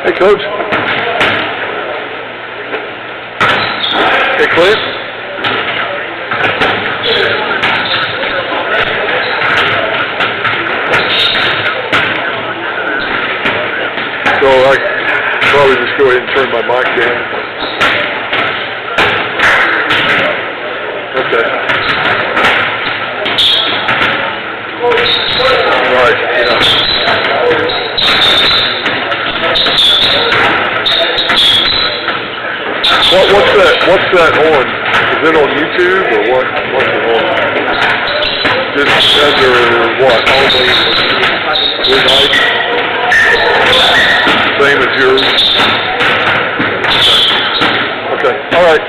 Hey, Coach. Hey, Clint. So I probably just go ahead and turn my mic down. Okay. Right, yeah. What's that on? Is it on YouTube or what? What's it on? Just under what? Only Blue Night? Same as yours? Okay. All right.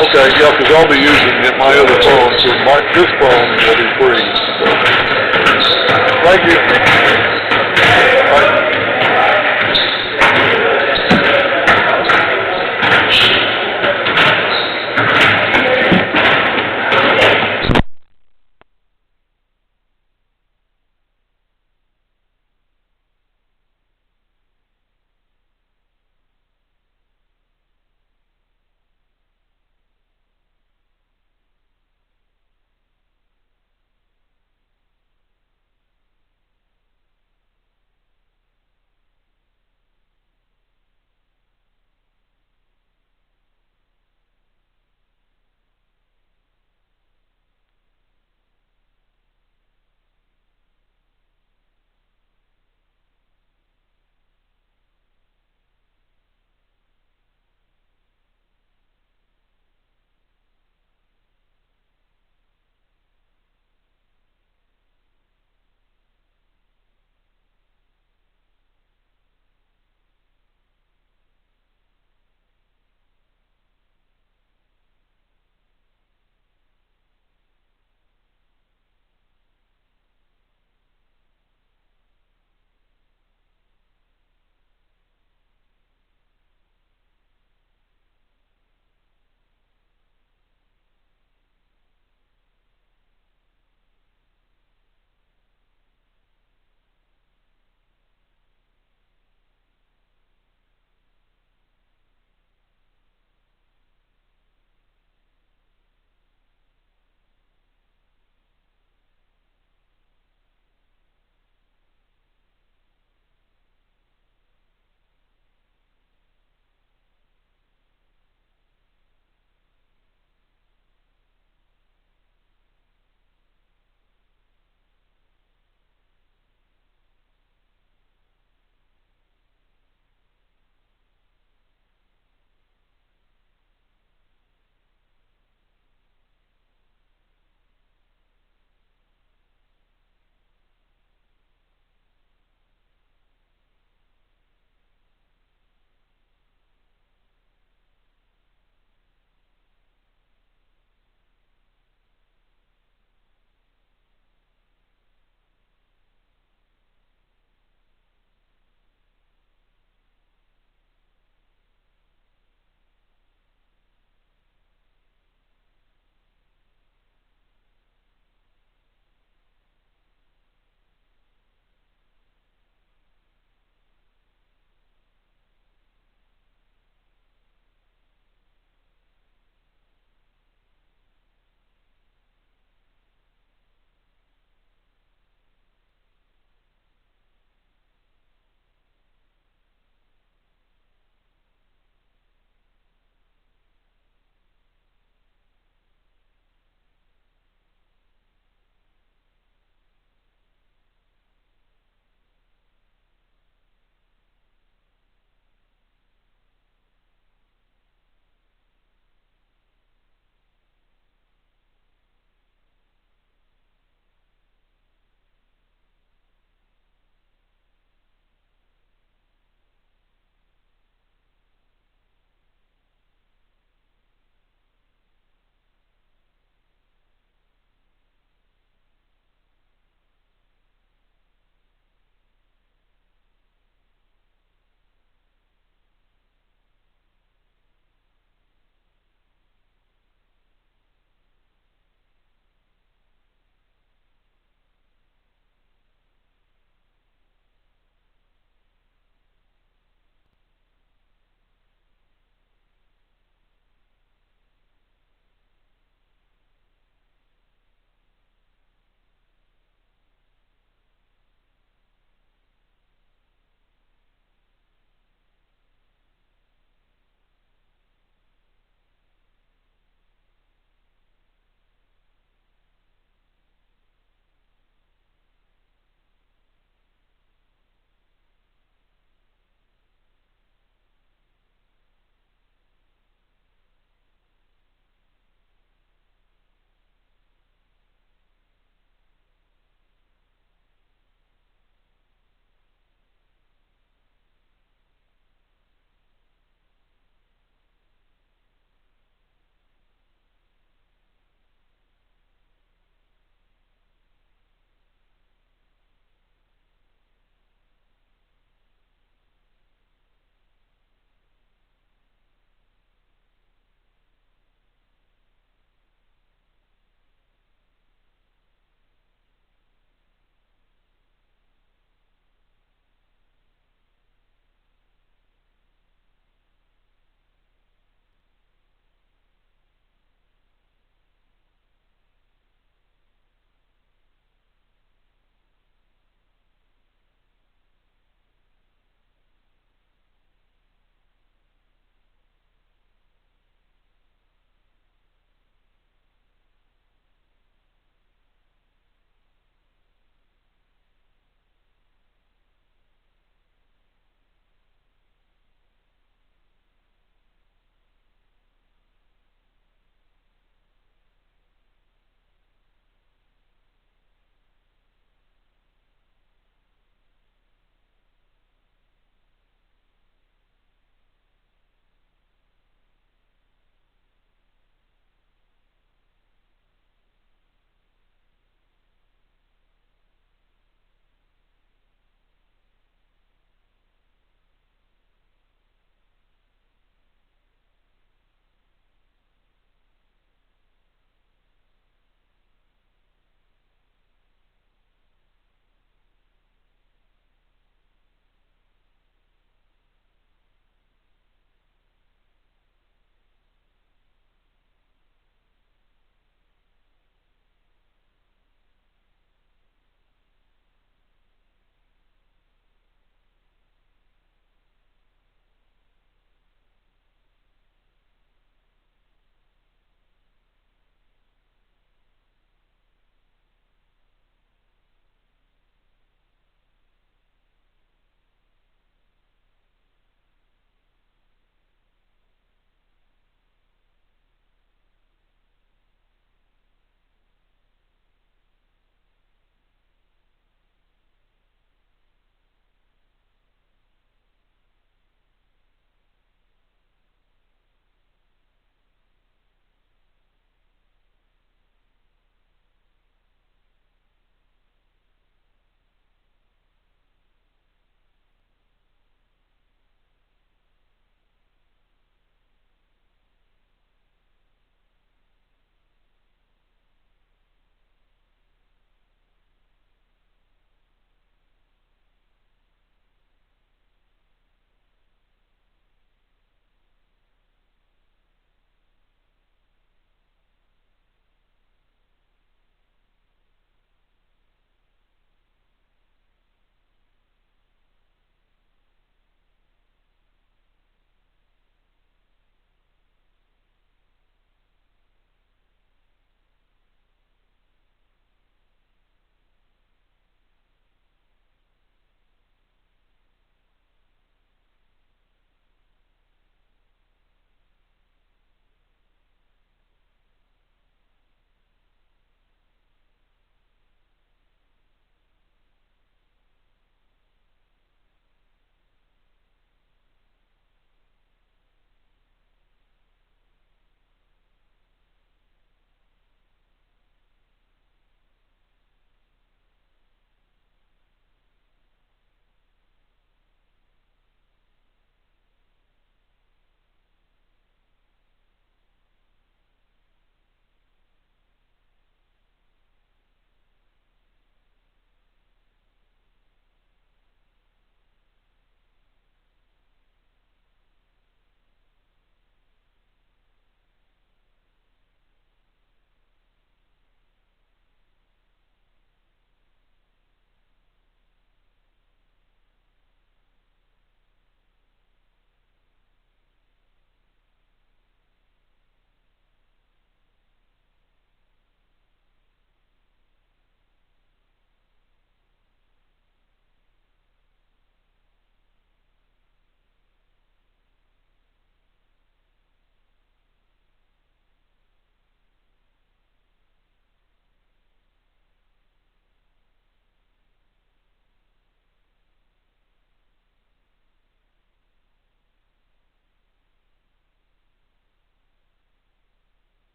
Okay, yeah, because I'll be using my other phone, so this phone will be free. Thank you. Bye.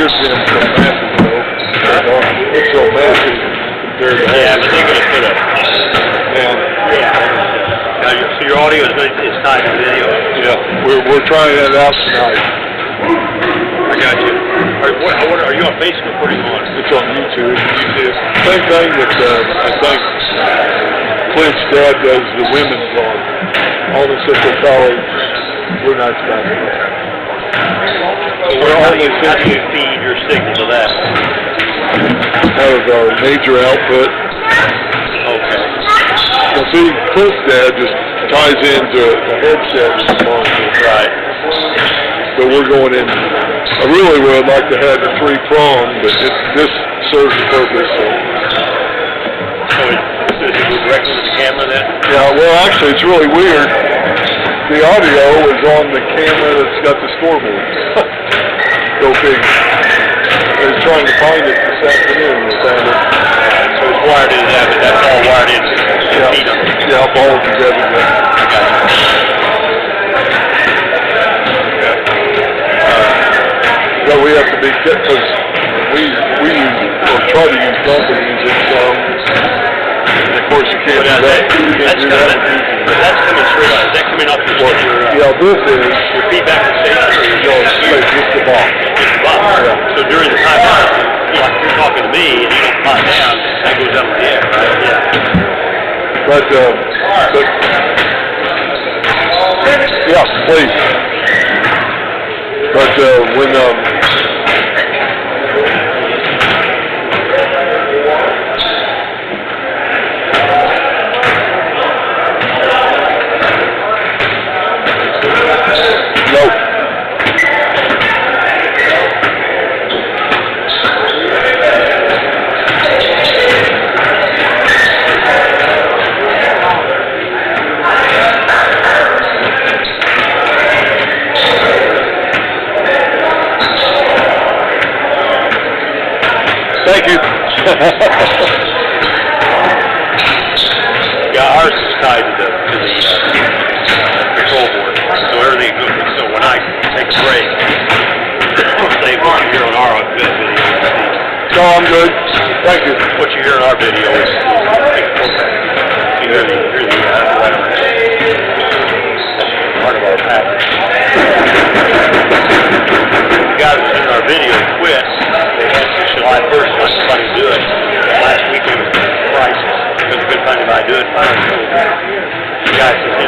there's been so massive, though. It's so massive compared to yeah, but they're going to put up. Man. Yeah. Now, so your audio is tied to video? Yeah, we're trying that out tonight. I got you. Are you on Facebook? What are you on? It's on YouTube. Same thing that I think Clint's dad does the women's on. All the Central College. We're not stopping. So how do you feed your signal to that? Out of our major output. Okay. Well, see, Clint's dad just ties into a headset with the monitor. Right. So we're going in. I really would like to have the 3-prong, but this serves the purpose. So does it go directly to the camera then? Yeah, well, actually, it's really weird. The audio is on the camera that's got the scoreboard. Go big. I was trying to find it this afternoon. We found it. So it's wired in that, but that's all wired in. Yeah, all together. So we have to be careful because we use, or try to use companies and and of course you can't do that. That's coming straight out. Is that coming off your Yeah, this is your feedback station. Just the box. Just the box. Yeah. So during the time out, like you're talking to me and you don't pop down, that goes up in the air, right? Yeah. But yeah, please. But when nope. Thank you. Yeah, ours is tied to the control board, so everything goes. So when I take a break, say what you hear on our video. No, I'm good. Thank you. What you hear in our video is you hear the part of our package. The guys that in our video quit. They had to July 1st, let somebody do it. Last week it was crisis because we couldn't find anybody to do it. Finally, the guy says,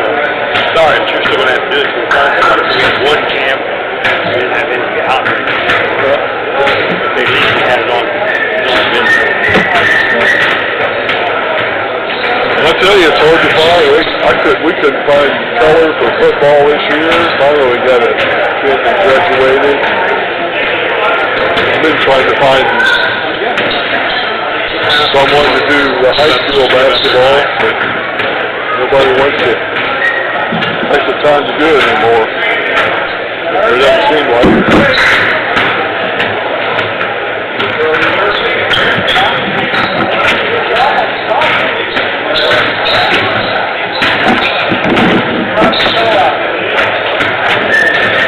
sorry, but you're still going to have to do it. So we find somebody. So we had one cam. We didn't have anything out there. But they at least had it on video. I tell you, it's hard to find. We couldn't find color for football this year. Finally, we got a kid that graduated. I've been trying to find someone to do high school basketball, but nobody wants to take the time to do it anymore. It doesn't seem like it.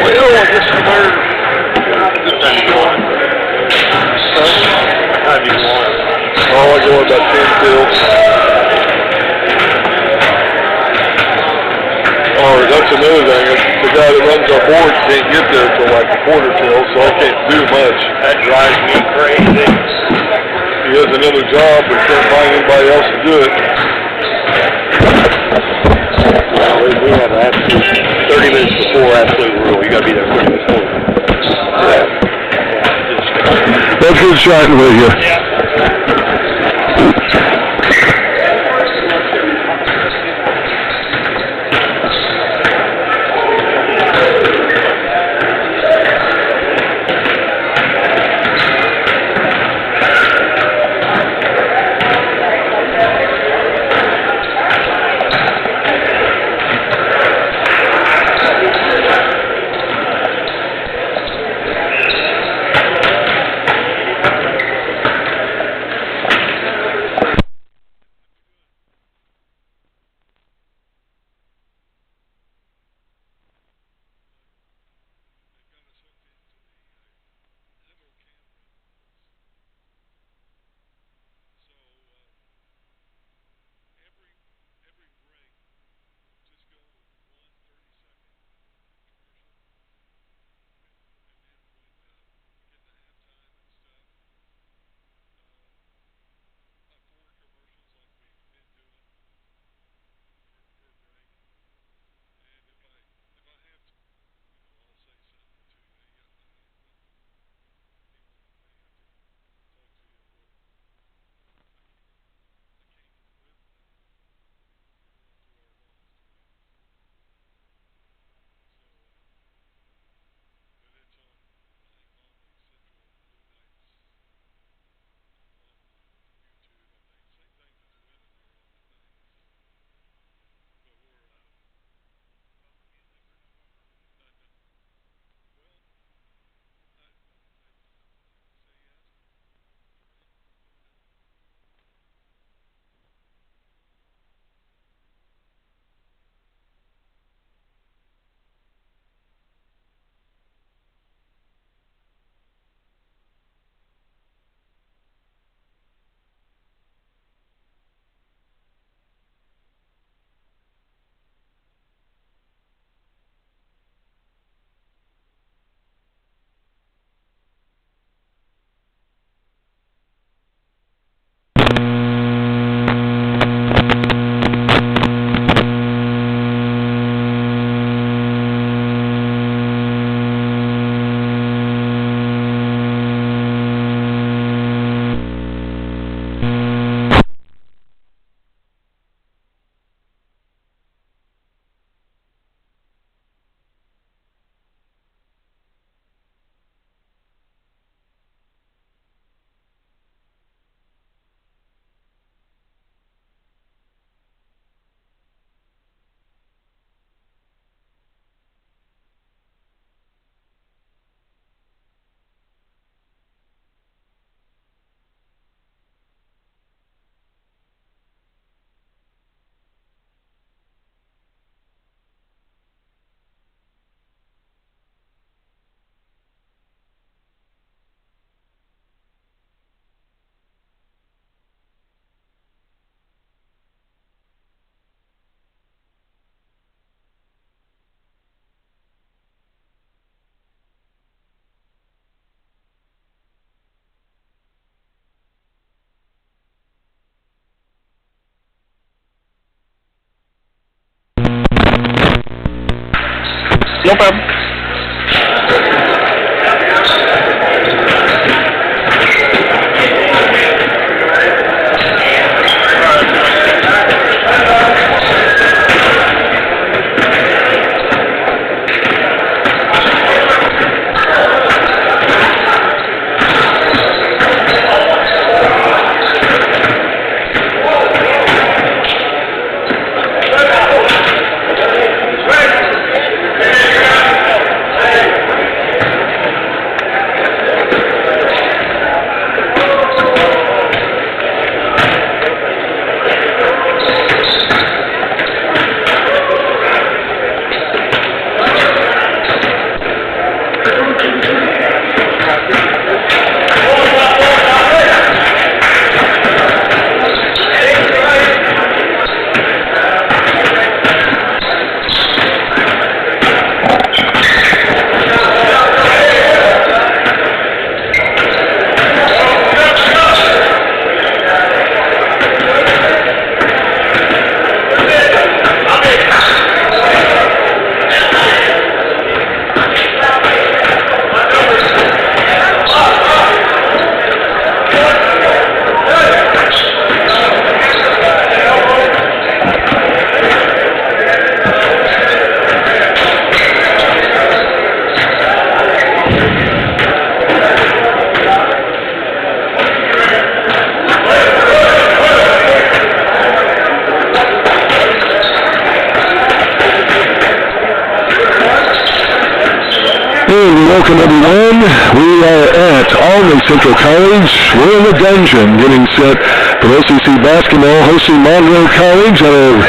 Well, I guess we're How do you want it? I go about 10 till. Or that's another thing. The guy that runs our board can't get there till like a quarter till, so I can't do much. That drives me crazy. He has another job, but can't find anybody else to do it. Well, we have absolute 30 minutes before absolute rule. You got to be there 30 minutes before. Yeah. That's good chatting with you. Yeah. No problem. Welcome everyone. We are at Alney Central College. We're in the dungeon getting set for OCC basketball, hosting Monroe College out of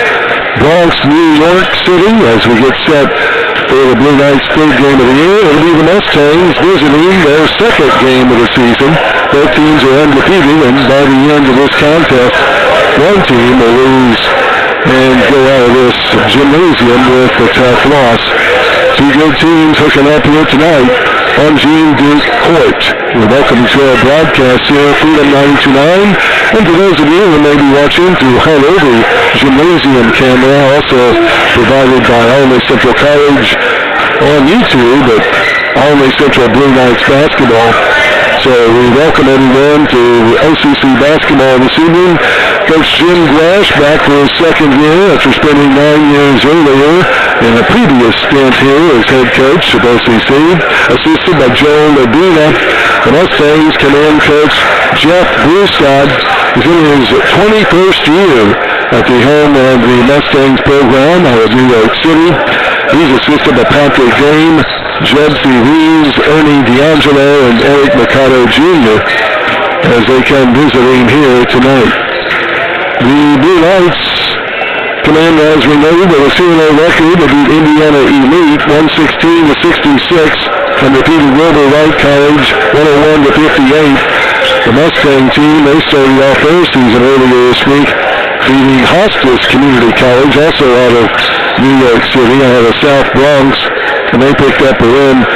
Bronx, New York City as we get set for the Blue Knights' third game of the year. It'll be the Mustangs visiting their second game of the season. Both teams are undefeated, and by the end of this contest, one team will lose and go out of this gymnasium with a tough loss. Two good teams hooking up here tonight on Gene Duke Court. We're welcome to our broadcast here, Freedom 92.9. And for those of you who may be watching through Hello, the gymnasium camera, also provided by Alney Central College on YouTube at Alney Central Blue Knights basketball. So we welcome everyone to OCC basketball this evening. Coach Jim Glash back for his second year after spending 9 years earlier in a previous stint here as head coach of OCC, assisted by Joe Medina. The Mustangs command coach Jeff Broussard is in his 21st year at the helm of the Mustangs program out of New York City. He's assisted by Patrick Game, Jed C. Reeves, Ernie D'Angelo, and Eric Mercado Jr. as they come visiting here tonight. The Blue Knights command, as we know, with a 2-0 record, they beat Indiana Elite 116-66 and defeated Wilbur Wright College 101-58. The Mustang team, they started off their season earlier this week, beating Hostas Community College, also out of New York City, out of South Bronx, and they picked up a win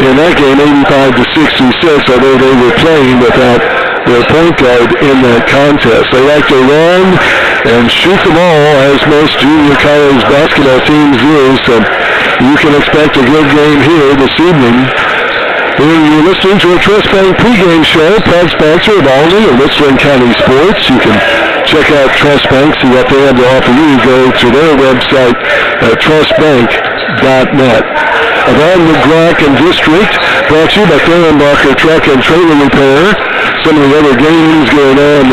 in that game 85-66, although they were playing without their point guard in that contest. They like to run and shoot the ball, as most junior college basketball teams do, so you can expect a good game here this evening. You're listening to a Trust Bank pregame show, proud sponsor of Alney and Richland County Sports. You can check out Trust Bank, see what they have to offer you. Go to their website at trustbank.net. Around the Gracken District, brought to you by Fehrenbacher Truck and Trailer Repair. Some of the other games going on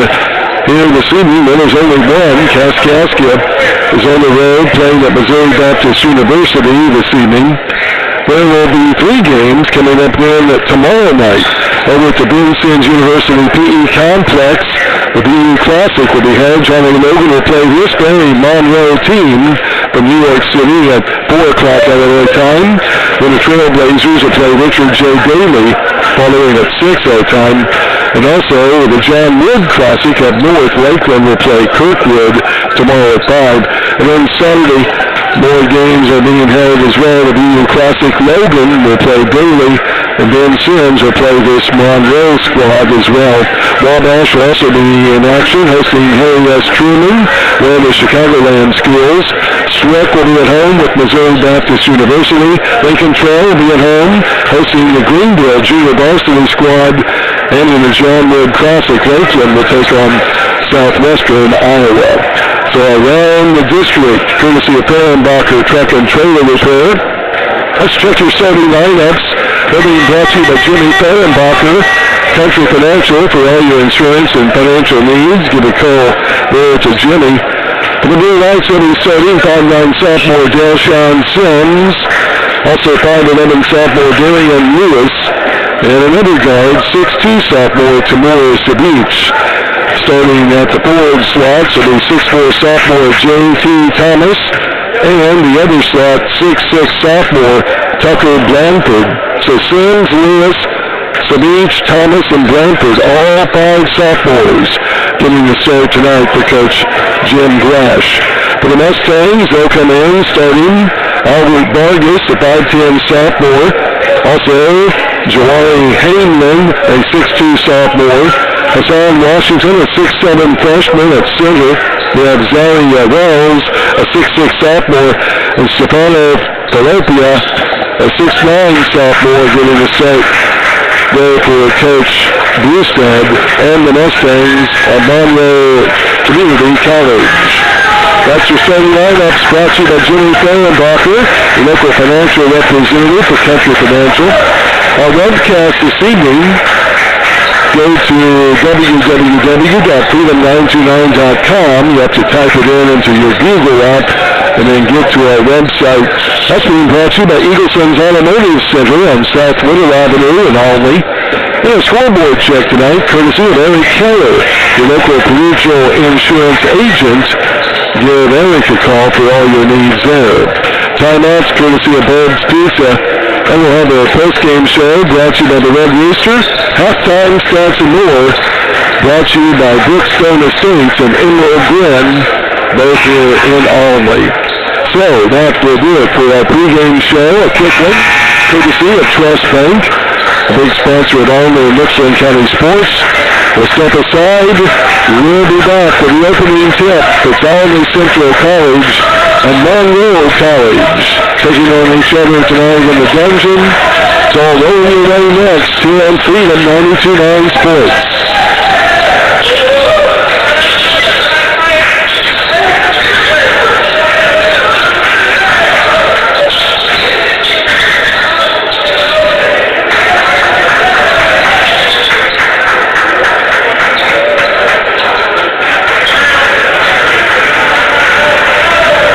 here this evening. There's only one. Kaskaskia is on the road playing at Missouri Baptist University this evening. There will be 3 games coming up then tomorrow night over at the Vincennes University PE Complex. The BU Classic will be held. Johnny Logan will play this very Monroe team from New York City at 4 o'clock Illinois time. Then the Trailblazers will play Richard J. Daly following at 6 time. And also the John Wood Classic at North Lakeland will play Kirkwood tomorrow at 5. And then Saturday, more games are being held as well. The BU Classic Logan will play Daly, and Ben Sims will play this Monroe squad as well. Wabash will also be in action, hosting Harry S. Truman, one of the Chicagoland schools. Swick will be at home with Missouri Baptist University. Lincoln Trail will be at home, hosting the Greenville Junior Varsity squad. And in the John Wood Classic, Lakeland will take on Southwestern Iowa. So around the district, courtesy of Perrenbacher Truck and Trailer Repair. Let's check your starting lineups. They're being brought to you by Jimmy Perrenbacher, Country Financial, for all your insurance and financial needs. Give a call there to Jimmy. For the Blue Knights, they'll be starting 5'9" sophomore Delshawn Sims. Also 5'11" sophomore Darian Lewis. And another guard, 6'2" sophomore Tamura Beach. Starting at the forward slots will be 6'4" sophomore J.T. Thomas. And the other slot, 6'6" sophomore Tucker Blanford. So Sims, Lewis, Beach, Thomas, and Blanford, all 5 sophomores, getting the start tonight for Coach Jim Grash. For the Mustangs, they'll come in starting Albert Vargas, the 5'10" sophomore. Also, Jawari Hainman, a 6'2" sophomore. Hassan Washington, a 6'7" freshman at center. We have Zaria Wells, a 6'6" sophomore. And Stefano Falopia, a 6'9" sophomore, getting the start there for Coach Brewstead and the Mustangs at Monroe Community College. That's your starting lineups brought to you by Jimmy Perrenbacher, the local financial representative for Country Financial. Our webcast this evening, go to www.freedom929.com. You have to type it in into your Google app and then get to our website. That's being brought to you by Eagleson's Automotive Center on South Whittle Avenue in Albany. And a scoreboard check tonight, courtesy of Eric Keller, your local collegial insurance agent. Give Eric a call for all your needs there. Timeouts, courtesy of Bob's Pizza. And we'll have a post-game show brought to you by the Red Rooster. Halftime stats and more brought to you by Brookstone Estates and Emerald Glen, both here in Albany. So that will do it for our pregame show. A quick one, courtesy of Trust Bank, a big sponsor at Albany and Richland County Sports. We'll step aside. We'll be back with the opening tip. It's Albany Central College and Monroe College taking on each other tonight in the dungeon. It's all over your way next here on Freedom 92.9 Sports.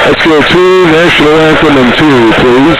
Let's go to National Anthem and 2, please.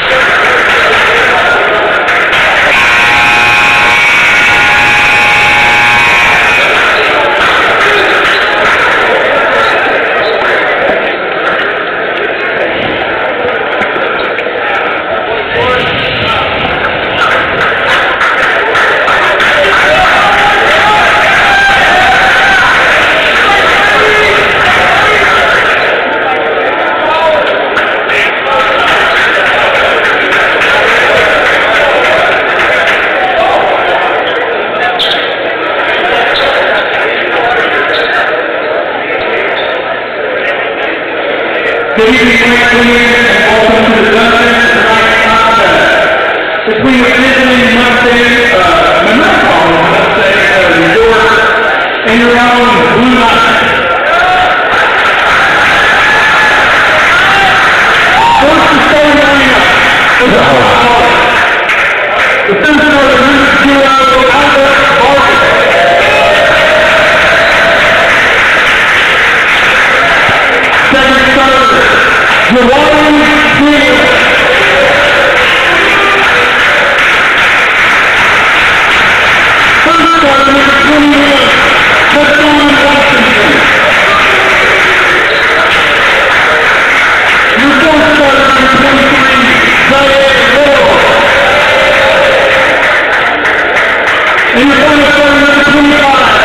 Good evening, and welcome to the dungeon tonight's contest between the visiting Monroe College Resort and your own Blue Knights. First to start lineup is the center of the Root Zero, Albert Vargas. Second starter, Jawari Hainman. First starter, number 21, Hassan Washington. Your fourth starter, number 23, Zaire Moore. And your final starter, number 25,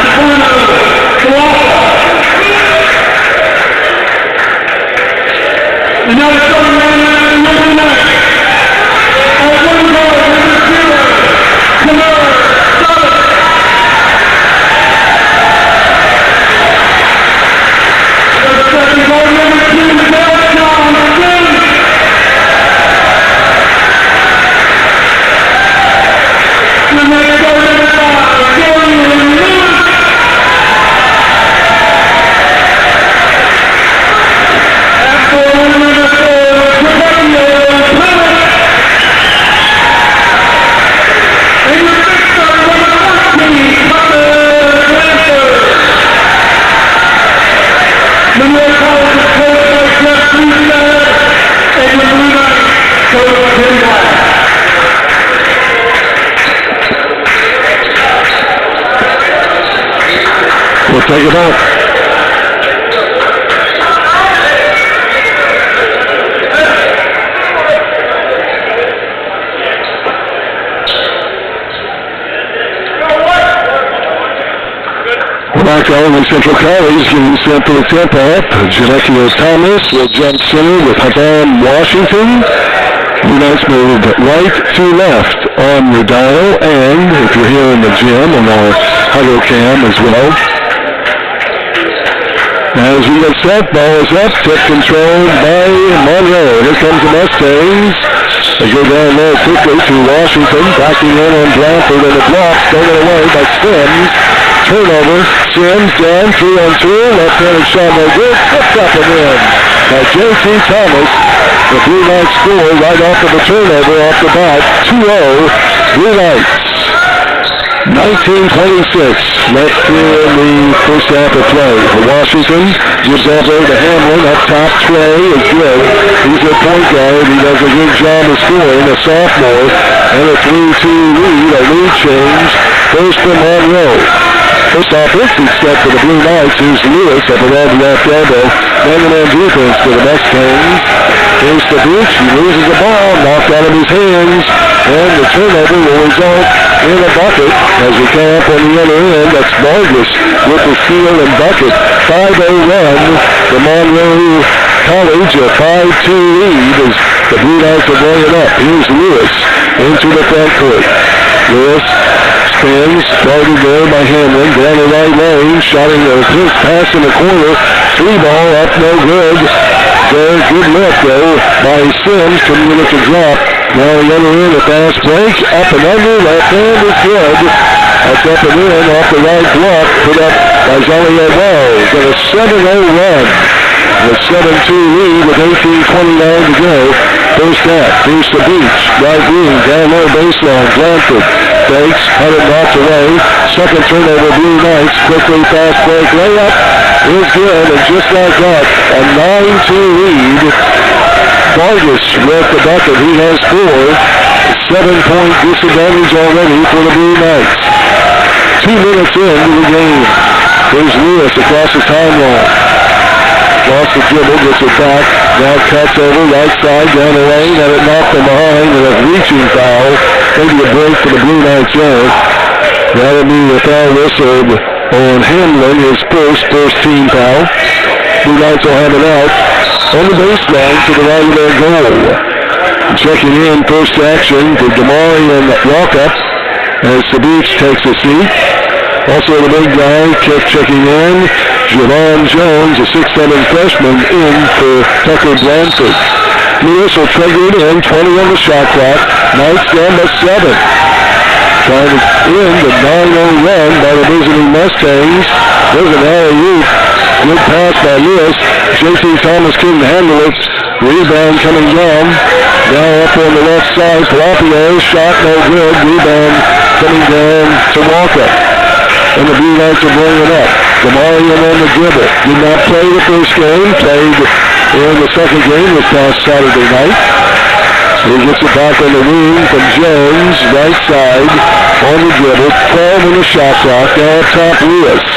Stefano Falopia. And now the starting lineup is number 9. At one guard, number 0, Tamara Thomas. The second guard, number 2, Delshawn Sims. take it up. Back to Illinois Central College, getting set for the tip-off. Janekio Thomas will jump center with Havan Washington. Blue Knights move right to left on your dial, and if you're here in the gym, on our Huddle Cam as well. As we get set, ball is up, tip controlled by Monroe. Here comes the Mustangs. They go down there quickly to Washington, backing in on Blanford, and the block stolen away by Sims. Turnover, Sims down, 3-on-2, left-handed shot no good, flipped up and in by J.T. Thomas. The Blue Knights score right off of the turnover off the bat, 2-0, Blue Knights. 19:26 left here in the first half of play. For Washington, gives over to Hamlin, up top, Trey is good. He's a point guard, he does a good job of scoring, a sophomore, and a 3-2 lead, a lead change, first for Monroe. First offensive step for the Blue Knights. Here's Lewis up around the left elbow. Banging on defense for the Mustangs. Here's the Beach. He loses the ball, knocked out of his hands, and the turnover will result in a bucket as we come up on the other end. That's Vargas with the steal and bucket. 5-0 run for Monroe College, a 5-2 lead as the Blue Knights are bringing up. Here's Lewis into the front court. Lewis spins, started there by Hamlin, down the right lane, shotting a quick pass in the corner, 3-ball up, no good. There, good lift though by Sims, couldn't get it to drop. Now the other end, a fast break, up and under, left hand is good. That's up and in, off the right block, put up by Joliet Wells, and a 7-0 run. The 7-2 lead with 18:29 to go. First half, here's the Beach, right wing, down low baseline, Blanford. Fakes, had it knocked away. Second turnover, Blue Knights. Quickly fast break layup is good, and just like that, a 9-2 lead. Vargas with the bucket. He has 4. 7-point disadvantage already for the Blue Knights. 2 minutes into the game. Here's Lewis across the timeline. Lost the dribble, gets it back. Now cuts over, right side, down the lane, had it knocked from behind, and a reaching foul. Maybe a break for the Blue Knights there. That'll be a foul whistled on Hamlin, his first team foul. Blue Knights will have it out on the baseline to the right of their goal. Checking in, first action for Damari and Walkup as the Beach takes a seat. Also the big guy, kept checking in. Javon Jones, a 6'7" freshman, in for Tucker Blanford. Lewis will trigger it in, 20 on the shot clock. Knights down by 7. Trying to end the 9-0 run by the visiting Mustangs. There's an alley-oop. Good pass by Lewis. J.T. Thomas couldn't handle it. Rebound coming down. Now up on the left side. Palapio, shot no good. Rebound coming down to Walker. And the Blue Knights are bringing it up. Damarian on the dribble. Did not play the first game. Played in the second game this past Saturday night. He gets it back on the wing from Jones, right side, on the dribble. 12 on the shot clock. Now up top, Lewis.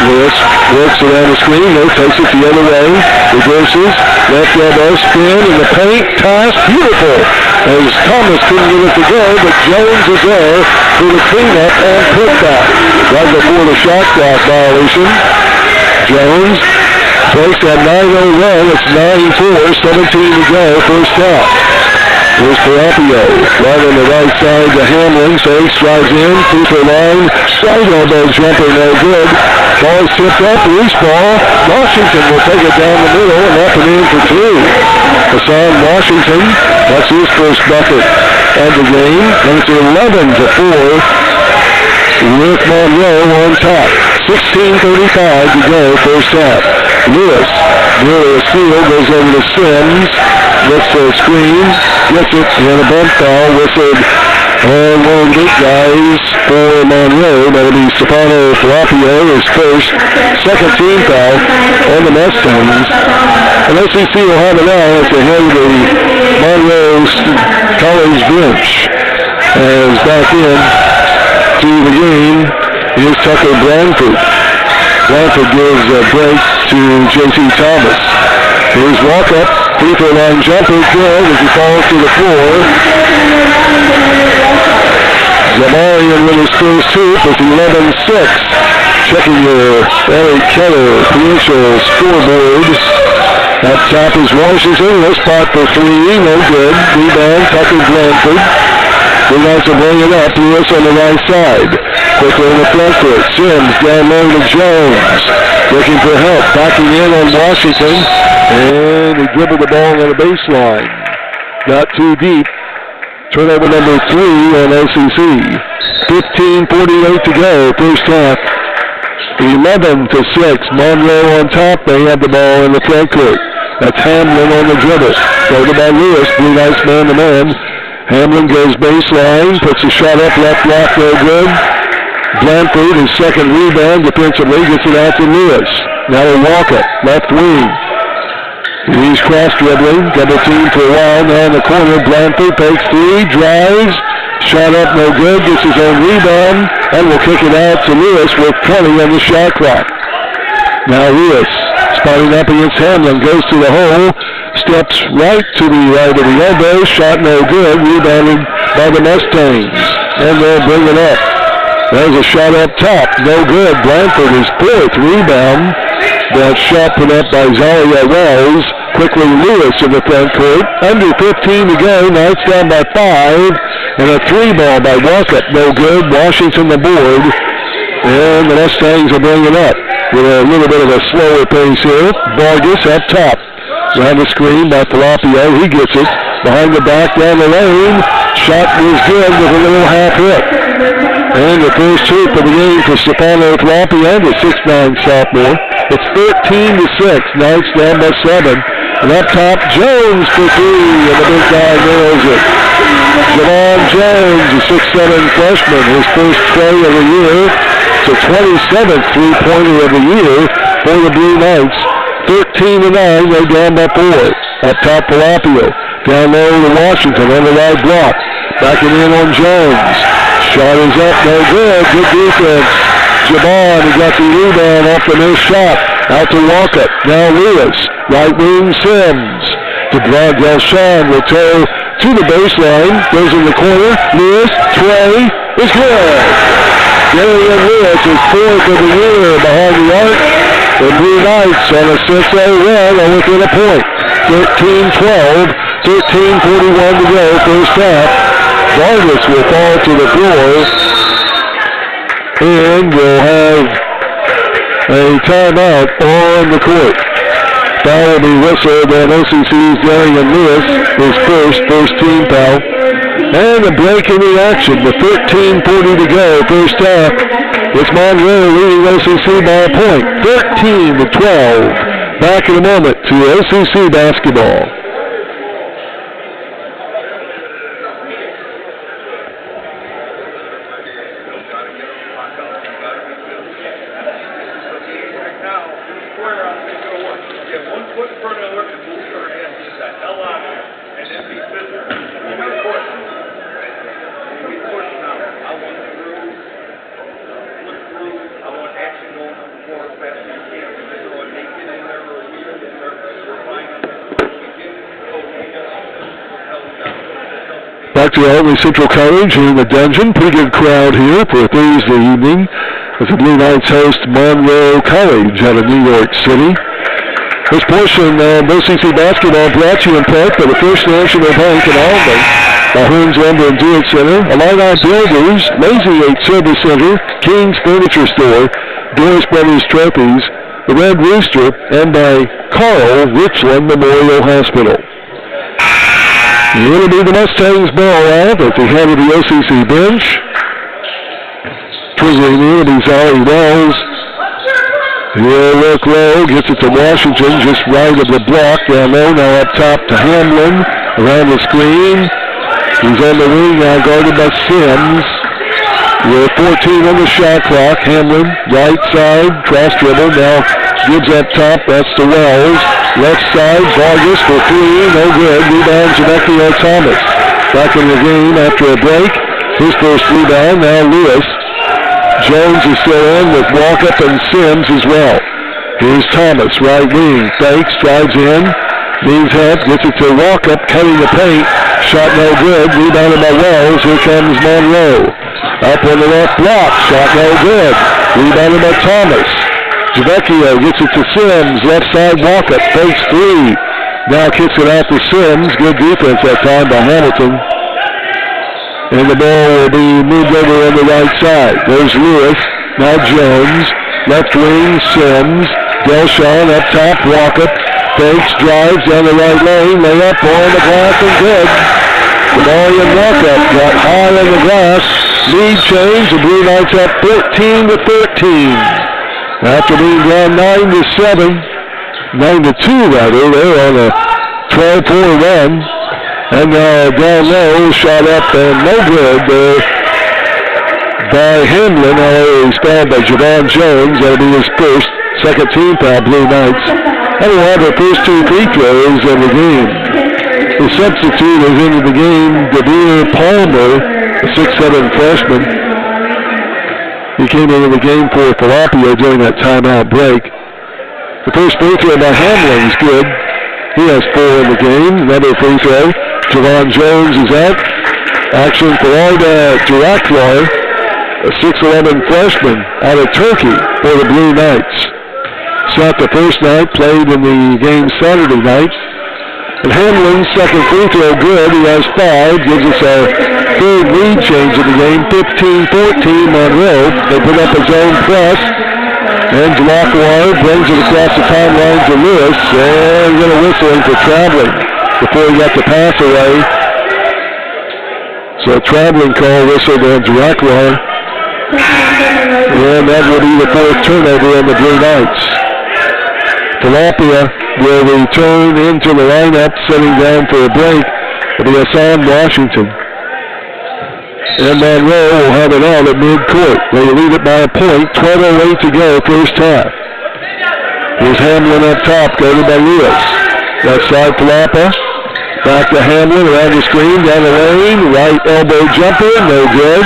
Lewis works around the screen. No, takes it the other way. Reverses. Left elbow spin in the paint. Pass. Beautiful. As Thomas couldn't get it to go, but Jones is there for the cleanup and putback. Right before the shot clock violation. Jones breaks that 9-0 run. It's 9-4, 17 to go, first half. Here's Palapio, right on the right side to Hamlin. Fakes, drives in, free-throw line. Right elbow jumper, no good. Ball is tipped up, loose ball. Washington will take it down the middle and up and in for 2. Hassan Washington, that's his first bucket of the game. And it's 11-4 with Monroe on top. 16:35 to go, first half. Lewis, nearly a steal, goes over to Sims. Looks for a screen, gets it, and a bump foul whistled on one of the big guys for Monroe. That'll be Stefano Palapio, his first, second team foul on the Mustangs. And OCC will have it out at the head of the Monroe College bench. As back in to the game is Tucker Blanford. Blanford gives a break to J.C. Thomas. Here's Walkup, free throw line jumper, good as he falls to the floor. Zamarian with his first hoop with 11-6. Checking your Larry Keller provincial scoreboard. Up top is Washington. No spot for three. No good. Rebound, Tucker Blanford. They guys are bringing it up. Lewis on the right side. Quickly in the front court. Sims down low to Jones. Looking for help. Backing in on Washington. And he dribbled the ball on the baseline. Not too deep. Turnover number 3 on OCC. 15:48 to go. First half. 11-6. Monroe on top. They have the ball in the front court. That's Hamlin on the dribble. Floated by Lewis. Blue Knights man-to-man. Hamlin goes baseline. Puts a shot up. Left block. No good. Blanford, his second rebound defensively, gets it out to Lewis. Now a Walker. Left wing. He's cross-dribbling. Double team for a while. Now in the corner. Blanford takes three. Drives. Shot up, no good, gets his own rebound, and will kick it out to Lewis with 20 on the shot clock. Now Lewis, spotting up against Hamlin, goes to the hole, steps right to the right of the elbow, shot no good, rebounded by the Mustangs, and they'll bring it up. There's a shot up top, no good. Blanford, his fourth rebound. That shot put up by Zaria Wells. Quickly Lewis in the front court. Under 15 to go. Knights down by 5. And a three ball by Walkup. No good. Washington the board. And the Mustangs are bringing up with a little bit of a slower pace here. Vargas up top. Round the screen by Palapio. He gets it. Behind the back down the lane. Shot was good with a little half hit. And the first hoop of the game for Stefano Palapio, the 6'9" sophomore. It's 13-6. Knights down by 7. And up top, Jones for three. And the big guy nails it. Javon Jones, a 6'7" freshman, his first play of the year. It's a 27th three-pointer of the year for the Blue Knights. 13-9, they're down by 4. Up top, Palapio. Down low to Washington on the right block. Backing in on Jones. Shot is up, no good. Good defense. Javon, he got the rebound off the missed shot. Out to Walkup. Now Lewis. Right wing Sims. To Delshon will toe to the baseline. Goes in the corner. Lewis. Trey is good. Darian Lewis is fourth of the year behind the arc. The Blue Knights on a 6-0 run are within a point. 13-12. 13:41 to go. First half. Vargas will fall to the floor. And we'll have a timeout on the court. Foul will be whistled on OCC's Darian Lewis, his first team foul. And a break in the action with 13:40 to go, first half. It's Monroe leading OCC by a point, 13-12. Back in a moment to OCC basketball. Back to Albany Central College here in the dungeon. Pretty good crowd here for a Thursday evening as the Blue Knights host Monroe College out of New York City. This portion of OCC basketball brought to you in part by the First National Bank in Albany, by Hearns Lumber and Do It Center, Illini Builders, Lazy 8 Service Center, King's Furniture Store, Doris Brothers Trophies, the Red Rooster, and by Carl Richland Memorial Hospital. It'll be the Mustangs ball out at the head of the OCC bench. Twizzling in, it'll be Zari Wells. He'll look low, gets it to Washington, just right of the block. Down low, now up top to Hamlin. Around the screen. He's on the wing now, guarded by Sims. With 14 on the shot clock. Hamlin, right side, cross dribble. Now gives up top, that's to Wells. Left side, Vargas for three, no good. Rebound, Janekio Thomas. Back in the game after a break. His first rebound, now Lewis. Jones is still in with Walkup and Sims as well. Here's Thomas, right wing, fakes, drives in, needs help, gets it to Walkup, cutting the paint, shot no good, rebounded by Wells, here comes Monroe. Up on the left block, shot no good, rebounded by Thomas. Javecchio gets it to Sims, left side Walkup, fakes three, now kicks it out to Sims, good defense that time by Hamilton. And the ball will be moved over on the right side. There's Lewis, now Jones, left wing, Sims, Delshon up top, Walkup, fakes, drives down the right lane, layup on the glass and good. The ball in Walkup got high on the glass, lead change, the Blue Knights up 14-13. After being down 9-7, 9-2 rather, they're on a 12-point run. And down low, shot up and no good there by Hamlin. He's fouled by Javon Jones. That'll be his first, second team foul, Blue Knights. And we'll have their first two free throws of the game. The substitute is into the game, Devere Palmer, a 6'7" freshman. He came into the game for Tilapia during that timeout break. The first free throw by Hamlin's good. He has 4 in the game. Another free throw. Javon Jones is out. Action for Arda Duraklar, a 6'11" freshman out of Turkey for the Blue Knights. It's not the first night, played in the game Saturday night. And Hamlin's second free throw good. He has 5, gives us a third lead change in the game, 15-14 Monroe. They put up a zone press. And Duraklar brings it across the timeline to Lewis. And going to whistle him for traveling before he got the pass away. So a traveling call whistled on Duraklar. And that will be the 4th turnover on the Blue Knights. Tilapia will return into the lineup, sitting down for a break. It'll be Hassan Washington. And Monroe will have it out at midcourt. They lead it by a point, 12:08 to go, first half. Here's Hamlin up top, guarded by Lewis. Left side Tilapia. Back to Hamlin, around the screen, down the lane, right elbow jumper, no good.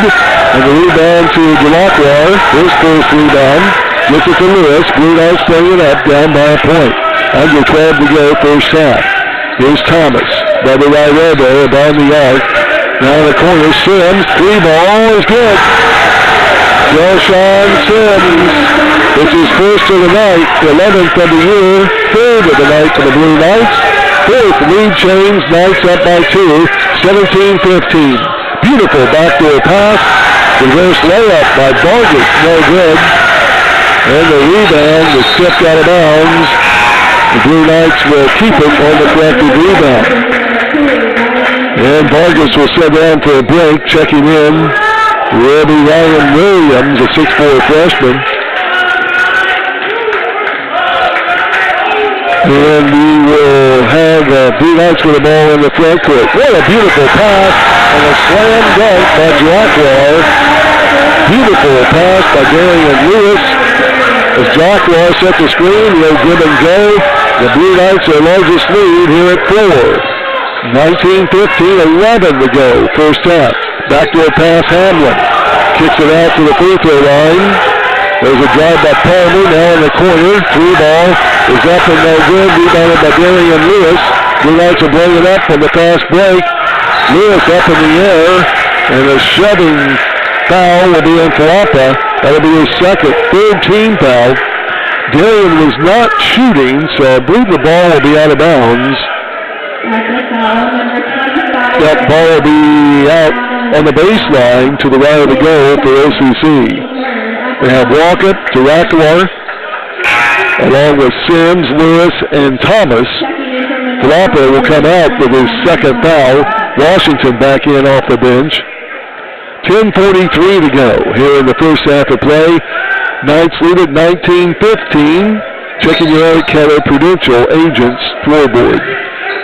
And the rebound to Duraklar, his first rebound. Gets it to Lewis, Blue Knights bring it up, down by a point. Under 12 to go, first half. Here's Thomas, by the right elbow, about the arc. Now in the corner, Sims, 3 ball is good. Delshon Sims, it's his first of the night, 11th of the year, 3rd of the night for the Blue Knights. 4th lead change, Knights up by 2, 17-15. Beautiful backdoor pass, reverse layup by Vargas, no good. And the rebound is tipped out of bounds. The Blue Knights will keep it on the corrected rebound. And Vargas will sit down for a break, checking in. Will be Ryan Williams, a 6'4" freshman. And we will have Blue Knights with the ball in the front court. What a beautiful pass and a slam dunk by Duraklar. Beautiful pass by Darian Lewis. As Duraklar set the screen, he'll give and go. The Blue Knights are largest lead here at 4. 19-15, 11 to go, first half. Backdoor pass, Hamlin. Kicks it out to the free throw line. There's a drive by Palmer, now in the corner. 3 ball is up and no good. Rebounded by Darian Lewis. Blue Knights will bring it up on the fast break. Lewis up in the air, and a shoving foul will be on Tilapia. That'll be his second, 3rd team foul. Darian was not shooting, so I believe the ball will be out of bounds. That ball will be out on the baseline to the right of the goal for OCC. They have Walkup, Duraklar, along with Sims, Lewis, and Thomas. Tilapia will come out with his second foul. Washington back in off the bench. 10:43 to go here in the first half of play. Knights lead at 19-15. Checking your Eric Keller Prudential Agents scoreboard.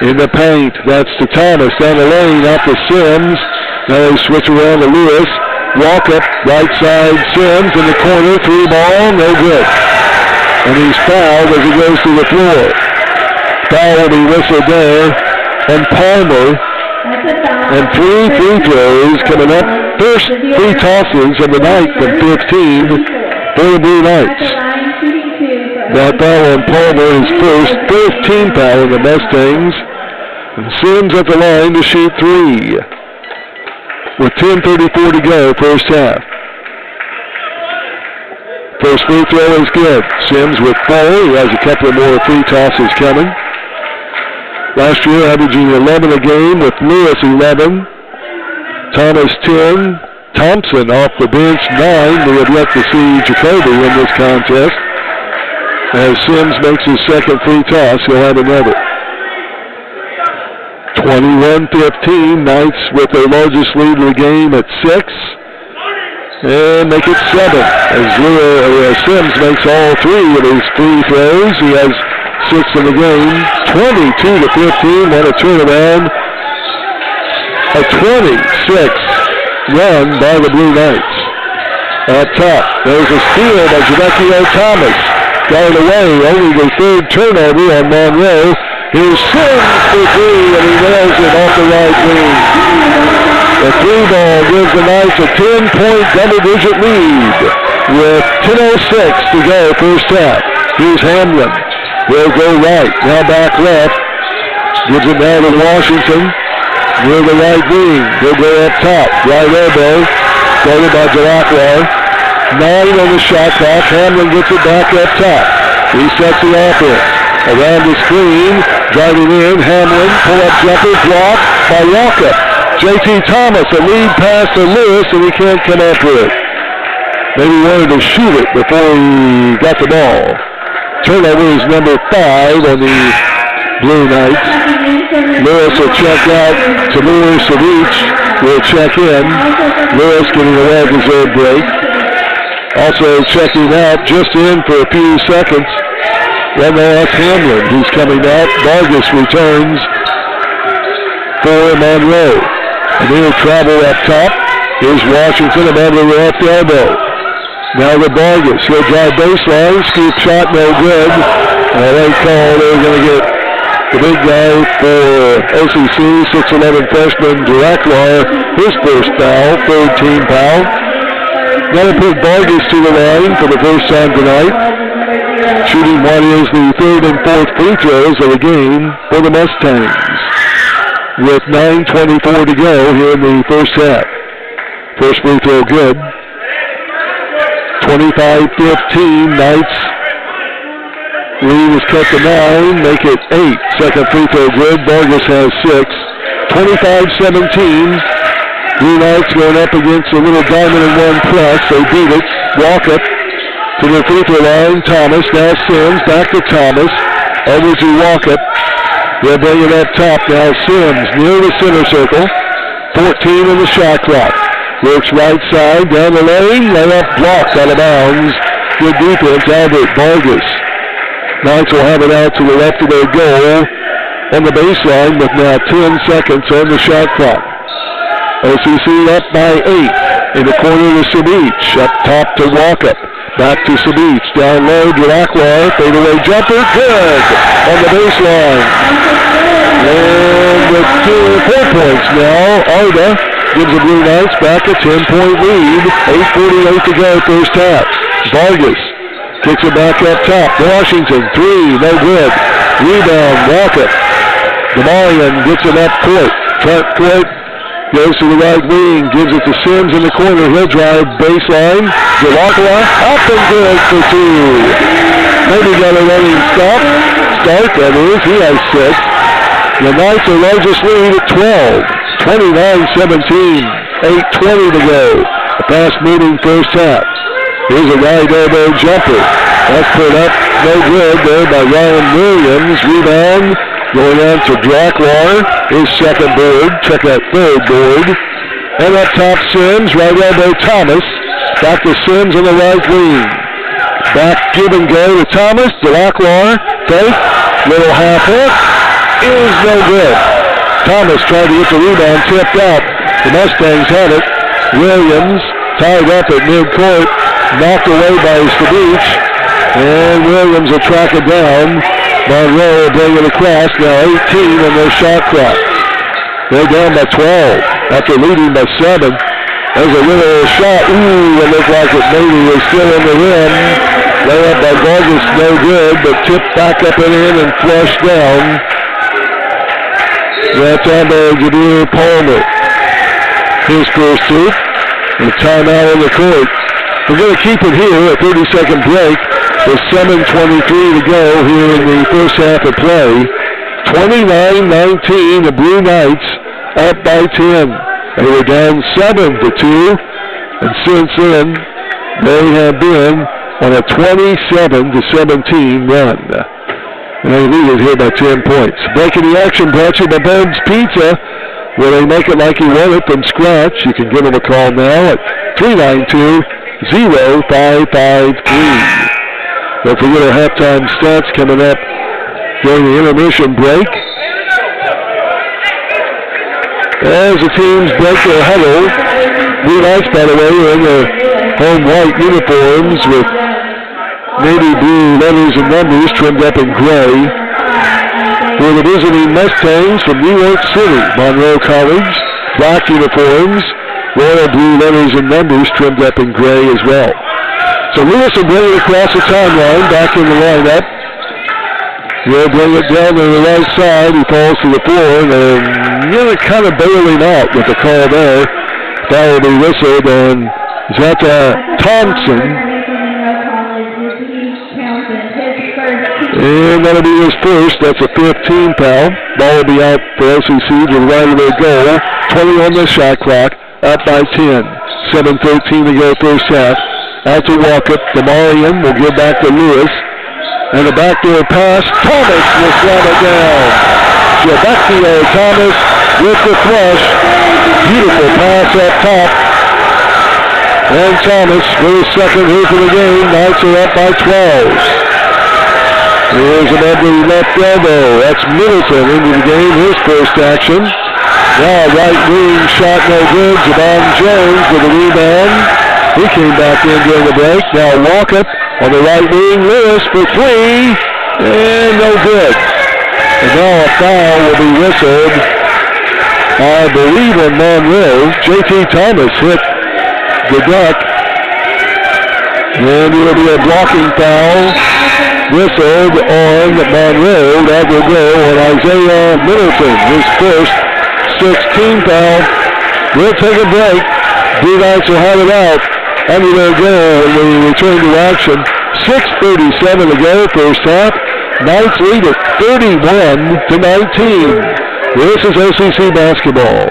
In the paint, that's to Thomas. Down the lane, out to Sims. Now they switch around to Lewis. Walkup, right side, Sims in the corner. 3 ball, no good. And he's fouled as he goes to the floor. Foul will be whistled there. And Palmer. And 3 free throws coming up first free tosses of the night from 15 for the Blue Knights. That foul on Palmer is first, 15th foul on the Mustangs. And Sims at the line to shoot 3. With 10:34 to go, first half. First free throw is good. Sims with 4. He has a couple of more free tosses coming. Last year averaging 11 a game with Lewis 11. Thomas 10. Thompson off the bench 9. We have yet to see Jacoby in this contest. As Sims makes his second free toss, he'll have another. 21-15. Knights with their largest lead of the game at 6. And make it 7 as Sims makes all 3 of his free throws. He has 6 in the game. 22-15. What a turnaround. A 26 run by the Blue Knights. Up top, there's a steal by Javecchio Thomas. Got it away. Only the third turnover on Monroe. Here's Sims for 3, and he nails it off the right wing. The 3-ball gives the Knights a 10-point double-digit lead with 10:06 to go first half. Here's Hamlin. He'll go right, now back left. Gives it down to Washington. Near the right wing. He'll go up top. Right elbow. Started by Delacroix. 9 on the shot clock. Hamlin gets it back up top. He sets the offense. Around the screen. Driving in. Hamlin. Pull-up jumper. Blocked by Walker. J.T. Thomas, a lead pass to Lewis, and he can't come up with it. Maybe wanted to shoot it before he got the ball. Turnover is number 5 on the Blue Knights. Lewis will check out. Tamir Savich will check in. Lewis getting a well-deserved break. Also checking out, just in for a few seconds. That's Hamlin, who's coming out. Vargas returns for Monroe. And he'll travel up top. Here's Washington above the left elbow. Now the Vargas. He'll drive baseline. Scoop shot, no good. They call they're going to get the big guy for OCC, 6'11" freshman Delacroix, his first foul, third team foul. That'll put Vargas to the line for the first time tonight, shooting what is the third and fourth free throws of the game for the Mustangs. With 9:24 to go here in the first half. First free throw good. 25-15, Knights. Lead is cut to 9, make it 8. Second free throw good. Vargas has 6. 25-17. Blue Knights going up against a little diamond in one plus. They beat it. Walk up to the free throw line. Thomas, now Sims, back to Thomas. Over to Walk up. They'll bring it up top now. Sims near the center circle. 14 in the shot clock. Works right side, down the lane. Layup blocked out of bounds. Good defense, Albert Vargas. Knights will have it out to the left of their goal on the baseline with now 10 seconds on the shot clock. OCC up by 8 in the corner to Savich. Up top to Walkup. Back to Savich. Down low, Delacroix. Fadeaway jumper. Good on the baseline. And with 4 points now, Arda gives the Blue Knights back a 10-point lead. 8:48 to go first half. Vargas kicks it back up top. Washington, 3, no good. Rebound, Walkup. Demarion gets it up court. Front court. Goes to the right wing, gives it to Sims in the corner. He'll drive baseline. Delacroix up and good for 2. Maybe got a running start, that is. He has 6. The Knights are largest lead at 12. 29-17. 8:20 to go. A fast-moving first half. Here's a right elbow jumper. That's put up, no good there by Ryan Williams. Rebound. Going on to Delacroix, his second board, check that third board. And up top Sims, right elbow Thomas. Back to Sims on the right wing. Back give and go to Thomas, Delacroix, fake, little half hook, is no good. Thomas trying to get the rebound, tipped out. The Mustangs have it. Williams tied up at midcourt, knocked away by Savich. And Williams will track it down. Monroe will bring it across, now 18 on their shot clock. They're down by 12 after leading by 7. There's a little shot. Ooh, it looked like it maybe was still in the rim. Layup by Vargas, no good, but tipped back up and in and flushed down. That's on by Jabir Palmer. His first hoop. And a timeout on the court. We're going to keep it here, a 30-second break. With 7:23 to go here in the first half of play. 29-19, the Blue Knights up by 10. They were down 7-2, and since then, they have been on a 27-17 run. And they lead it here by 10 points. Breaking the action brought to you by Ben's Pizza, where they make it like you want it from scratch. You can give them a call now at 392-0553. Don't forget our halftime stats coming up during the intermission break. As the teams break their huddle, Blue Knights, by the way, are in their home white uniforms with navy blue letters and numbers trimmed up in gray. For the visiting Mustangs from New York City, Monroe College, black uniforms, royal blue letters and numbers trimmed up in gray as well. So Lewis will bring it across the timeline, back in the lineup. He'll bring it down to the right side. He falls to the floor, and really kind of bailing out with the call there. Foul will be whistled on Zata Thompson. And that'll be his first. That's a 15 foul. Ball will be out for OCC to the right of their goal. 20 on the shot clock, up by 10. 7:13 to go first half. Out to Walkup. Damarian will give back to Lewis. And a backdoor pass. Thomas will slam it down. Jabecchio Thomas with the flush. Beautiful pass up top. And Thomas with his second hoop of the game. Knights are up by 12. Here's an ugly left elbow. That's Middleton into the game. His first action. Now right wing shot no good. Javon Jones with a rebound. He came back in during the break. Now Walkup on the right wing. Lewis for three. And no good. And now a foul will be whistled, I believe, on Monroe. J.T. Thomas hit the duck. And it will be a blocking foul whistled on Monroe. That will go on Isaiah Middleton. His first 16 foul. We'll take a break. Blue Knights will have it out under their goal when we return to action. 6:37 to go first half. Knights lead at 31-19. This is OCC basketball.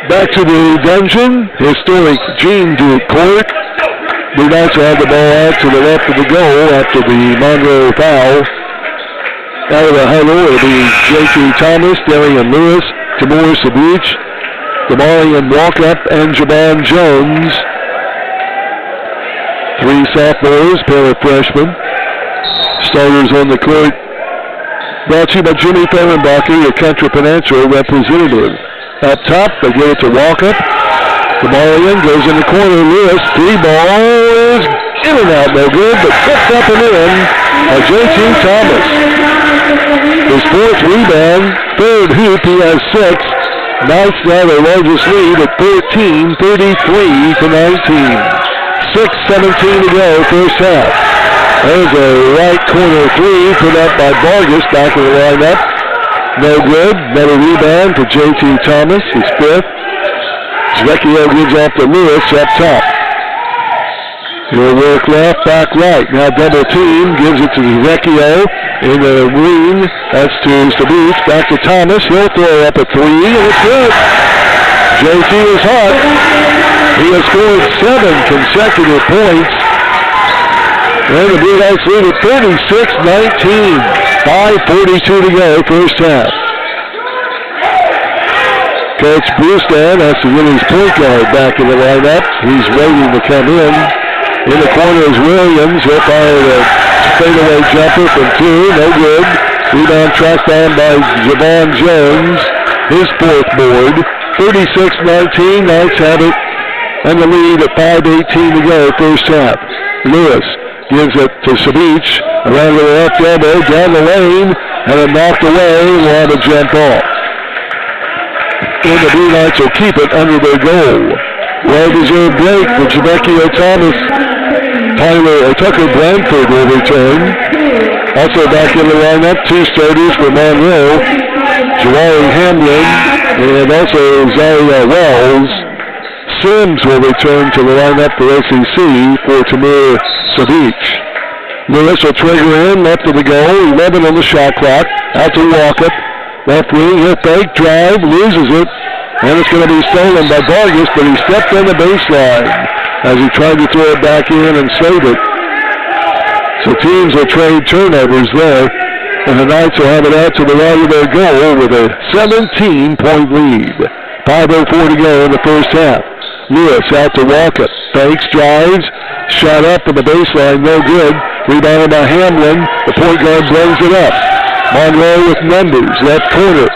Back to the dungeon, historic Gene Duke Court. Blue Knights will have the ball out to the left of the goal after the Monroe foul. Out of the huddle, it'll be J.T. Thomas, Darian Lewis, Timur Sabuch, Damarian Walkup, and Javon Jones. Three sophomores, pair of freshmen. Starters on the court. Brought to you by Jimmy Fehrenbacher, your Country Financial representative. Up top, they give it to Walkup. Damarian goes in the corner. Lewis, three ball is in and out, no good, but picked up and in by J.T. Thomas. His fourth rebound, third hoop, he has 6. Knights now their largest lead at 13-33-19. 6:17 to go, first half. There's a right corner three put up by Vargas back in the lineup. No good. Another rebound for J.T. Thomas, his fifth. Zvecchio gives off to Lewis up top. He'll work left, back right. Now double team, gives it to Zvecchio in the wing. That's to Sabuch, back to Thomas. He'll throw up a three, and it's good. J.T. is hot. He has scored 7 consecutive points. And the Blue Knights lead at 36-19. 5:42 to go, first half. Coach Brewstad has to get his point guard back in the lineup. He's waiting to come in. In the corner is Williams. He'll fire a fadeaway jumper from 2. No good. Rebound tracked down by Javon Jones. His fourth board. 36-19. Knights have it. And the lead at 5:18 to go, first half. Lewis gives it to Sabich. Around to the left elbow, down the lane, and it knocked away. Will have a jump off. And the Blue Knights will keep it under their goal. Well-deserved break for Jabecchio Thomas. Tucker Blanford will return. Also back in the lineup, 2 starters for Monroe. Jawari Hamlin and also Zaria Wells. Sims will return to the lineup for OCC for Tamir Sabich. Lewis will trigger in, left of the goal, 11 on the shot clock. Out to Walkup. Left wing, he'll fake, drive, loses it. And it's going to be stolen by Vargas, but he stepped on the baseline as he tried to throw it back in and save it. So teams will trade turnovers there. And the Knights will have it out to the right of their goal with a 17-point lead. 5:04 to go in the first half. Lewis out to Walkup. Fakes, drives, shot up from the baseline, no good. Rebounded by Hamlin. The point guard brings it up. Monroe with numbers, left corner.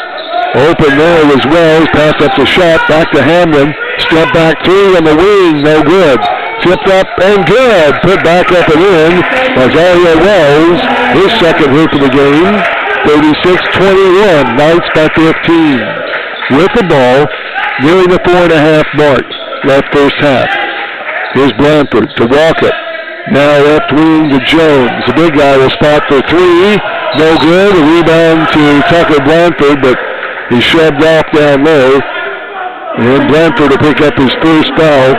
Open there as well. Pass up the shot, back to Hamlin. Step back 3 on the wing, no good. Tipped up and good. Put back up and in. Zaria Wells, his second hit of the game. 36-21, Knights by 15. With the ball, nearing the 4.5 mark. Left first half. Here's Blanford to Walkup. Now left wing to Jones. The big guy will spot for 3. No good. A rebound to Tucker Blanford, but he shoved off down low. And Blanford will pick up his first foul.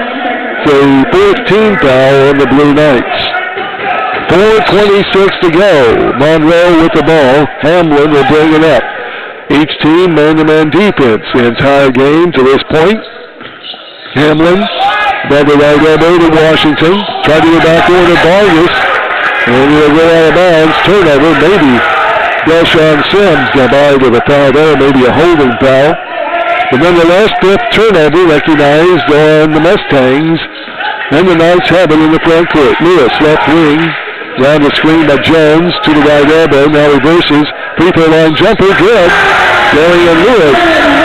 So 14th foul on the Blue Knights. 4:26 to go. Monroe with the ball. Hamlin will bring it up. Each team man-to-man defense the entire game to this point. Hamlin, above the right elbow to Washington. Try to get back over to Vargas. And he'll go out of bounds. Turnover, maybe Deshaun Sims got by with a foul there, maybe a holding foul. But nonetheless, 5th turnover recognized on the Mustangs. And the Knights have it in the front court. Lewis, left wing. Round the screen by Jones to the right elbow. Now reverses. Free throw line jumper, good. Darian Lewis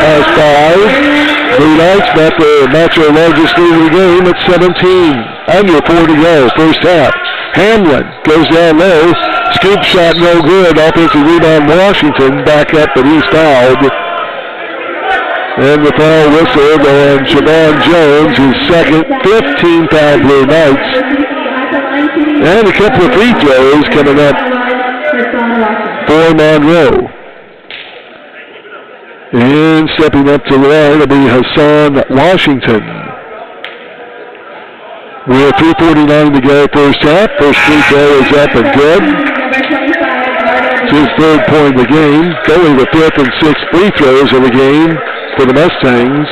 has 5. Blue Knights match their largest lead of the game at 17. Under 4 to go, first half. Hamlin goes down low. Scoop shot no good. Offensive rebound Washington. Back up, but he's fouled. And the foul whistled on Javon Jones, his second, 15 foul Blue Knights. And a couple of free throws coming up for Monroe. And stepping up to the line will be Hassan Washington. We have 3:49 to go first half. First free throw is up and good. It's his 3rd point of the game. Going the 5th and 6th free throws of the game for the Mustangs.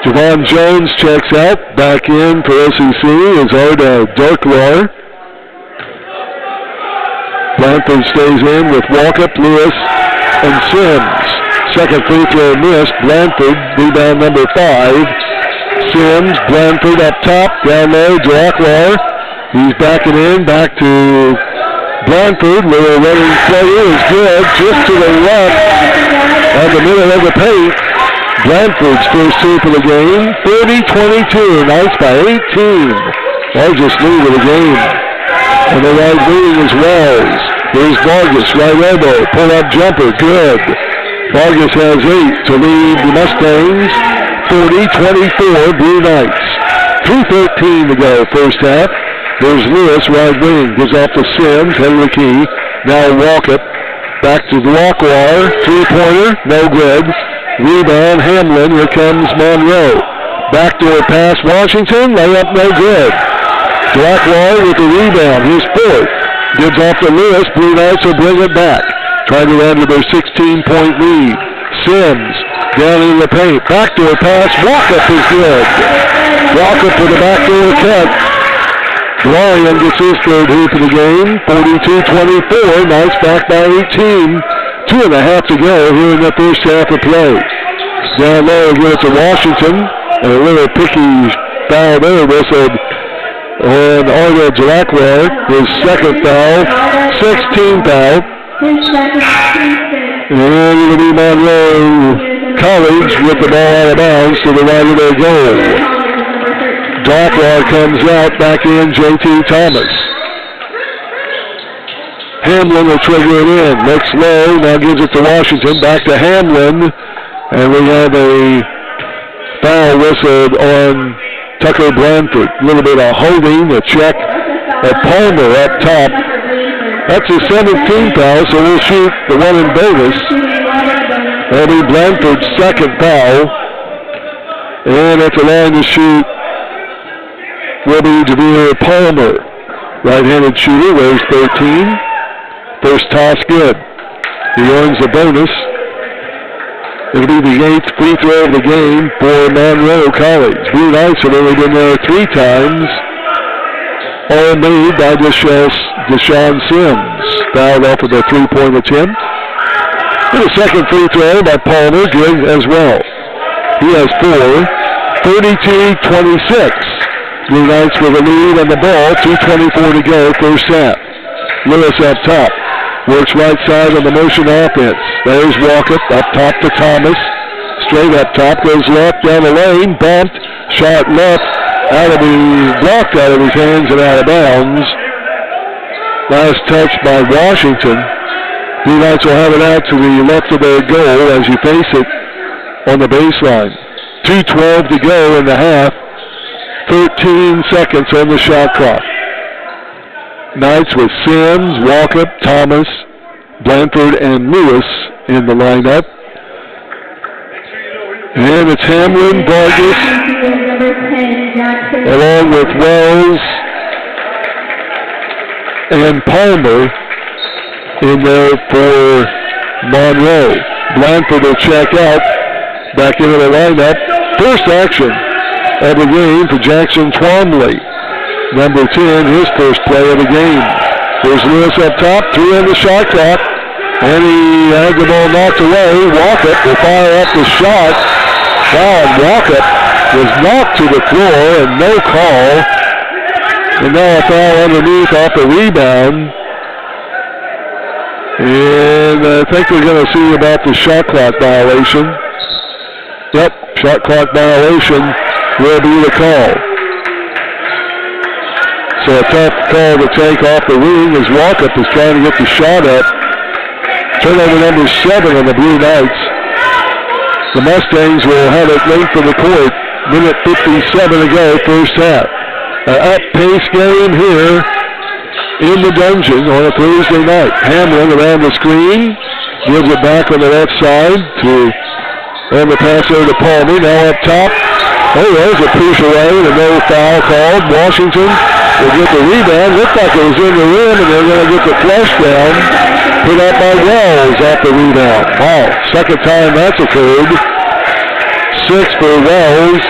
Javon Jones checks out. Back in for OCC is Arda Darklar. Blanford stays in with Walkup, Lewis, and Sims. Second free throw missed. Blanford, rebound number 5. Sims, Blanford up top, down low, Darklar. He's backing in, back to Blanford. Little running player is good, just to the left of the middle of the paint. Blanford's first 2 for the game. 30-22, Knights by 18. Largest lead of the game. On the right wing is Wells. Here's Vargas, right elbow, pull-up jumper, good. Vargas has 8 to lead the Mustangs. 40-24, Blue Knights. 3:13 to go, first half. There's Lewis, right wing, gives off to Sims, head of the key. Now Walkup, back to Darklar, 3-pointer, no good. Rebound, Hamlin, here comes Monroe. Backdoor pass, Washington, layup no good. Darklar with the rebound, his 4th. Gives off to Lewis, Blue Knights will bring it back. Trying to run to their 16-point lead. Sims, down in the paint, backdoor pass, Walkup is good. Walkup for the backdoor cut. Ryan gets his 3rd hoop of the game, 42-24, Knights back by 18. 2.5 to go here in the first half of play. Down low, give it to Washington. And a little picky foul there whistled on Arnold Jacquard, his second foul, 16th foul. And it'll be Monroe College with the ball out of bounds to the right of their goal. Jacquard comes out, back in J.T. Thomas. Hamlin will trigger it in, looks low, now gives it to Washington, back to Hamlin. And we have a foul whistled on Tucker Blanford. A little bit of holding, a check of Palmer up top. That's a 17th foul, so we'll shoot the one in bonus. That'll be Blanford's second foul. And at the line to shoot will be Javier Palmer. Right-handed shooter, wears 13. First toss good. He earns the bonus. It'll be the 8th free throw of the game for Monroe College. Blue Knights have only been there 3 times. All made by Deshaun Sims. Fouled off of a 3-point attempt. And a second free throw by Palmer, good as well. He has 4. 32-26. Blue Knights with a lead on the ball. 2:24 to go, first half. Lewis up top. Works right side on the motion offense. There's Walkup up top to Thomas. Straight up top, goes left down the lane, bumped, shot left, blocked out of his hands and out of bounds. Last touch by Washington. Blue Knights will have it out to the left of their goal as you face it on the baseline. 2:12 to go in the half. 13 seconds on the shot clock. Knights with Sims, Walkup, Thomas, Blanford, and Lewis in the lineup. And it's Hamlin, Vargas, along with Wells and Palmer in there for Monroe. Blanford will check out, back into the lineup. First action of the game for Jackson Twombly. Number 10, his first play of the game. There's Lewis up top, 3 on the shot clock, and he has the ball knocked away. Walkup will fire up the shot. Wow, Walkup was knocked to the floor and no call. And now a foul underneath off the rebound. And I think we're going to see about the shot clock violation. Yep, shot clock violation will be the call. So a tough call to take off the wing as Walkup is trying to get the shot up. Turnover number 7 on the Blue Knights. The Mustangs will have it length of the court. Minute 57 to go, first half. An up-pace game here in the dungeon on a Thursday night. Hamlin around the screen. Gives it back on the left side on the pass over to Palmer. Now up top. Oh, there's a push away and no foul called. Washington will get the rebound. Looked like it was in the rim, and they're going to get the flush down. Put up by Wells off the rebound. Wow, second time that's occurred. 6 for Wells.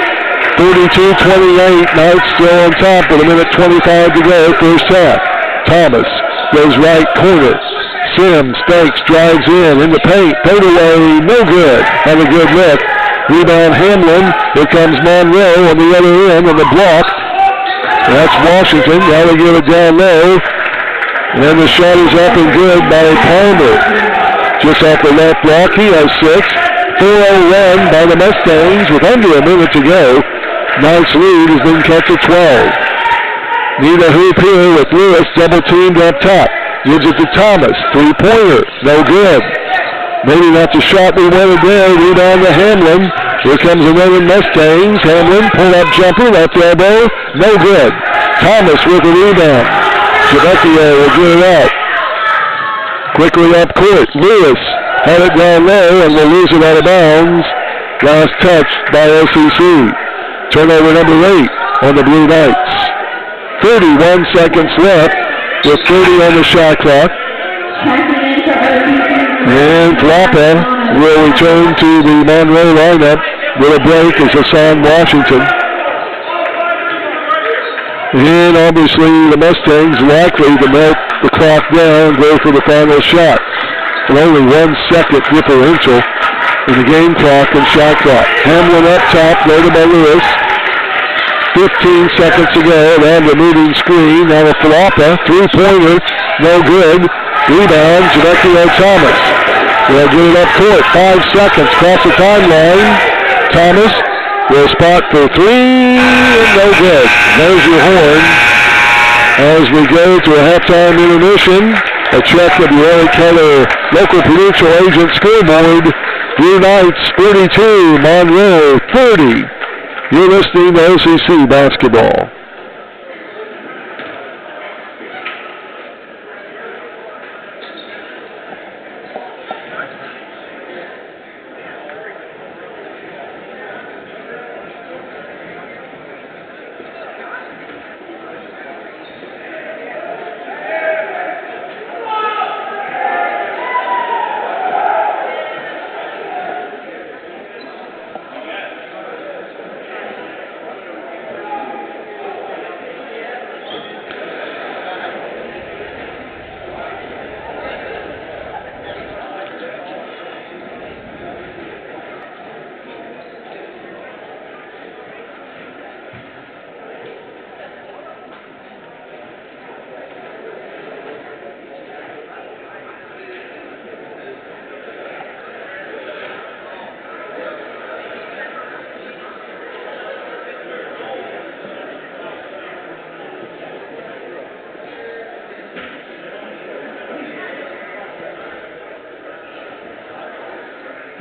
42-28. Knights still on top with a minute 25 to go, first half. Thomas goes right corner. Sims fakes, drives in the paint. Fade away, no good. Have a good look. Rebound Hamlin. Here comes Monroe on the other end on the block. That's Washington. Now they give it down low. And the shot is up and good by Palmer. Just off the left block. He has 6. 4-0 run by the Mustangs with under a minute to go. Nice lead has been cut to 12. Need a hoop here with Lewis double teamed up top. Gives it to Thomas. 3-pointer. No good. Maybe not the shot we wanted there. Rebound to Hamlin. Here comes another Mustangs. Hamlin, pull-up jumper, left elbow. No good. Thomas with the rebound. Trebecchio will get it out. Quickly up court. Lewis had it down low and will lose it out of bounds. Last touch by OCC. Turnover number 8 on the Blue Knights. 31 seconds left with 30 on the shot clock. And Floppa will return to the Monroe lineup with a break as Hassan Washington. And obviously the Mustangs likely to melt the clock down and go for the final shot. With only 1 second differential. in the game clock and shot clock. Hamlin up top, guarded by Lewis. 15 seconds to go, around the moving screen. Now a Floppa, three-pointer, no good. Rebound, Javecchio Thomas. They'll get it up court, 5 seconds, cross the timeline. Thomas will spot for three, and no good. There's your horn. As we go to a halftime intermission, a check of the LA Keller local prudential agent scoreboard. Blue Knights 42, Monroe 30. You're listening to OCC basketball.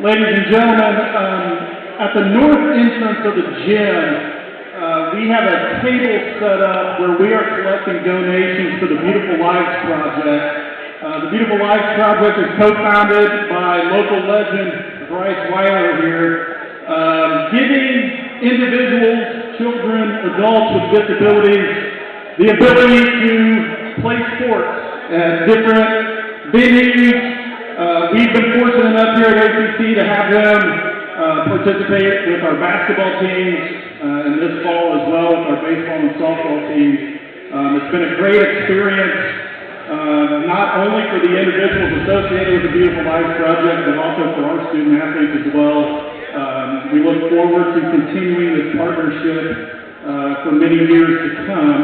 Ladies and gentlemen, at the north entrance of the gym, we have a table set up where we are collecting donations for the Beautiful Lives Project. The Beautiful Lives Project is co-founded by local legend Bryce Weiler here, giving individuals, children, adults with disabilities the ability to play sports at different venues. We've been fortunate enough here at OCC to have them participate with our basketball teams and this fall as well with our baseball and softball teams. It's been a great experience, not only for the individuals associated with the Beautiful Lives Project, but also for our student athletes as well. We look forward to continuing this partnership for many years to come.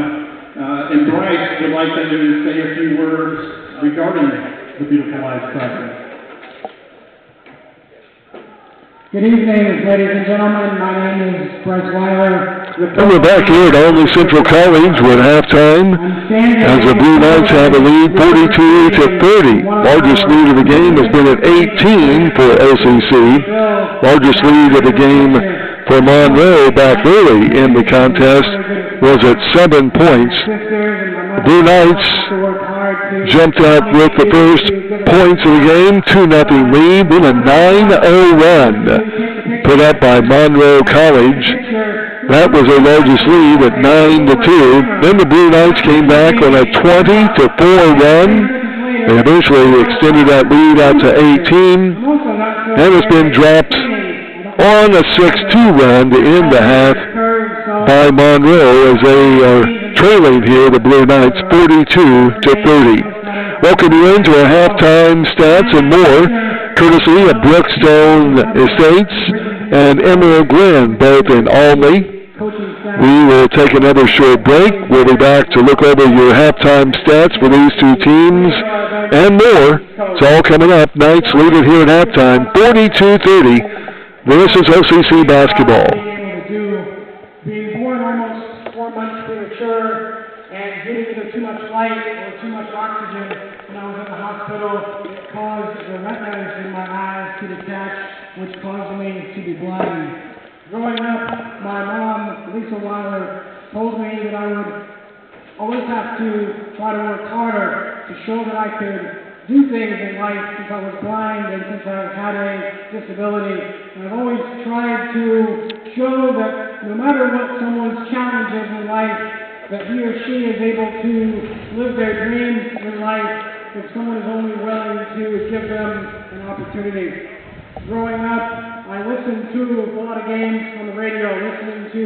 And Bryce would like to say a few words regarding the Beautiful Lives Project. Good evening, ladies and gentlemen. My name is Bryce Weiler. And we're back here at Olney Central College with halftime as the Blue Knights have a lead 42-30. Largest lead of the game has been at 18 for OCC. Largest lead of the game for Monroe back early in the contest was at 7 points. The Blue Knights jumped out with the first points of the game, 2-0 lead, then a 9-0 run put up by Monroe College. That was their largest lead at 9-2. Then the Blue Knights came back on a 20-4 run. They eventually extended that lead out to 18. And it's been dropped on a 6-2 run to end the half by Monroe as they are trailing here, the Blue Knights, 42-30. Welcome you into our halftime stats and more, courtesy of Brookstone Estates and Emerald Glen, both in Olney. We will take another short break. We'll be back to look over your halftime stats for these two teams and more. It's all coming up. Knights lead it here at halftime, 42-30. This is OCC basketball. Being born almost 4 months premature and getting either too much light or too much oxygen when I was in the hospital, it caused the retinas in my eyes to detach, which caused me to be blind. Growing up, my mom, Lisa Weiler, told me that I would always have to try to work harder to show that I could do things in life since I was blind and since I had a disability. And I've always tried to show that no matter what someone's challenges in life, that he or she is able to live their dreams in life if someone is only willing to give them an opportunity. Growing up, I listened to a lot of games on the radio, listening to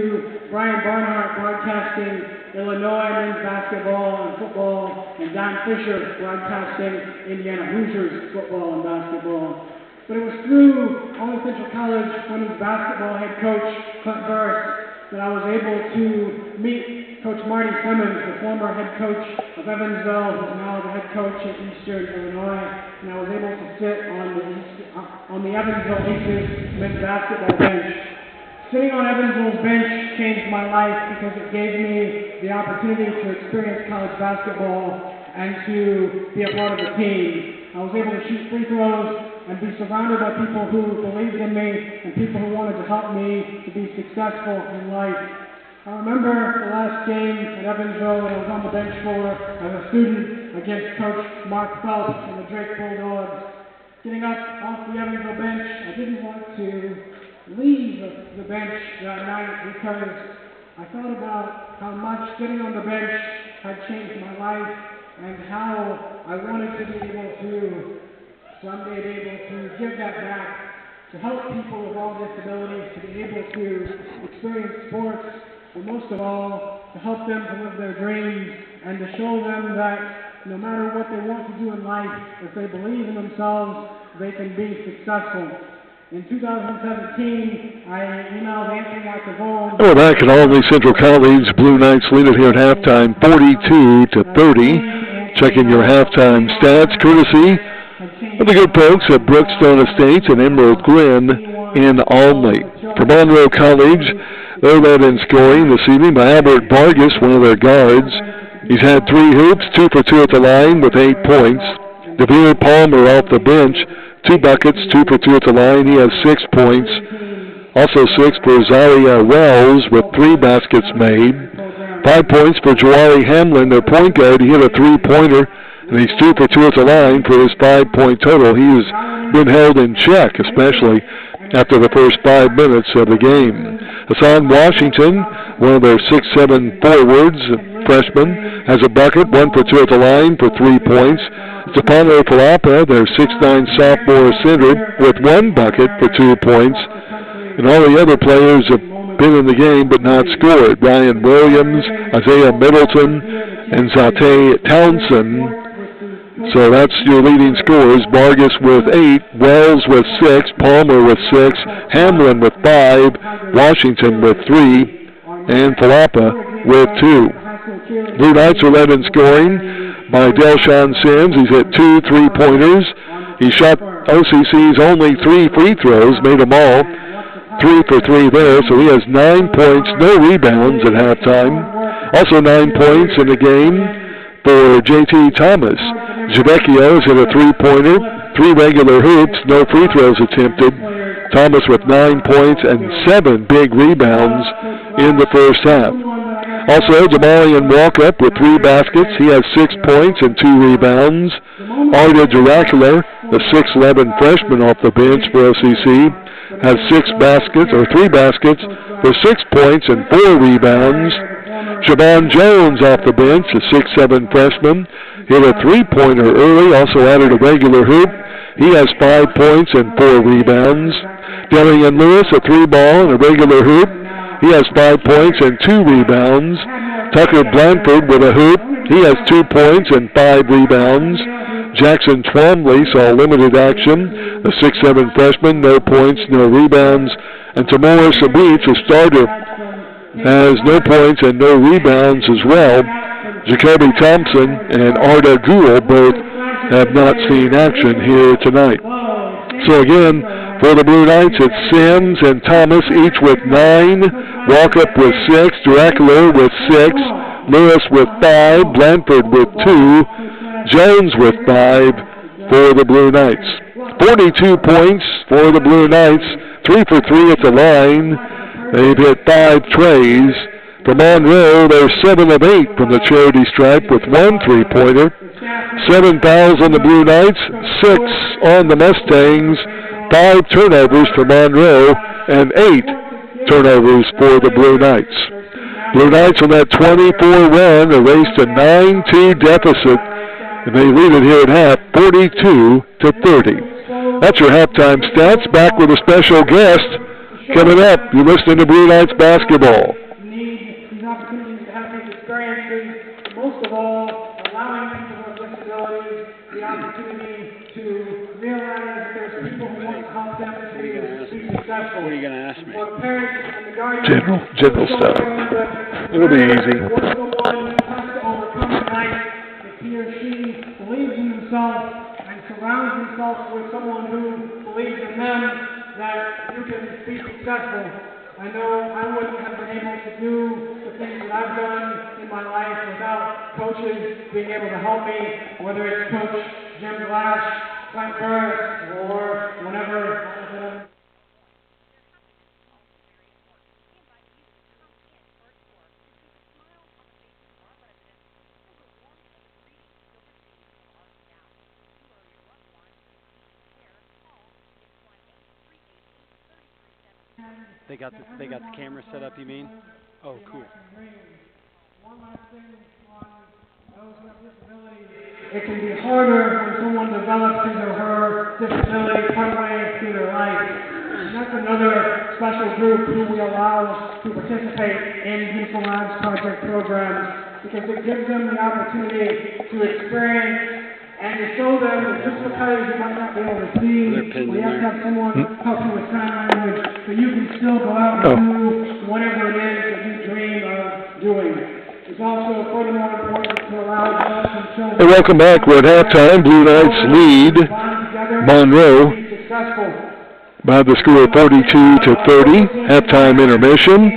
Brian Barnhart broadcasting Illinois men's basketball and football, and Don Fisher broadcasting Indiana Hoosiers football and basketball. But it was through Only Central College women's basketball head coach Clint Burris that I was able to meet Coach Marty Simmons, the former head coach of Evansville, who's now the head coach at Eastern Illinois, and I was able to sit on the Evansville Aces men's basketball bench. Sitting on Evansville's bench changed my life because it gave me the opportunity to experience college basketball and to be a part of the team. I was able to shoot free throws and be surrounded by people who believed in me and people who wanted to help me to be successful in life. I remember the last game at Evansville that I was on the bench for as a student against Coach Mark Phelps and the Drake Bulldogs. Getting up off the Evansville bench, I didn't want to leave the bench that night because I thought about how much sitting on the bench had changed my life and how I wanted to be able to someday be able to give that back, to help people with all disabilities to be able to experience sports, but most of all, to help them to live their dreams and to show them that no matter what they want to do in life, if they believe in themselves, they can be successful. In 2017, I emailed Anthony Acavone. We're back at Albany Central College. Blue Knights lead it here at halftime, 42-30. Checking your halftime stats, courtesy of the good folks at Brookstone Estates and Emerald Glen in Albany. For Monroe College, they're led in scoring this evening by Albert Vargas, one of their guards. He's had 3 hoops, 2 for 2 at the line with 8 points. Devere Palmer off the bench, 2 buckets, 2 for 2 at the line. He has 6 points. Also 6 for Zaria Wells with 3 baskets made. 5 points for Jawari Hamlin, their point guard. He hit a 3-pointer, and he's 2 for 2 at the line for his 5-point total. He has been held in check, especially after the first 5 minutes of the game. Hassan Washington, one of their 6'7" forwards, freshman, has a bucket, 1 for 2 at the line for 3 points. Stefano Palapa, their 6'9" sophomore center, with 1 bucket for 2 points. And all the other players have been in the game but not scored. Ryan Williams, Isaiah Middleton, and Zate Townsend. So that's your leading scorers. Vargas with 8, Wells with 6, Palmer with 6, Hamlin with 5, Washington with 3, and Palapa with 2. Blue Knights are led in scoring by Delshawn Sims. He's hit 2 3-pointers. He shot OCC's only 3 free throws, made them all 3 for 3 there, so he has 9 points, no rebounds at halftime. Also 9 points in the game for J.T. Thomas. Javecchio's hit a 3-pointer, 3 regular hoops, no free throws attempted. Thomas with 9 points and 7 big rebounds in the first half. Also, Jamalian Walkup with 3 baskets. He has 6 points and 2 rebounds. Arda Dracula, the 6'11" freshman off the bench for OCC, has 3 baskets for 6 points and 4 rebounds. Siobhan Jones off the bench, a 6'7" freshman, hit a 3-pointer early, also added a regular hoop. He has 5 points and 4 rebounds. Darian Lewis, a 3-ball and a regular hoop. He has 5 points and 2 rebounds. Tucker Blanford with a hoop. He has 2 points and 5 rebounds. Jackson Twombly saw limited action, a 6'7" freshman, no points, no rebounds. And Tamora Sabitz, a starter, has no points and no rebounds as well. Jacoby Thompson and Arda Gould both have not seen action here tonight. So again, for the Blue Knights, it's Sims and Thomas, each with 9. Walkup with 6. Dracula with 6. Lewis with 5. Blanford with 2. Jones with 5 for the Blue Knights. 42 points for the Blue Knights. 3 for 3 at the line. They've hit 5 trays. For Monroe, they're 7 of 8 from the charity stripe with 1 3-pointer. 7 fouls on the Blue Knights, 6 on the Mustangs, 5 turnovers for Monroe, and 8 turnovers for the Blue Knights. Blue Knights on that 24 run erased a 9-2 deficit, and they lead it here at half, 42-30. That's your halftime stats. Back with a special guest coming up. You're listening to Blue Knights basketball. Most of all, allowing people with disabilities the opportunity to realize that there's people people who want to help them to be successful. What are you going to ask me? For the parents and the guardians, General stuff. It'll be easy. What's the one who has to overcome tonight if he or she believes in himself and surrounds himself with someone who believes in them, that you can be successful. I know I wouldn't have been able to do the things that I've done in my life without coaches being able to help me, whether it's Coach Jim Glass, Clint Burris, or whenever. They got the camera set up, you mean? Oh, cool. One last thing on those who have disabilities. It can be harder when someone develops his or her disability partway through their life. And that's another special group who we allow to participate in Beautiful Lives Project programs, because it gives them the opportunity to experience and to show them that just because you might not be able to see, we have to have someone help you with sign language, so you can still go out and do whatever it is that you dream of doing. It's also furthermore important to allow adults and children. Hey, welcome back. We're at halftime. Blue Knights lead Monroe by the score of 42-30. Halftime intermission.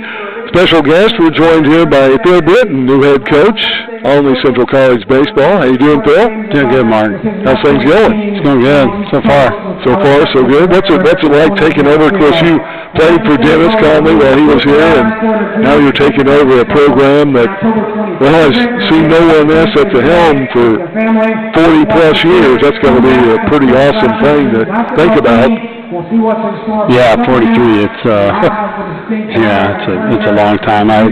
Special guest, we're joined here by Phil Britton, new head coach, Olney Central College baseball. How you doing, Phil? Doing good, Mark. How's things going? It's going good so far. So far, so good. What's it like taking over? Of course, you played for Dennis Conley while he was here, and now you're taking over a program that, well, has seen no one else at the helm for 40-plus years. That's going to be a pretty awesome thing to think about. Yeah, 43. It's it's a long time. I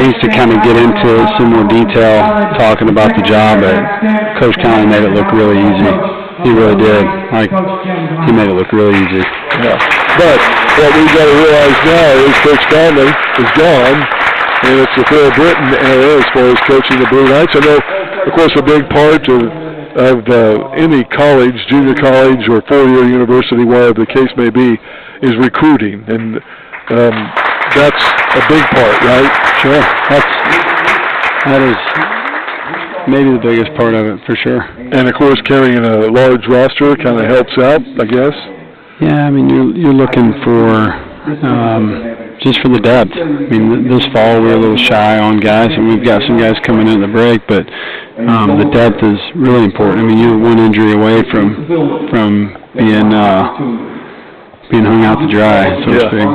used to kind of get into some more detail talking about the job, but Coach Conley made it look really easy. He really did. He made it look really easy. Yeah. But what we've got to realize now is Coach Conley is gone, and it's the Phil Britton era as far as coaching the Blue Knights. I know, of course, a big part of any college, junior college or four-year university, whatever the case may be, is recruiting, and that's a big part, right? Sure. That is maybe the biggest part of it, for sure. And, of course, carrying a large roster kind of helps out, I guess. Yeah, I mean, you're looking for just for the depth. I mean, this fall we were a little shy on guys, and we've got some guys coming in the break, but the depth is really important. I mean, you're one injury away from being hung out to dry, so to speak.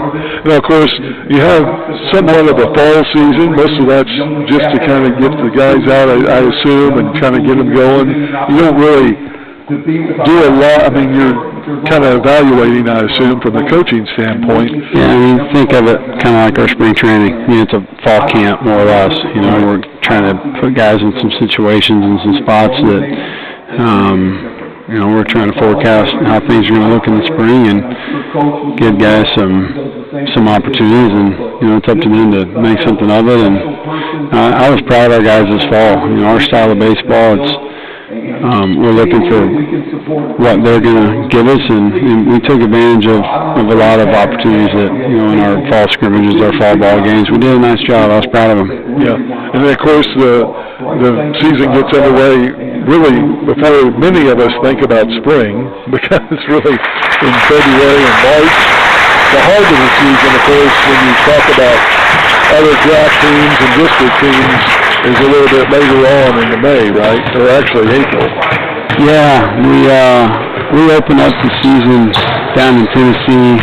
Now, of course, you have somewhat of a fall season. Most of that's just to kind of get the guys out, I assume, and kind of get them going. You don't really do a lot. I mean, you're kind of evaluating, I assume, from the coaching standpoint. Yeah, I mean, think of it kind of like our spring training. I mean, it's a fall camp, more or less. You know, we're trying to put guys in some situations and some spots that, you know, we're trying to forecast how things are going to look in the spring and give guys some opportunities, and, you know, it's up to them to make something of it. And I was proud of our guys this fall. You know, our style of baseball, we're looking for what they're going to give us, and we took advantage of a lot of opportunities that, you know, in our fall scrimmages, our fall ball games. We did a nice job. I was proud of them. Yeah, and then, of course, the season gets underway really before many of us think about spring, because really in February and March, the heart of the season, of course, when you talk about other draft teams and district teams, is a little bit later on in the May, right? Or actually April. Yeah, we opened up the season down in Tennessee,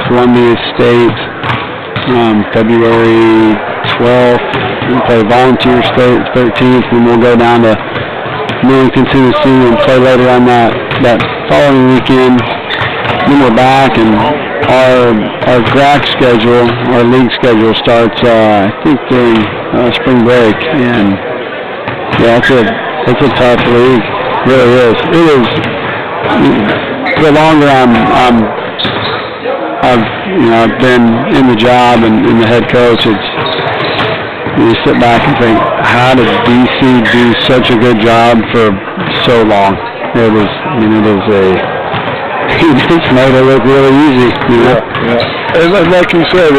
Columbia State, February 12th. We play Volunteer State 13th, and we'll go down to Millington, Tennessee, and play later on that following weekend. Then we're back, and our GRAC schedule, our league schedule starts, I think, during spring break, and yeah, it's a tough league. It really is. It is. The longer I've been in the job and in the head coach, you sit back and think, how did DC do such a good job for so long? It is he just made it look really easy. You know? Yeah. And like you said,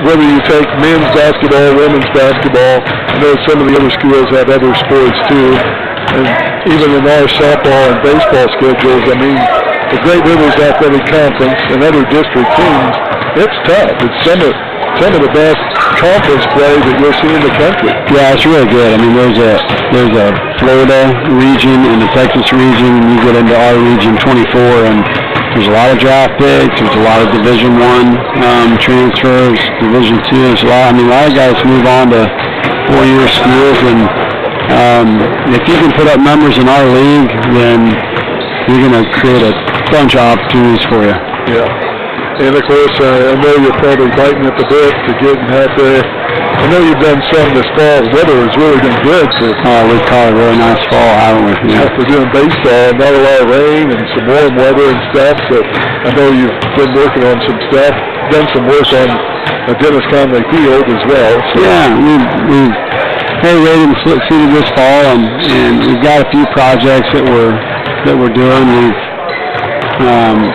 whether you take men's basketball, women's basketball, I know some of the other schools have other sports too, and even in our softball and baseball schedules, I mean, the Great Rivers Athletic Conference and other district teams, it's tough. It's some of the best conference play that you'll see in the country. Yeah, it's really good. I mean, there's a Florida region and the Texas region, and you get into our region 24, and there's a lot of draft picks. There's a lot of Division I transfers, Division II. There's a lot of guys move on to four-year schools, and if you can put up numbers in our league, then you're going to create a bunch of opportunities for you. Yeah. And of course, I know you're probably biting at the bit to get out there. I know you've done some this fall. The weather has really been good. We've caught a really nice fall, haven't we? Yeah. After doing baseball, not a lot of rain and some warm weather and stuff. So I know you've been working on some stuff, done some work on Dennis Conley Field as well. So. Yeah, we've very ready and seated this fall, and we've got a few projects that we're doing. We've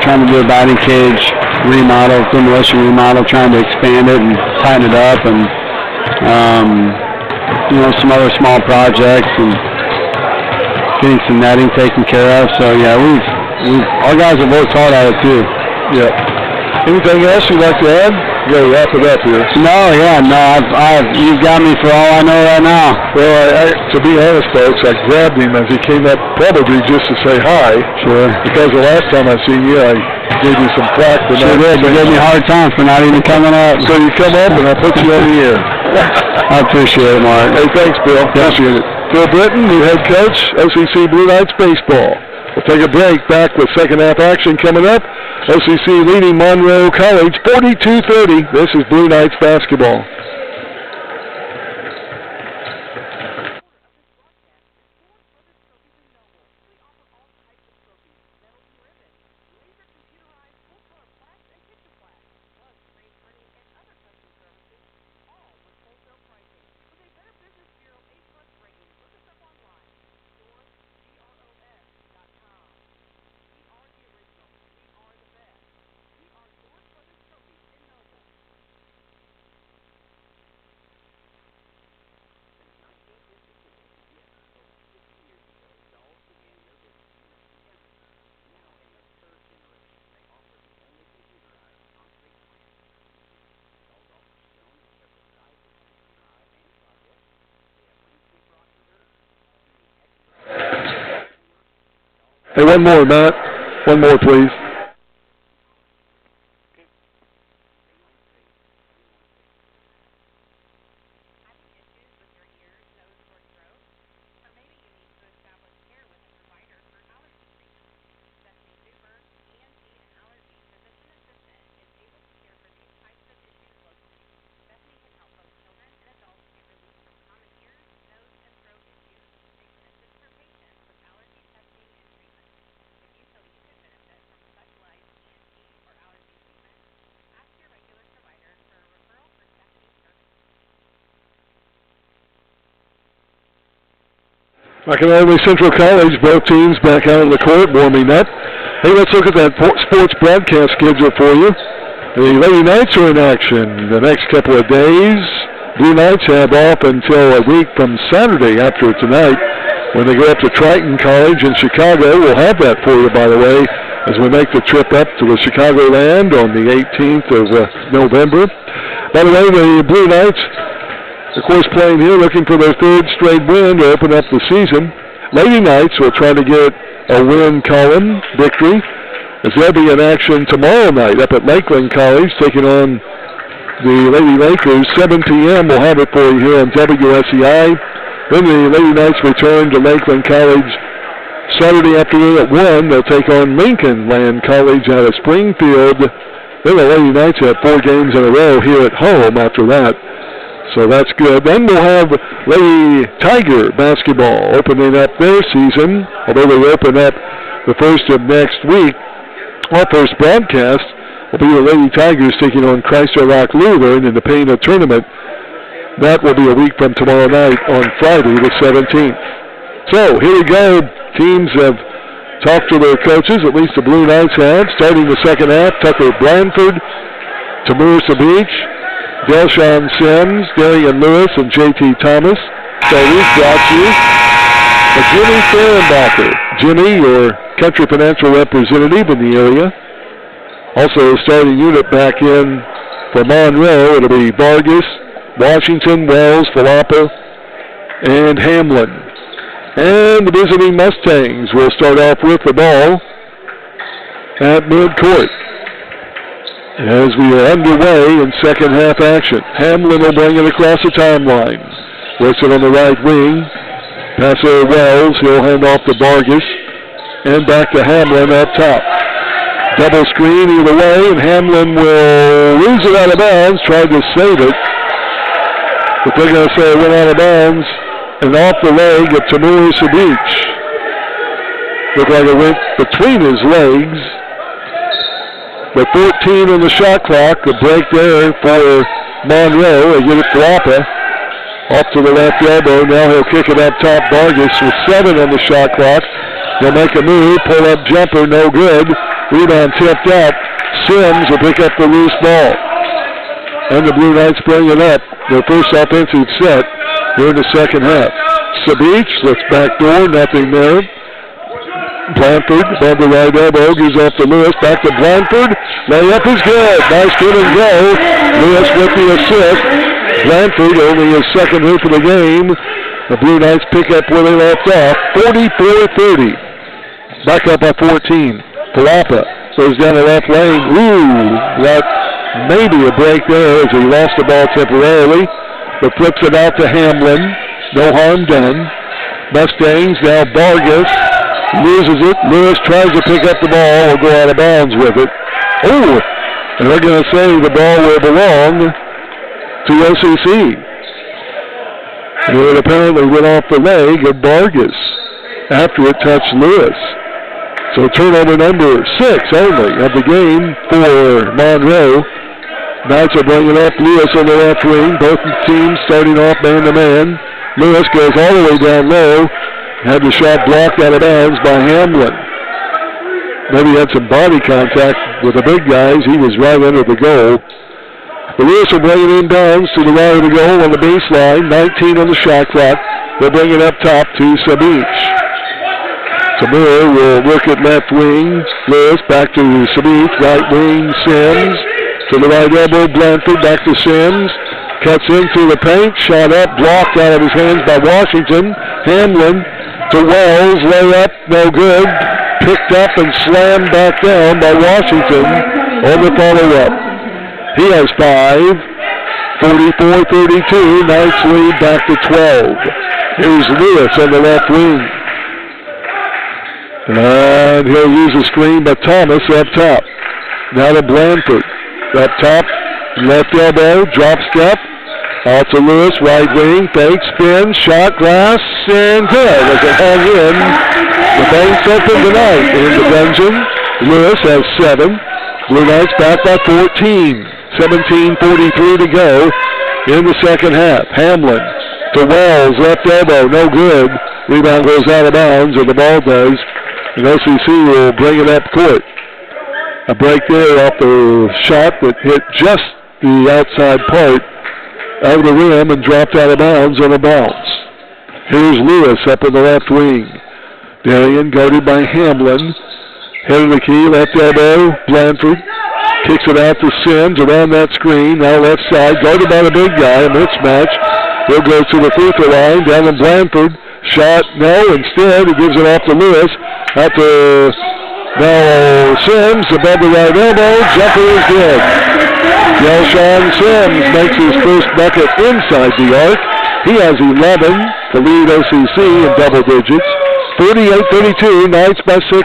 trying to do a batting cage remodel, demolition remodel, trying to expand it and tighten it up, and some other small projects, and getting some netting taken care of. So yeah, our guys have worked hard at it too. Yeah. Anything else you'd like to add? You gotta wrap it up here. No, you've got me for all I know right now. Well, to be honest, folks, I grabbed him as he came up, probably just to say hi. Sure. Because the last time I seen you, I gave you some flack for sure not. Did. You gave me a hard time for not even coming up. So you come up and I put you on the air. I appreciate it, Mark. Hey, thanks, Bill. Appreciate it. Phil Britton, new head coach, OCC Blue Knights baseball. We'll take a break. Back with second half action coming up. OCC leading Monroe College 42-30. This is Blue Knights basketball. Hey, one more, Matt. One more, please. Mackinac Central College, both teams back out on the court, warming up. Hey, let's look at that sports broadcast schedule for you. The Lady Knights are in action the next couple of days. Blue Knights have off until a week from Saturday after tonight when they go up to Triton College in Chicago. We'll have that for you, by the way, as we make the trip up to the Chicagoland on the 18th of November. By the way, the Blue Knights, of course, playing here, looking for their third straight win to open up the season. Lady Knights will try to get a win column victory, as they'll be in action tomorrow night up at Lakeland College, taking on the Lady Lakers. 7 p.m. We'll have it for you here on WSEI. Then the Lady Knights return to Lakeland College Saturday afternoon at 1. They'll take on Lincoln Land College out of Springfield. Then the Lady Knights have 4 games in a row here at home after that. So that's good. Then we'll have Lady Tiger basketball opening up their season, although they open up the first of next week. Our first broadcast will be the Lady Tigers taking on Chrysler Rock Lutheran in the Pena tournament. That will be a week from tomorrow night on Friday the 17th. So here we go. Teams have talked to their coaches, at least the Blue Knights have. Starting the second half, Tucker Blanford, Marissa Beach, Delshawn Sims, Darian Lewis, and J.T. Thomas. So we've brought you a Jimmy Fehrenbacher. Jimmy, your Country Financial representative in the area. Also a starting unit back in for Monroe. It'll be Vargas, Washington, Wells, Falapa, and Hamlin. And the visiting Mustangs will start off with the ball at midcourt as we are underway in second half action. Hamlin will bring it across the timeline. Works it on the right wing. Pass over Wells. He'll hand off to Vargas. And back to Hamlin up top. Double screen either way, and Hamlin will lose it out of bounds. Tried to save it. But they're going to say it went out of bounds and off the leg of Tamura Sabich. Looked like it went between his legs. But 14 on the shot clock. A break there for Monroe. They get it Falapa. Off to the left elbow. Now he'll kick it up top. Vargas with 7 on the shot clock. He'll make a move. Pull up jumper. No good. Rebound tipped out. Sims will pick up the loose ball. And the Blue Knights bring it up. Their first offensive set here in the second half. Sabich lets backdoor. Nothing there. Blanford above the right elbow. Gives off to Lewis. Back to Blanford. Layup is good. Nice give and go. Lewis with the assist. Blanford only his second hoop of the game. The Blue Knights pick up where they left off. 44-30. Back up by 14. Falapa goes down the left lane. Ooh, that may be a break there as he lost the ball temporarily, but flips it out to Hamlin. No harm done. Mustangs now Vargas loses it. Lewis tries to pick up the ball. Will go out of bounds with it. Oh, and they're going to say the ball will belong to OCC. It apparently went off the leg of Vargas after it touched Lewis. So turnover number 6 only of the game for Monroe. Knights are bringing up Lewis on the left wing. Both teams starting off man-to-man. Lewis goes all the way down low. Had the shot blocked out of bounds by Hamlin. Maybe had some body contact with the big guys. He was right under the goal. But Lewis will bring it inbounds to the right of the goal on the baseline. 19 on the shot clock. They'll bring it up top to Sabich. Tamura will work at left wing. Lewis back to Sabich. Right wing Sims. To the right elbow, Blanford back to Sims. Cuts into the paint. Shot up. Blocked out of his hands by Washington. Hamlin to Wells. Layup. No good. Picked up and slammed back down by Washington on the follow-up. He has 5. 44-32. Knights lead back to 12. Here's Lewis on the left wing. And he'll use a screen by Thomas up top. Now to Blanford. Up top, left elbow, drop step. Out to Lewis, right wing, fake, spin, shot, glass, and good. As it hung in, the bank's open tonight in the dungeon. Lewis has 7. Blue Knights back by 14. 17:43 to go in the second half. Hamlin to Wells, left elbow, no good. Rebound goes out of bounds, or the ball does. And OCC will bring it up court. A break there off the shot that hit just the outside part of the rim and dropped out of bounds on a bounce. Here's Lewis up in the left wing. Darian guarded by Hamlin. Head of the key, left elbow, Blanford. Kicks it out to Sims around that screen. Now left side, guarded by the big guy, a mismatch. He'll go to the free throw line, down to Blanford. Shot, no, instead he gives it off to Lewis. Out to now Sims above the right elbow. Jumper is good. Delshawn Sims makes his first bucket inside the arc. He has 11 to lead OCC in double digits. 38-32, Knights by 16.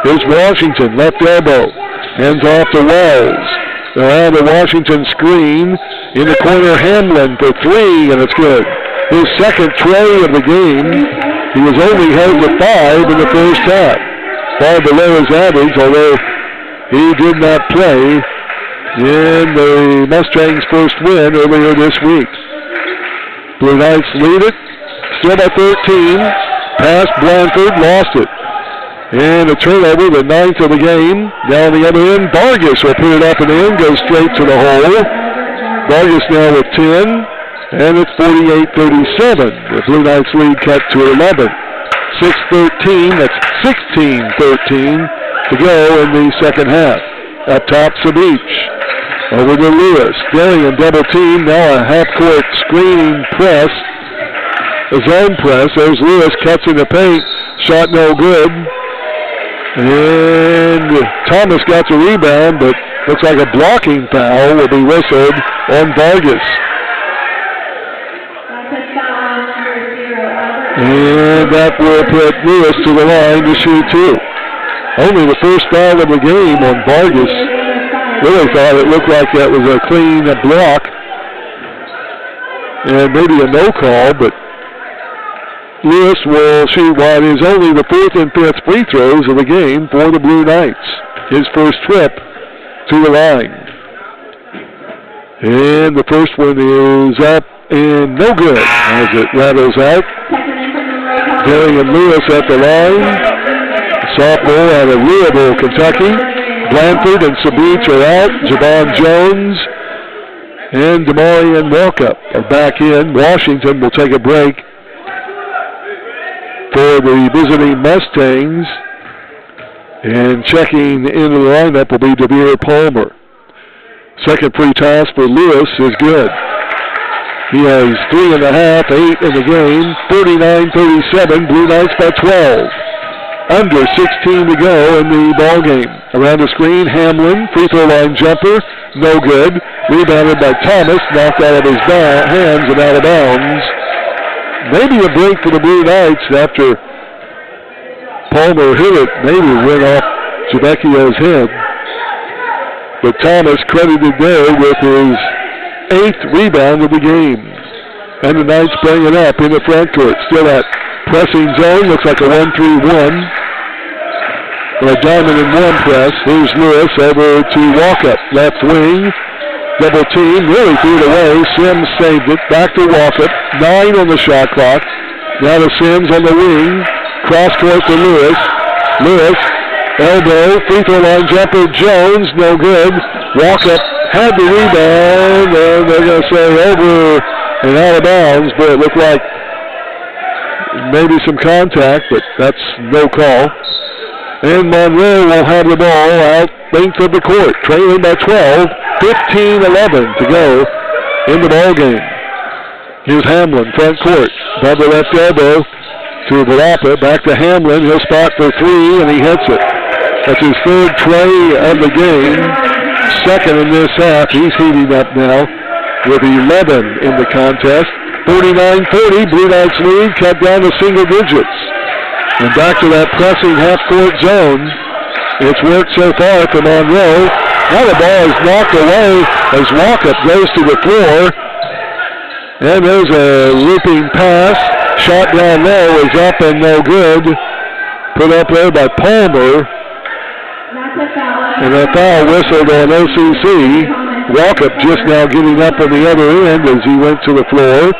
Here's Washington, left elbow. Hands off to Wells. Around the Washington screen. In the corner, Hamlin for 3, and it's good. His second tray of the game. He was only held with 5 in the first half. Far below his average, although he did not play in the Mustangs' first win earlier this week. Blue Knights lead it. Still by 13. Past Blanford, lost it. And a turnover, the 9th of the game. Down the other end, Vargas will put it up and in, goes straight to the hole. Vargas now with 10, and it's 48-37. The Blue Knights lead cut to 11. 6-13, that's 16-13 to go in the second half. Up top, Sabich. Over to Lewis. Dillian double team, now a half-court screening press. A zone press. There's Lewis, cuts in the paint. Shot no good. And Thomas got the rebound, but looks like a blocking foul will be whistled on Vargas. And that will put Lewis to the line to shoot two. Only the first foul of the game on Vargas. Really thought it looked like that was a clean block. And maybe a no call, but Lewis will shoot what is only the 4th and 5th free throws of the game for the Blue Knights. His first trip to the line. And the first one is up and no good as it rattles out. Dillian Lewis at the line. Sophomore out of Louisville, Kentucky. Blanford and Sabich are out. Javon Jones and Demarion Walkup are back in. Washington will take a break for the visiting Mustangs. And checking into the lineup will be DeVere Palmer. Second free toss for Lewis is good. He has 3.5, 8 in the game. 49-37, Blue Knights by 12. Under 16 to go in the ball game. Around the screen, Hamlin, free throw line jumper, no good. Rebounded by Thomas, knocked out of his hands and out of bounds. Maybe a break for the Blue Knights after Palmer hit it. Maybe went off Javecchio's head. But Thomas credited there with his 8th rebound of the game. And the Knights bring it up in the front court. Still that pressing zone. Looks like a 1-3-1. Or a diamond in one press. Here's Lewis over to Walkup. Left wing. Double team. Really threw it away. Sims saved it. Back to Walkup. 9 on the shot clock. Now to Sims on the wing. Cross court to Lewis. Lewis. Elbow. Free throw line jumper. Jones. No good. Walkup had the rebound. And they're going to say over and out of bounds. But it looked like maybe some contact, but that's no call. And Monroe will have the ball out length of the court, trailing by 12, 15-11 to go in the ball game. Here's Hamlin, front court, above the left elbow to Valapa, back to Hamlin. He'll spot for three, and he hits it. That's his 3rd tray of the game, 2nd in this half. He's heating up now with 11 in the contest. 49-40, Blue Knights lead, cut down to single digits. And back to that pressing half-court zone. It's worked so far for Monroe. Now the ball is knocked away as Walkup goes to the floor. And there's a looping pass. Shot down low is up and no good. Put up there by Palmer. And a foul whistled on OCC. Walkup just now getting up on the other end as he went to the floor.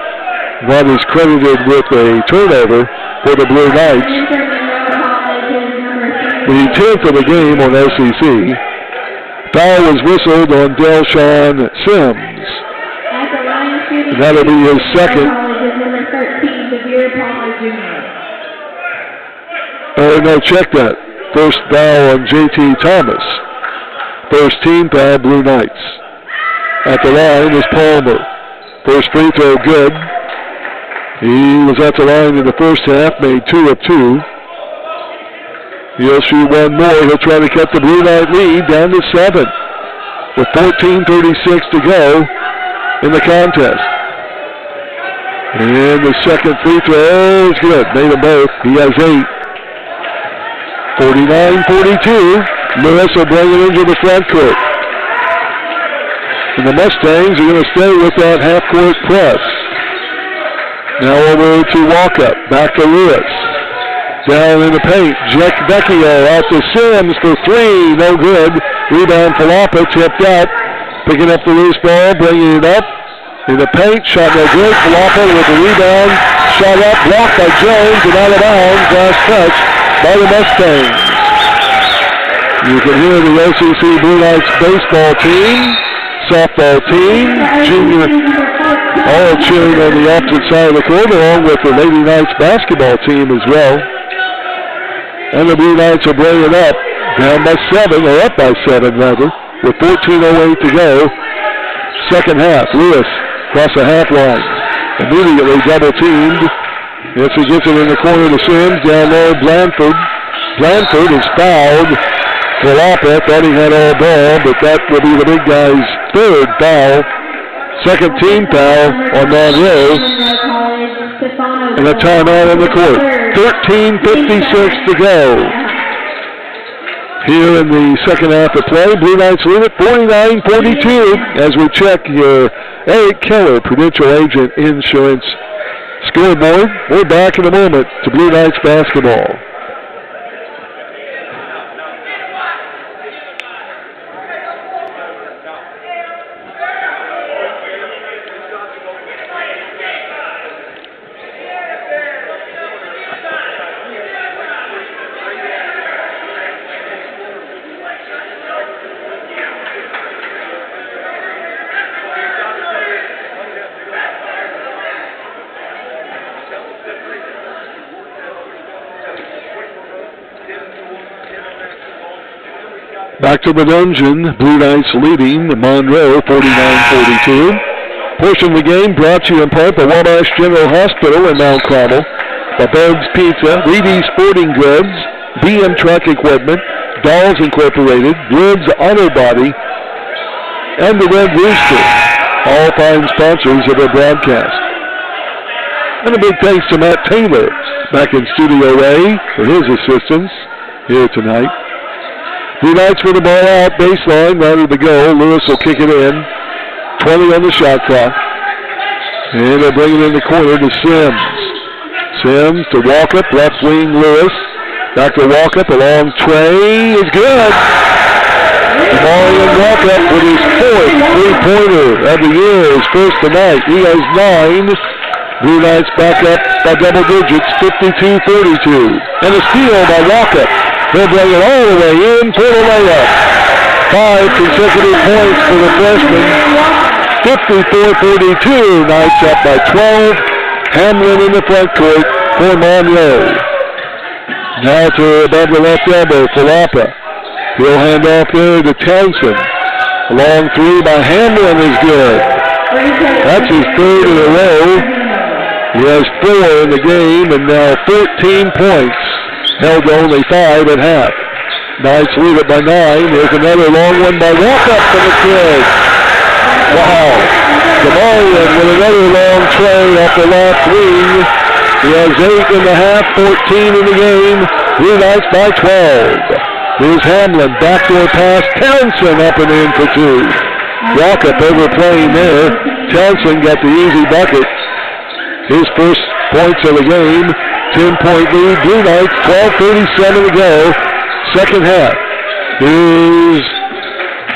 That is credited with a turnover for the Blue Knights. The 10th of the game on OCC. Foul was whistled on Delshawn Sims. And that'll be his 2nd. No, check that. First foul on J.T. Thomas. First team foul, Blue Knights. At the line is Palmer. First free throw good. He was at the line in the first half, made 2 of 2. He'll shoot one more. He'll try to cut the Blue Knight lead down to 7 with 14:36 to go in the contest. And the second free throw is good. Made them both. He has 8. 49-42. Lewis will bring it into the front court. And the Mustangs are going to stay with that half-court press. Now over to Walkup, back to Lewis. Down in the paint, Vecchio out to Sims for 3, no good. Rebound Palapa, tipped out. Picking up the loose ball, bringing it up. In the paint, shot no good. Palapa with the rebound, shot up, blocked by Jones and out of bounds. Last touch by the Mustangs. You can hear the OCC Blue Knights baseball team, softball team, junior, all cheering on the opposite side of the court, along with the Lady Knights basketball team as well. And the Blue Knights are bringing up, down by 7, or up by 7 rather, with 14:08 to go. Second half, Lewis across the half line, immediately double teamed. Yes, he gets it in the corner to Sims, down there, Blanford. Blanford is fouled. Falapa thought he had all ball, but that will be the big guy's third foul. Second team foul on Monroe. And a timeout on the court. 13:56 to go. Here in the second half of play, Blue Knights lead at 49-42 as we check your Eric Keller Prudential Agent Insurance scoreboard. We're back in a moment to Blue Knights basketball. Back to the dungeon, Blue Knights leading Monroe 49-42. Portion of the game brought to you in part by Wabash General Hospital in Mount Carmel, by Bird's Pizza, Reedy Sporting Goods, BM Truck Equipment, Dolls Incorporated, Woods Auto Body, and the Red Rooster, all fine sponsors of our broadcast. And a big thanks to Matt Taylor back in Studio A for his assistance here tonight. Blue Knights with the ball out, baseline, ready to go. Lewis will kick it in. 20 on the shot clock. And they'll bring it in the corner to Sims. Sims to Walkup, left wing Lewis. Back to Walkup, a long tray is good. Marion Walkup with his fourth three-pointer of the year, his first tonight. He has 9. Blue Knights back up by double digits, 52-42. And a steal by Walkup. They'll bring it all the way in for the layup. 5 consecutive points for the freshman. 54-42. Knights up by 12. Hamlin in the front court for Monroe. Now to above the left elbow, Falapa. He'll hand off there to Townsend. A long three by Hamlin is good. That's his third in a row. He has 4 in the game and now 14 points. Held to only 5 at half. Knights lead it by 9. There's another long one by Walkup for the kid. Wow. Demarion with another long tray off the left wing. He has 8 in the half, 14 in the game. Blue Knights by 12. Here's Hamlin, backdoor pass. Townsend up and in for 2. Walkup overplaying there. Townsend got the easy bucket. His first points of the game. 10-point lead, Blue Knights, 12:37 to go. Second half. Here's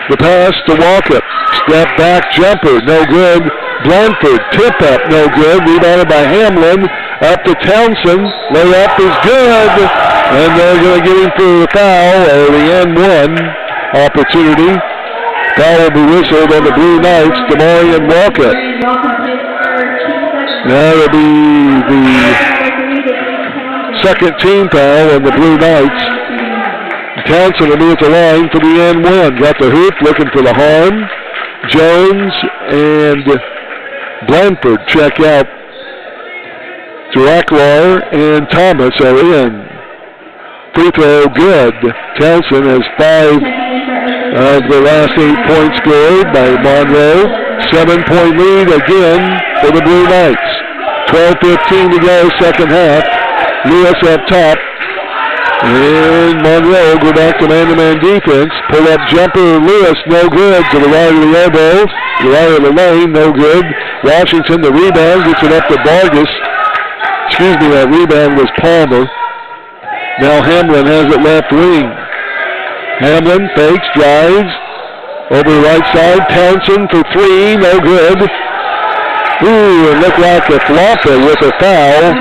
the pass to Walkup. Step back jumper, no good. Blanford, tip up, no good. Rebounded by Hamlin. Up to Townsend. Layup is good. And they're going to get him for the foul, or the N1 opportunity. Foul will be whistled on the Blue Knights, Demarion Walkup. That'll be the second team foul on the Blue Knights. Townsend will be at the line for the N1. Got the hoop, looking for the harm. Jones and Blanford check out. Draklar and Thomas are in. Free throw good. Townsend has 5 of the last 8 points scored by Monroe. 7-point lead again for the Blue Knights. 12:15 to go, second half. Lewis up top. And Monroe go back to man-to-man defense. Pull up jumper, Lewis, no good. To the right of the elbow. The right of the lane, no good. Washington, the rebound, gets it up to Vargas. Excuse me, that rebound was Palmer. Now Hamlin has it left wing. Hamlin fakes, drives. Over the right side, Townsend for 3, no good. Ooh, it looked like a Falapa with a foul.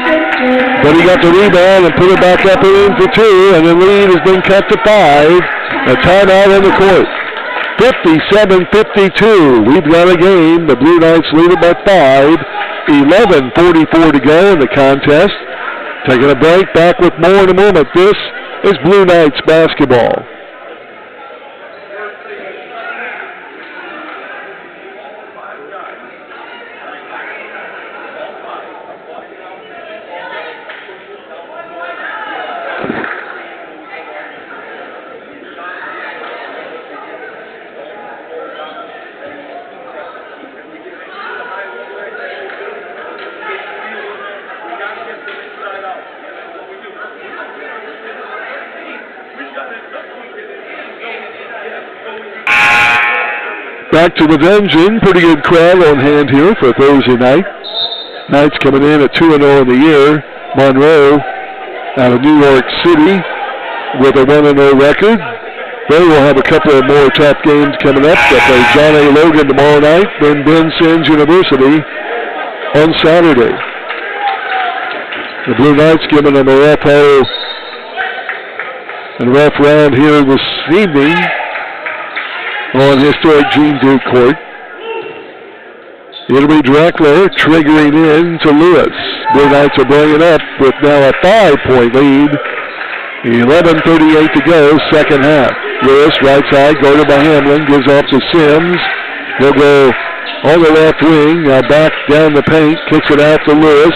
But he got the rebound and put it back up and in for 2, and the lead has been cut to 5. A timeout on the court. 57-52. We've got a game. The Blue Knights lead it by 5. 11:44 to go in the contest. Taking a break. Back with more in a moment. This is Blue Knights basketball. Back to the dungeon. Pretty good crowd on hand here for Thursday night. Knights coming in at 2-0 in the year. Monroe out of New York City with a 1-0 record. They will have a couple of more tough games coming up. They'll play John A. Logan tomorrow night, then Ben Sims University on Saturday. The Blue Knights giving them a rough round here this evening on historic Gene Duke Court. It'll be Dreckler triggering in to Lewis. Blue Knights are bringing up with now a 5-point lead. 11:38 to go, second half. Lewis, right side, guarded by Hamlin, gives off to Sims. He'll go on the left wing, now back down the paint, kicks it out to Lewis.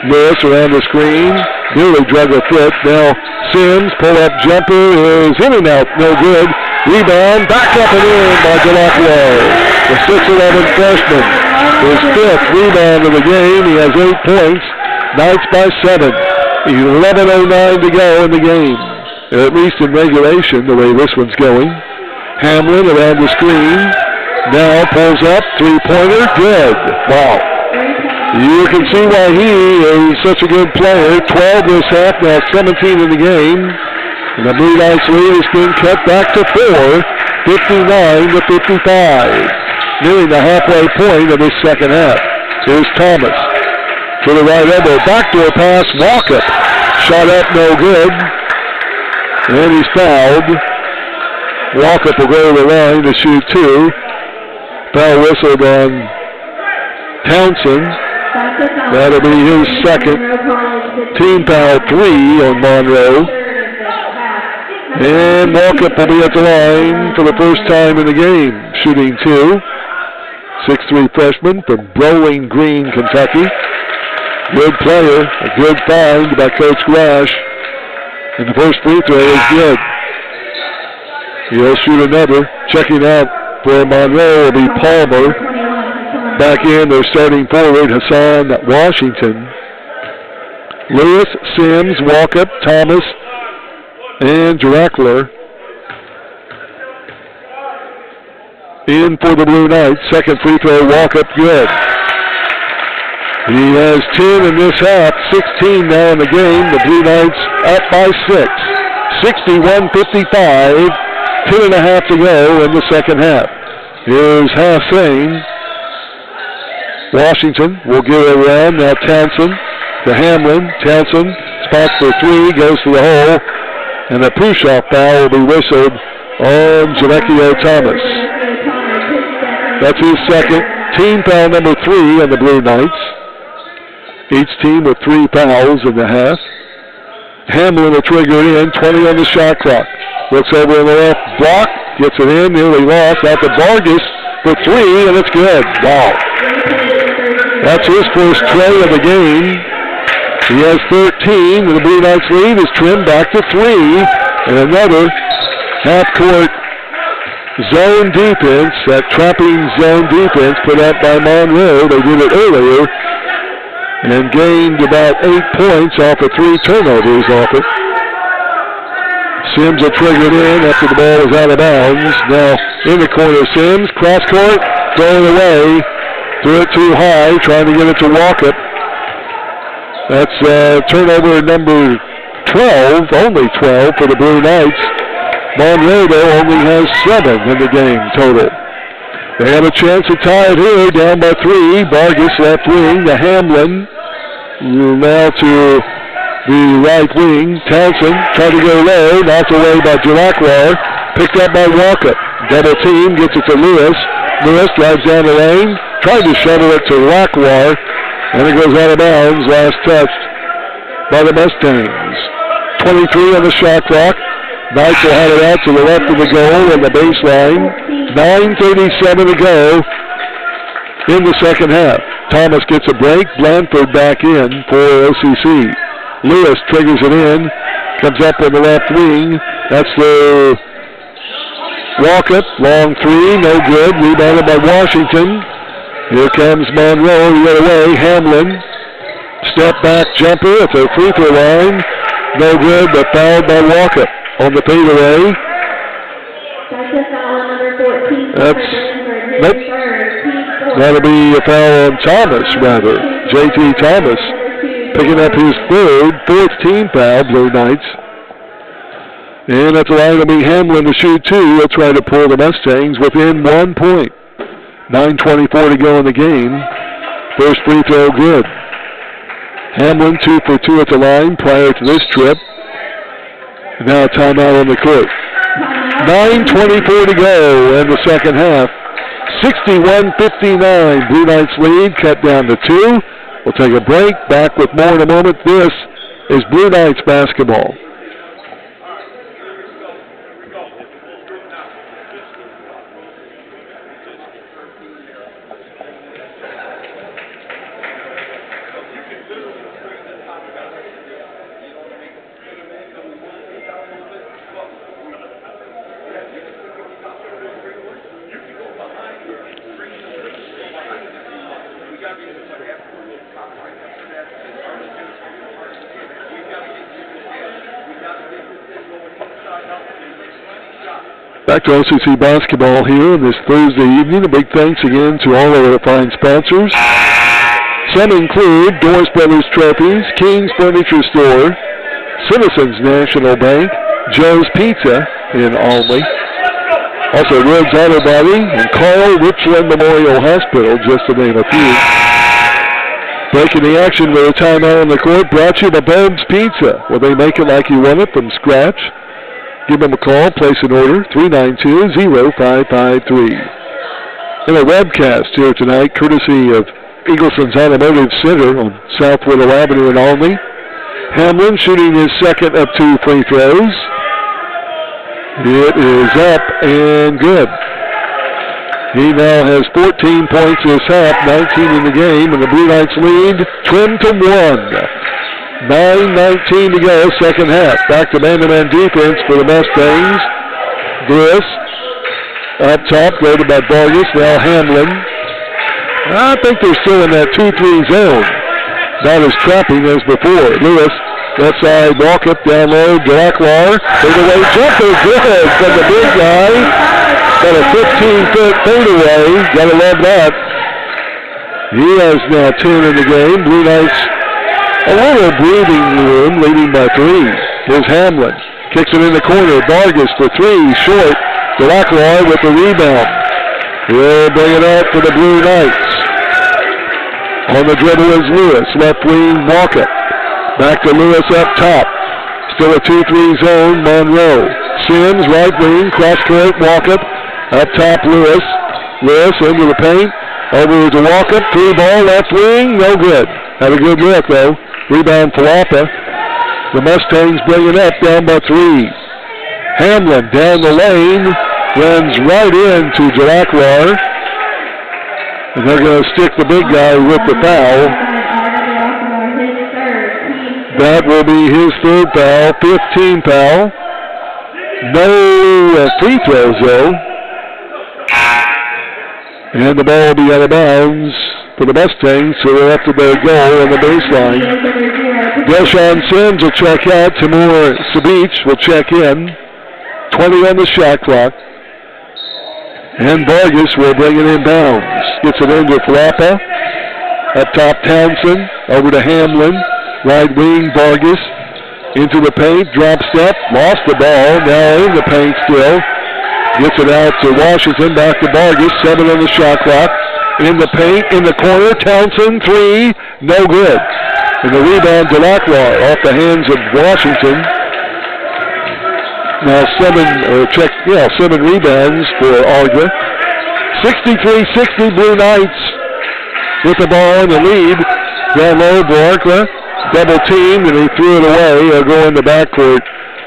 Lewis around the screen, nearly drug a foot. Now Sims, pull-up jumper is in and out, no good. Rebound, back up and in by Delacroix, the 6'11 freshman. His 5th rebound of the game. He has 8 points. Knights by 7. 11:09 to go in the game, at least in regulation, the way this one's going. Hamlin around the screen. Now pulls up, three-pointer, good. Wow. You can see why he is such a good player. 12 this half, now 17 in the game. And the Blue Knights lead has been cut back to 4, 59-55. Nearing the halfway point of this second half. Here's Thomas. To the right elbow, backdoor pass, Walkup. Shot up, no good. And he's fouled. Walkup will go to the line to shoot 2. Foul whistled on Townsend. That'll be his second. Team foul 3 on Monroe. And Walkup will be at the line for the first time in the game, shooting 2. 6'3 freshman from Bowling Green, Kentucky. Good player, a good find by Coach Grash. And the first free throw is good. He'll shoot another. Checking out for Monroe will be Palmer. Back in, their starting forward, Hassan Washington. Lewis, Sims, Walkup, Thomas, and Dreckler. In for the Blue Knights. Second free throw, Walkup, good. He has 10 in this half, 16 now in the game. The Blue Knights up by 6. 61-55, 2.5 to go in the second half. Here's Hassan. Washington will give it around. Now Townsend to Hamlin. Townsend spots for 3, goes to the hole. And a push-off foul will be whistled on Jamecio Thomas. That's his second. Team foul number 3 on the Blue Knights. Each team with 3 fouls in the half. Hamlin will trigger it in, 20 on the shot clock. Looks over on the left block, gets it in, nearly lost. Out to Vargas for 3, and it's good. Wow. That's his first tray of the game. He has 13, and the Blue Knights lead is trimmed back to 3. And another half-court zone defense, that trapping zone defense put up by Monroe. They did it earlier and gained about 8 points off of 3 turnovers off it. Sims will trigger it in after the ball is out of bounds. Now in the corner, Sims, cross court, throw it away. Threw it too high, trying to get it to Walkup. That's turnover number 12, only 12 for the Blue Knights. Monroe, though, only has 7 in the game total. They have a chance to tie it here, down by 3. Vargas left wing to Hamlin. Now to the right wing. Townsend tried to go low, knocked away by Jalakwar. Picked up by Walker. Double team, gets it to Lewis. Lewis drives down the lane, tried to shuttle it to Jalakwar, and it goes out of bounds. Last touched by the Mustangs. 23 on the shot clock. Knights will have it out to the left of the goal on the baseline. 9:37 to go in the second half. Thomas gets a break. Blanford back in for OCC. Lewis triggers it in. Comes up on the left wing. That's the walk-up. Long three. No good. Rebounded by Washington. Here comes Monroe the other way. Hamlin. Step back jumper at the free throw line. No good, but fouled by Walker on the fadeaway. That's a foul number 14. That'll be a foul on Thomas, rather. J.T. Thomas picking up his fourth team foul, Blue Knights. And at the line will be Hamlin to shoot two. He'll try to pull the Mustangs within 1 point. 9:24 to go in the game. First free throw good. Hamlin 2 for 2 at the line prior to this trip. Now timeout on the court. 9:24 to go in the second half. 61-59. Blue Knights lead cut down to 2. We'll take a break. Back with more in a moment. This is Blue Knights basketball. Back to OCC basketball here on this Thursday evening. A big thanks again to all of our fine sponsors. Some include Doris Brothers Trophies, King's Furniture Store, Citizens National Bank, Joe's Pizza in Alney. Also Rhodes Auto Body and Carl Richland Memorial Hospital, just to name a few. Breaking the action with a timeout on the court brought to you by Bones Pizza, where they make it like you want it from scratch. Give them a call, place an order, 392-0553. In a webcast here tonight, courtesy of Eagleson's Automotive Center on South Willow Avenue in Alney. Hamlin shooting his second of 2 free throws. It is up and good. He now has 14 points this half, 19 in the game, and the Blue Knights lead trimmed to 1. 9:19 to go, second half. Back to man-to-man defense for the Mustangs. Bliss up top, guarded by Vargas. Now Hamlin. I think they're still in that 2-3 zone. Not as trapping as before. Lewis, left side, walk up, down low. Jalakwar, fadeaway jumper, good from the big guy. Got a 15-foot fadeaway. Gotta love that. He has now 10 in the game. Blue Knights a little breathing room, leading by 3. Here's Hamlin. Kicks it in the corner. Vargas for 3, short. Jalakwar with the rebound. He'll bring it out for the Blue Knights. On the dribble is Lewis. Left wing, Walker. Back to Lewis up top. Still a 2-3 zone, Monroe. Sims, right wing, cross court, Walker. Up top, Lewis. Lewis into the paint. Over to Walker. 3 ball, left wing, no good. Had a good look, though. Rebound Falapa. The Mustangs bring it up, down by 3. Hamlin down the lane, runs right into Jalakwar. And they're going to stick the big guy with the foul. That will be his 3rd foul, 15 foul. No free throws, though. And the ball will be out of bounds for the Mustangs, so they're after their goal on the baseline. Deshaun Sims will check out. Timur Sabich will check in. 20 on the shot clock. And Vargas will bring it in bounds. Gets it into Falapa. Up top, Townsend. Over to Hamlin. Right wing, Vargas. Into the paint. Drop step. Lost the ball. Now in the paint still. Gets it out to Washington. Back to Vargas. 7 on the shot clock. In the paint, in the corner, Townsend, 3, no good. And the rebound to Lacroix off the hands of Washington. Now 7 rebounds for Arga. 63-60 Blue Knights with the ball in the lead. Down low, Barca double teamed and he threw it away. He'll go in the backcourt,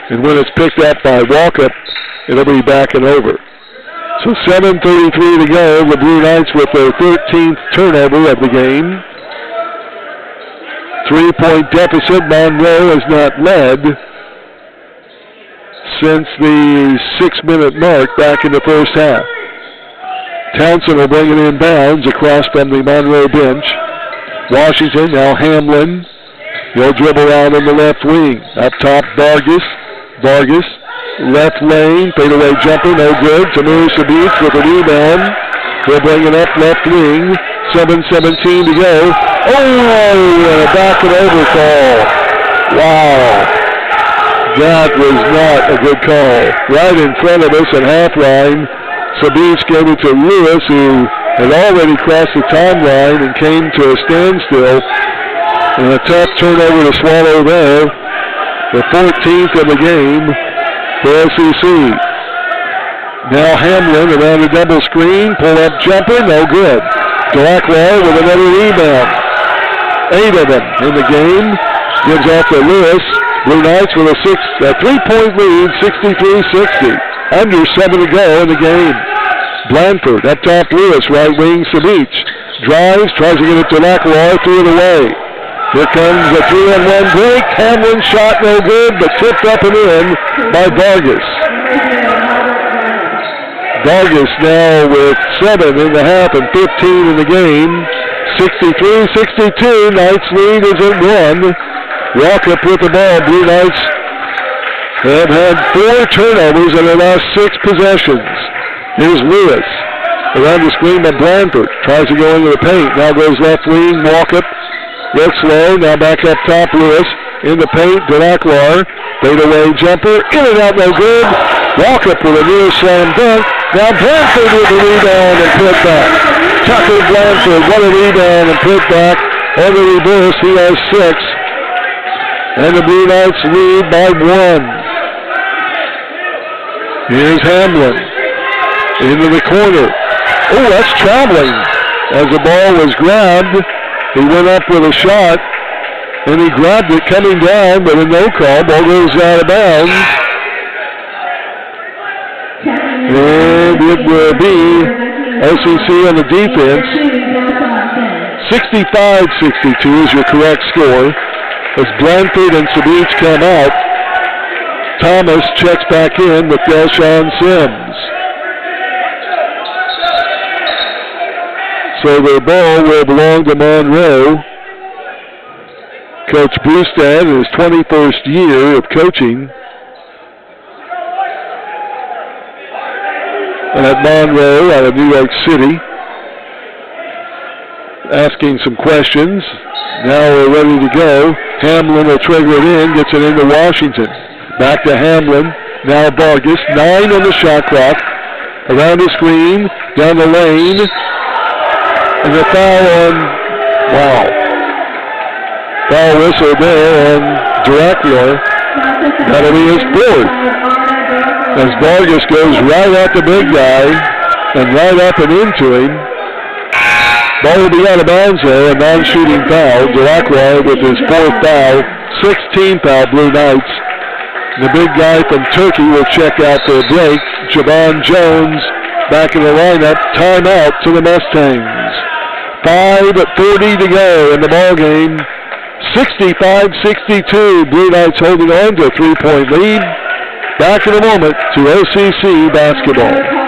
and when it's picked up by Walkup, it'll be back and over. So 7:33 to go. The Blue Knights with their 13th turnover of the game. 3-point deficit. Monroe has not led since the 6-minute mark back in the first half. Townsend will bring it inbounds across from the Monroe bench. Washington, now Hamlin. He'll dribble out in the left wing. Up top, Vargas. Vargas, left lane, fadeaway jumper, no good. Tamir Sabich with a rebound. He'll bring it up left wing. 7:17 to go. Oh, and a back and over call. Wow. That was not a good call. Right in front of us at half line. Sabich gave it to Lewis, who had already crossed the timeline and came to a standstill. And a tough turnover to swallow there. The 14th of the game for OCC. Now Hamlin around a double screen, pull-up jumper, no good. Delacroix with another rebound. 8 of them in the game. Gives off to Lewis. Blue Knights with a 3-point lead, 63-60. Under 7 to go in the game. Blanford up top, Lewis, right wing, Sabich. Drives, tries to get it to Delacroix, threw it away. Here comes a 3-on-1 break. Hamlin's shot no good, but tipped up and in by Vargas. Vargas now with 7 in the half and 15 in the game. 63-62. Knights lead is at 1. Walkup with the ball. Blue Knights have had 4 turnovers in their last 6 possessions. Here's Lewis. Around the screen by Blanford. Tries to go into the paint. Now goes left wing. Walkup. Gets slow. Now back up top. Lewis. In the paint. Delacroix. Fadeaway jumper. In and out. No good. Walkup with a near slam dunk. Now Blanford with the rebound and put back. Tucker Blanford. What a rebound and put back. On the reverse. He has 6. And the Blue Knights lead by 1. Here's Hamlin. Into the corner. Oh, that's traveling. As the ball was grabbed, he went up with a shot, and he grabbed it coming down, but a no call. Ball goes out of bounds. And it will be OCC on the defense. 65-62 is your correct score. As Blanford and Sabich come out, Thomas checks back in with Delshawn Sims. So the ball will belong to Monroe. Coach Brewstad in his 21st year of coaching at Monroe out of New York City. Asking some questions. Now we're ready to go. Hamlin will trigger it in, gets it into Washington. Back to Hamlin. Now Vargas. 9 on the shot clock. Around the screen. Down the lane. And the foul on, foul whistle there on Delacroix. That'll be his 4th. As Vargas goes right at the big guy and right up and into him. Ball will be out of bounds there, a non-shooting foul. Delacroix with his 4th foul, 16th foul, Blue Knights. The big guy from Turkey will check out for a break. Javon Jones back in the lineup. Timeout to the Mustangs. 5:40 to go in the ball game. 65-62. Blue Knights holding on to a 3-point lead. Back in a moment to OCC basketball.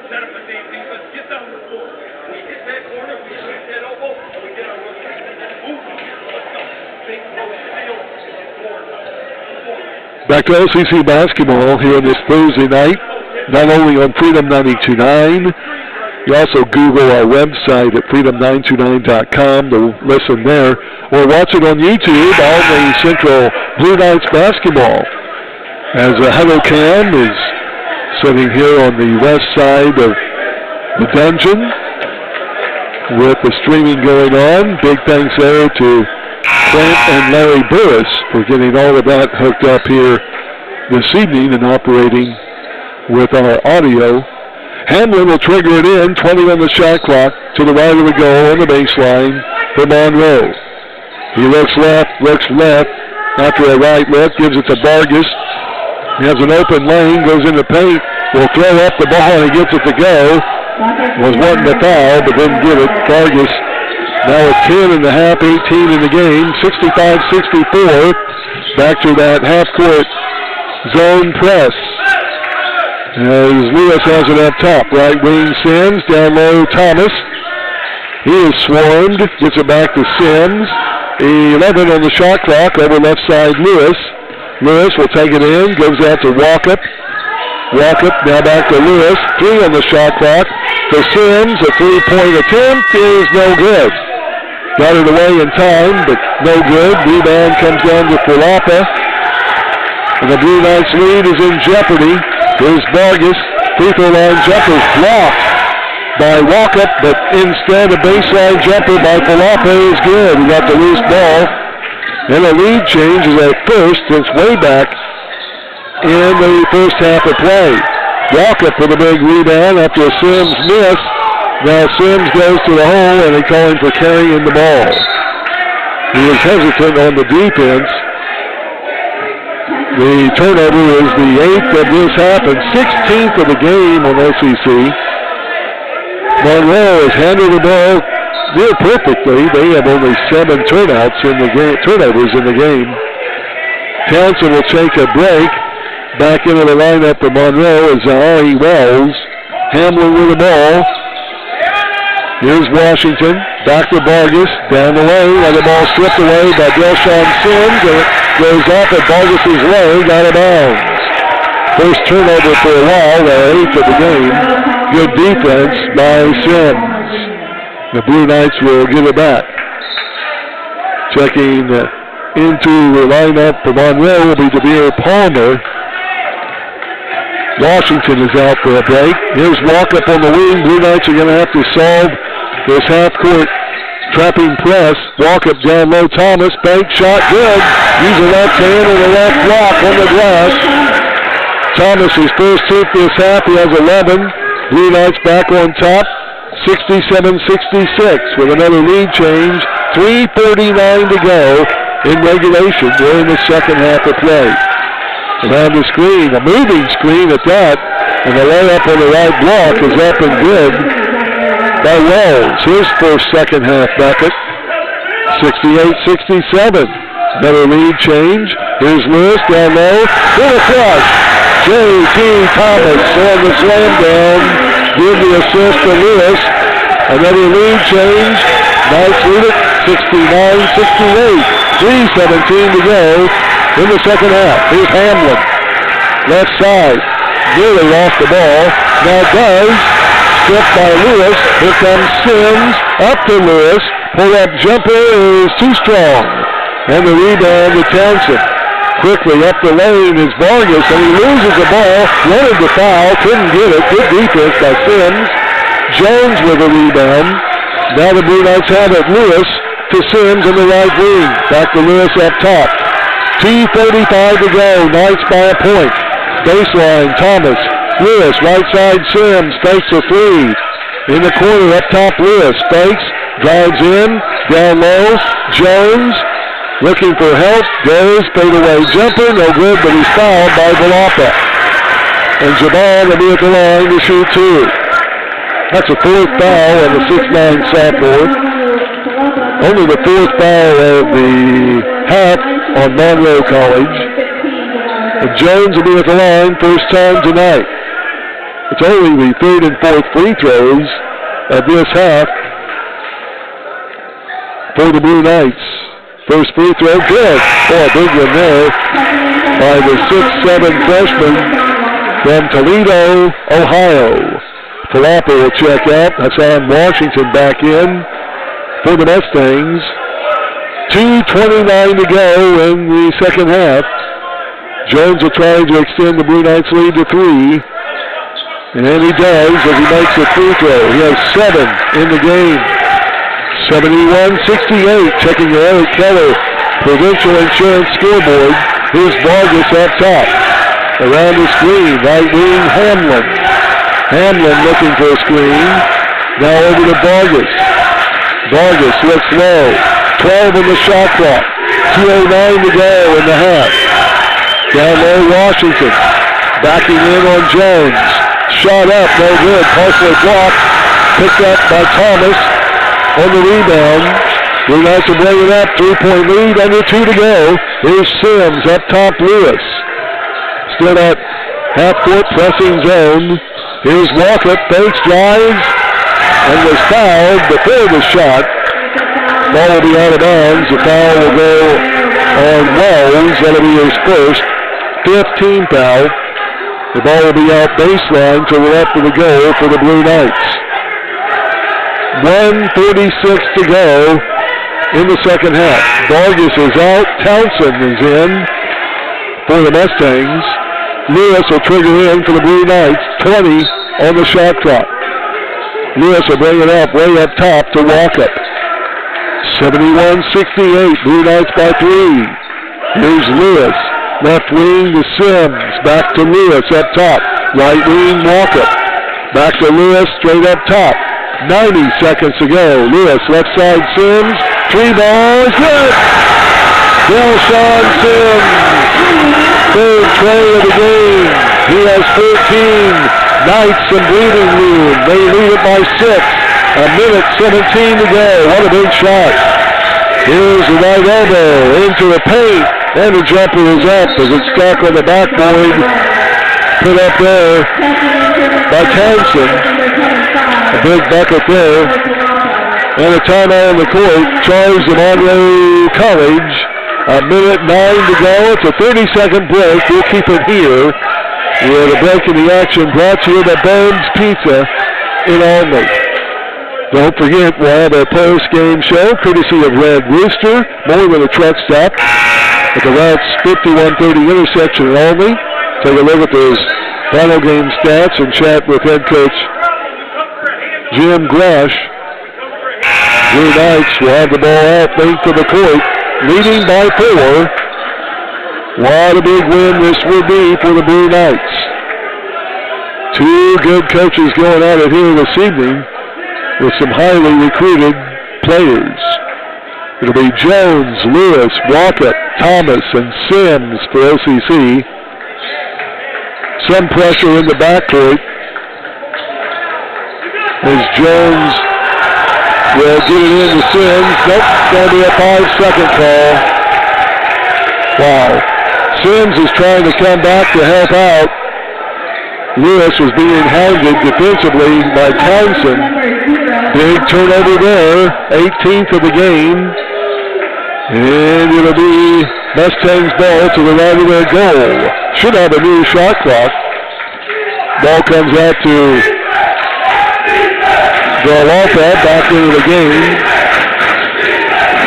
Set up the same thing, but get down the floor. We hit that corner, we hit that elbow, and we get our Back to OCC basketball here this Thursday night, not only on Freedom 92.9, you also Google our website at freedom929.com to listen there, or watch it on YouTube, Albany Central Blue Knights basketball. As a Huddle Cam is sitting here on the west side of the dungeon with the streaming going on. Big thanks there to Clint and Larry Burris for getting all of that hooked up here this evening and operating with our audio. Hamlin will trigger it in, 20 on the shot clock, to the right of the goal on the baseline for Monroe. He looks left, after a right look, gives it to Vargas. He has an open lane, goes into paint, will throw up the ball, and he gets it to go. Was wanting to foul, but didn't get it. Vargas now at 10 and a half, 18 in the game, 65-64. Back to that half-court zone press. As Lewis has it up top, right wing Sims, down low Thomas. He is swarmed, gets it back to Sims. 11 on the shot clock, over left side Lewis. Lewis will take it in, goes out to Walkup. Walkup now back to Lewis, 3 on the shot clock. To Sims, a three-point attempt is no good. Got it away in time, but no good. Rebound comes down to Palapa. And the Blue Knights lead is in jeopardy. Here's Vargas, free throw line jumper blocked by Walkup, but instead a baseline jumper by Palapa is good. We got the loose ball. And a lead change is at first. It's way back in the first half of play. Walkup with a big rebound after a Sims miss. Now Sims goes to the hole and they call him for carrying the ball. He was hesitant on the defense. The turnover is the 8th of this half and 16th of the game on OCC. Monroe has handled the ball near perfectly. They have only 7 turnovers in the game. Townsend will take a break. Back into the lineup for Monroe is Ari Wells. Hamlin with the ball. Here's Washington. Back to Vargas. Down the lane. And the ball stripped away by Delshawn Sims. And it goes off at Vargas' leg. Out of bounds. First turnover for a while. The 8th of the game. Good defense by Sims. The Blue Knights will get it back. Checking into the lineup for Monroe will be DeVere Palmer. Washington is out for a break. Here's Walkup on the wing. Blue Knights are going to have to solve this half-court trapping press. Walkup down low. Thomas, bank shot, good. Use a left hand and a left block on the glass. Thomas, his first shoot this half, he has 11. Blue Knights back on top, 67-66 with another lead change. 3:39 to go in regulation during the second half of play. Around the screen, a moving screen at that, and the layup on the right block is up and good by Wells. His first second half bucket, 68-67. Another lead change. Here's Lewis down low, with a flush. J.T. Thomas on the slam down, give the assist to Lewis. Another lead change. Knights lead it, 69-68. 3:17 to go in the second half. Here's Hamlin. Left side. Nearly lost the ball. Now does. Stripped by Lewis. Here comes Sims. Up to Lewis. Pull-up jumper is too strong. And the rebound to Townsend. Quickly up the lane is Vargas, and he loses the ball. Wanted to foul. Couldn't get it. Good defense by Sims. Jones with a rebound. Now the Blue Knights have it. Lewis to Sims in the right wing. Back to Lewis up top. 2:35 to go. Knights by a point. Baseline, Thomas. Lewis, right side Sims. Fakes a three. In the corner, up top, Lewis. Fakes. Drives in. Down low. Jones. Looking for help. Goes. Fadeaway jumper. No good, but he's fouled by Palapa. And Jabal will be at the line to shoot 2. That's a 4th foul on the 6'9" sophomore. Only the 4th foul of the half on Monroe College. And Jones will be at the line first time tonight. It's only the 3rd and 4th free throws of this half for the Blue Knights. First free throw, good. Boy, big one there by the 6'7" freshman from Toledo, Ohio. Palapa will check out. Hassan Washington back in for the Mustangs. 2:29 to go in the second half. Jones will try to extend the Blue Knights lead to 3. And he does as he makes a free throw. He has 7 in the game. 71-68, checking the Eric Keller Provincial Insurance scoreboard. Here's Vargas up top. Around the screen, right wing Hamlin. Hamlin looking for a screen. Now over to Vargas. Vargas looks low. 12 in the shot clock. 2:09 to go in the half. Down low, Washington. Backing in on Jones. Shot up, no good. Partially blocked. Picked up by Thomas on the rebound. Blue Knights will bring it up. 3-point lead, under 2 to go. Here's Sims up top, Lewis. Still at half-court pressing zone. Here's Walker, fakes, drives, and was fouled before the shot. Ball will be out of bounds. The foul will go on Wells. That'll be his first. 15 foul. The ball will be out baseline to the left of the goal for the Blue Knights. 1:36 to go in the second half. Vargas is out. Townsend is in for the Mustangs. Lewis will trigger in for the Blue Knights. 20 on the shot clock. Lewis will bring it up way up top to Walkup. 71-68. Blue Knights by 3. Here's Lewis. Left wing to Sims. Back to Lewis up top. Right wing Walkup. Back to Lewis straight up top. 90 seconds to go. Lewis left side Sims. 3 balls. Good. Delshawn Sims. Third tray of the game. He has 14. Knights some breathing room. They lead it by 6. 1:17 to go. What a big shot. Here's the right elbow into the paint. And the jumper is up as it's stuck on the backboard. Put up there by Townsend. A big bucket there. And a timeout on the court. Charge to Monroe College. 1:09 to go. It's a 30-second break. We'll keep it here. With a break in the action brought to you by Bones Pizza in Albany. Don't forget, we'll have our post-game show courtesy of Red Rooster. More than a truck stop at the Routes 5130 intersection in Albany. Take a look at those final game stats and chat with head coach Jim Grush. Blue Knights will have the ball out length of the court, leading by 4. What a big win this will be for the Blue Knights. 2 good coaches going at it here this evening with some highly recruited players. It'll be Jones, Lewis, Walkup, Thomas, and Sims for OCC. Some pressure in the backcourt as Jones will get it in to Sims. Nope, it's going to be a 5-second call. Wow. Sims is trying to come back to help out. Lewis was being hounded defensively by Townsend. Big turnover there, 18th of the game. And it'll be Mustangs ball to the right of their goal. Should have a new shot clock. Ball comes out to Galapa back into the game.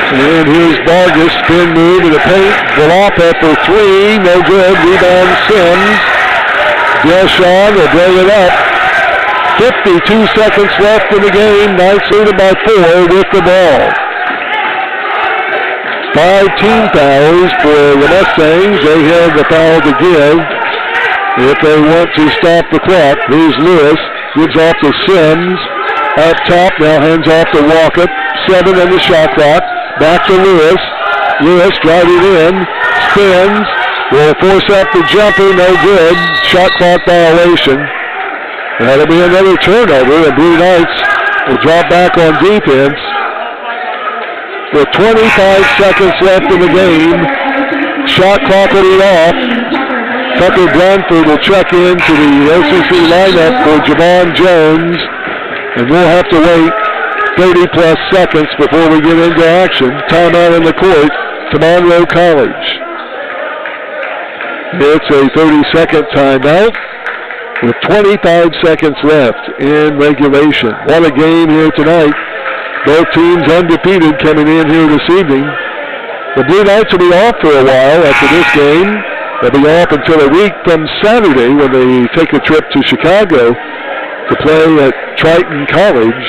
And here's Vargas, spin move in the paint. Galapa for 3, no good. Rebound Sims. Delshawn will bring it up. 52 seconds left in the game. Knights leading by 4 with the ball. 5 team fouls for the Mustangs. They have the foul to give if they want to stop the clock. Here's Lewis. Gives off to Sims. Up top, now hands off to Walkup. 7 on the shot clock. Back to Lewis. Lewis driving in. Spins. Will force up the jumper. No good. Shot clock violation. That'll be another turnover. The Blue Knights will drop back on defense. With 25 seconds left in the game. Shot clock will be off. Tucker Blanford will check into the OCC lineup for Javon Jones. And we'll have to wait 30-plus seconds before we get into action. Timeout in the court. to Monroe College. It's a 30-second timeout with 25 seconds left in regulation. What a game here tonight. Both teams undefeated coming in here this evening. The Blue Knights will be off for a while after this game. They'll be off until a week from Saturday when they take a trip to Chicago to play at Triton College.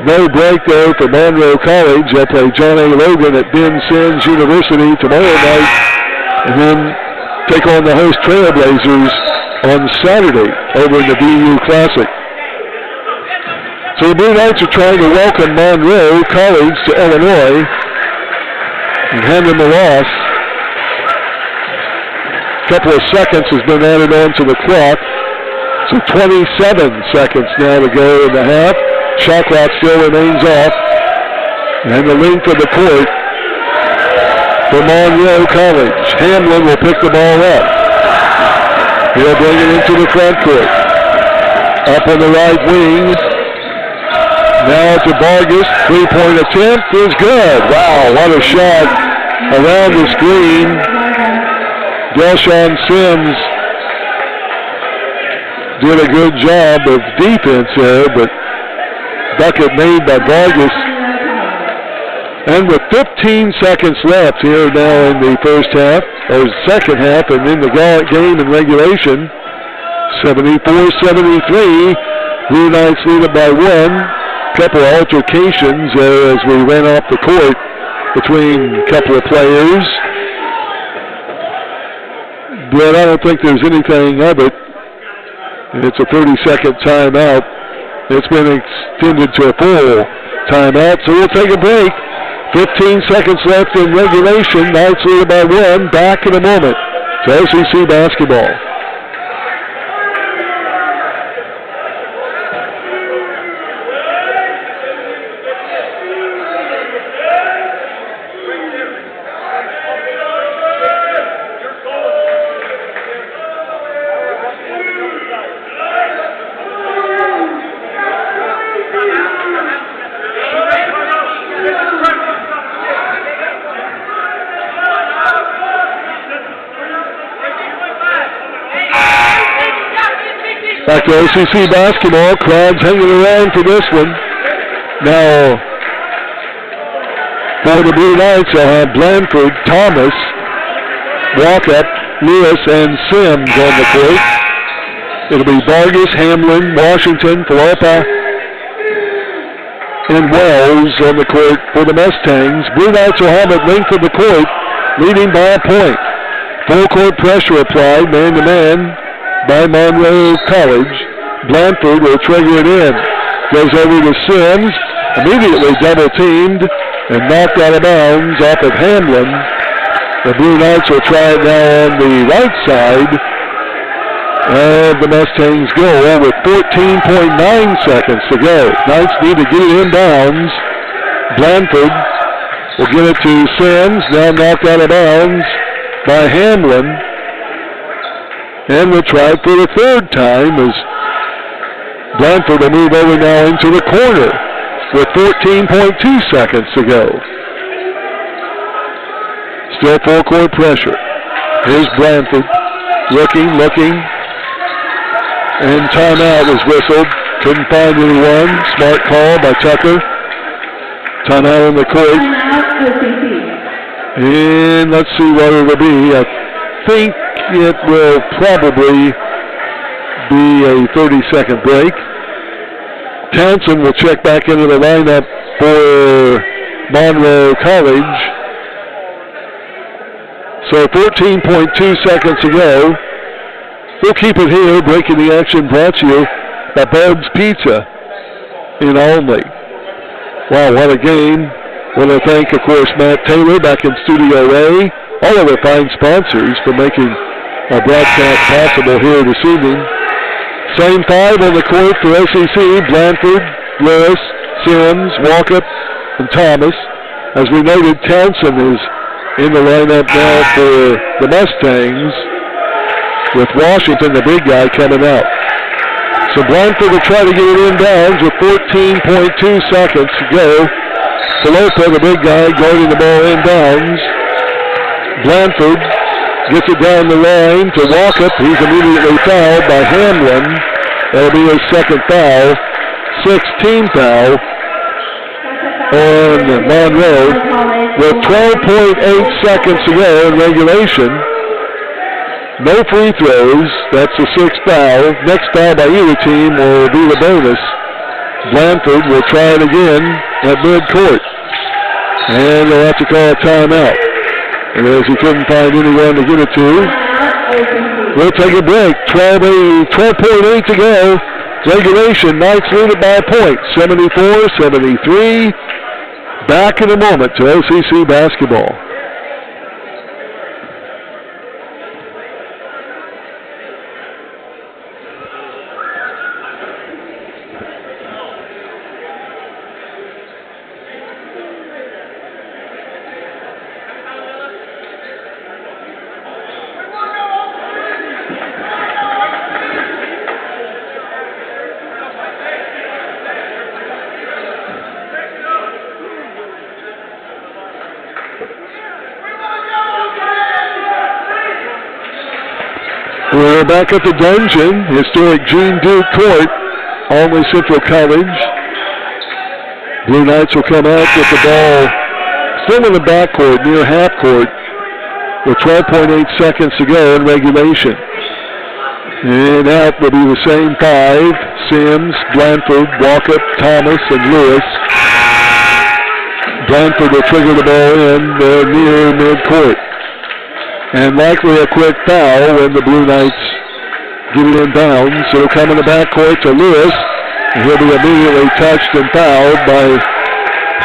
No break there for Monroe College. They'll play John A. Logan at Ben Sims University tomorrow night and then take on the host Trailblazers on Saturday over in the BU Classic. So the Blue Knights are trying to welcome Monroe College to Illinois and hand them a loss. A couple of seconds has been added on to the clock. So 27 seconds now to go in the half. Shot clock still remains off. And the length of the court for Monroe College. Hamlin will pick the ball up. He'll bring it into the front court. Up on the right wing. Now to Vargas. Three-point attempt is good. Wow, what a shot around the screen. Delshawn Sims did a good job of defense there, but bucket made by Vargas. And with 15 seconds left here now in the first half, or second half, and in the game in regulation, 74-73, Blue Knights lead it by one. Couple of altercations there as we ran off the court between a couple of players. But I don't think there's anything of it. It's a 30-second timeout. It's been extended to a full timeout, so we'll take a break. 15 seconds left in regulation. Knights lead by one. Back in a moment to OCC basketball. Back to OCC basketball. Crowds hanging around for this one. Now, for the Blue Knights, they'll have Blanford, Thomas, Walkup, Lewis, and Sims on the court. It'll be Vargas, Hamlin, Washington, Philippa, and Wells on the court for the Mustangs. Blue Knights will have at length of the court, leading by a point. Full court pressure applied, man-to-man, by Monroe College. Blanford will trigger it in. Goes over to Sims, immediately double-teamed and knocked out of bounds off of Hamlin. The Blue Knights will try it now on the right side of the Mustangs' goal with 14.9 seconds to go. Knights need to get it inbounds. Blanford will get it to Sims, now knocked out of bounds by Hamlin. And we'll try it for the third time as Blanford will move over now into the corner with 14.2 seconds to go. Still full court pressure. Here's Blanford looking, and timeout was whistled. Couldn't find anyone. Smart call by Tucker. Timeout on the court. And let's see what it will be. I think it will probably be a 30-second break. Townsend will check back into the lineup for Monroe College. So 14.2 seconds to go. We'll keep it here. Breaking the action brought to you by Bub's Pizza in Olney. Wow, what a game. I want to thank, of course, Matt Taylor back in Studio A, all of our fine sponsors for making our broadcast possible here this evening. Same five on the court for OCC: Blanford, Lewis, Sims, Walkup, and Thomas. As we noted, Townsend is in the lineup now for the Mustangs, with Washington, the big guy, coming out. So Blanford will try to get it inbounds with 14.2 seconds to go. Pelopa, the big guy, guarding the ball inbounds. Blanford gets it down the line to Walkup. He's immediately fouled by Hamlin. That'll be his second foul. 16th foul on Monroe with 12.8 seconds to go in regulation. No free throws. That's the 6th foul. Next foul by either team will be the bonus. Blanford will try it again at midcourt. And they'll have to call a timeout. And as he couldn't find anyone to get it to, we'll take a break. 12.8 to go. Regulation, Knights lead it by a point, 74-73. Back in a moment to OCC basketball. We're back at the dungeon, historic Gene Duke Court, Alney Central College. Blue Knights will come out with the ball still in the backcourt, near half court, with 12.8 seconds to go in regulation. And out will be the same five: Sims, Blanford, Walkup, Thomas, and Lewis. Blanford will trigger the ball in near midcourt. And likely a quick foul when the Blue Knights get it in bounds. It'll come in the backcourt to Lewis, and he'll be immediately touched and fouled by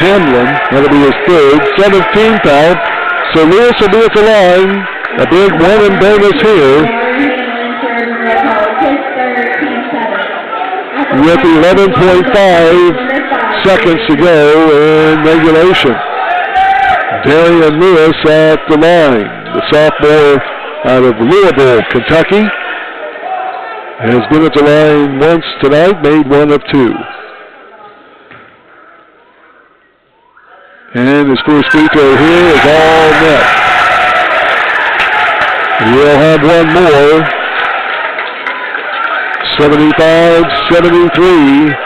Hamlin. That'll be his third. 17th foul. So Lewis will be at the line. A big one and bonus here. With 11.5 seconds to go in regulation. Darian Lewis at the line. The sophomore out of Louisville, Kentucky, has been at the line once tonight, made one of two. And his first free throw here is all net. We'll have one more. 75-73.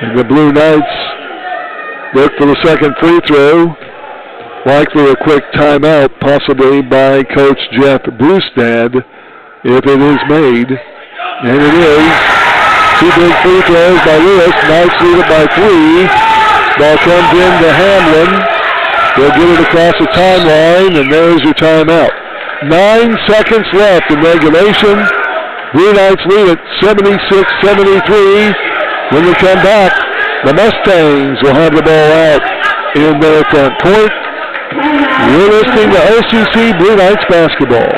And the Blue Knights look for the second free throw. Likely a quick timeout, possibly by Coach Jeff Brewstad, if it is made. And it is. Two big free throws by Lewis. Knights lead it by 3. Ball comes in to Hamlin. They'll get it across the timeline, and there's your timeout. 9 seconds left in regulation. Blue Knights lead it 76-73. When we come back, the Mustangs will have the ball out in their front court. You're listening to OCC Blue Knights basketball.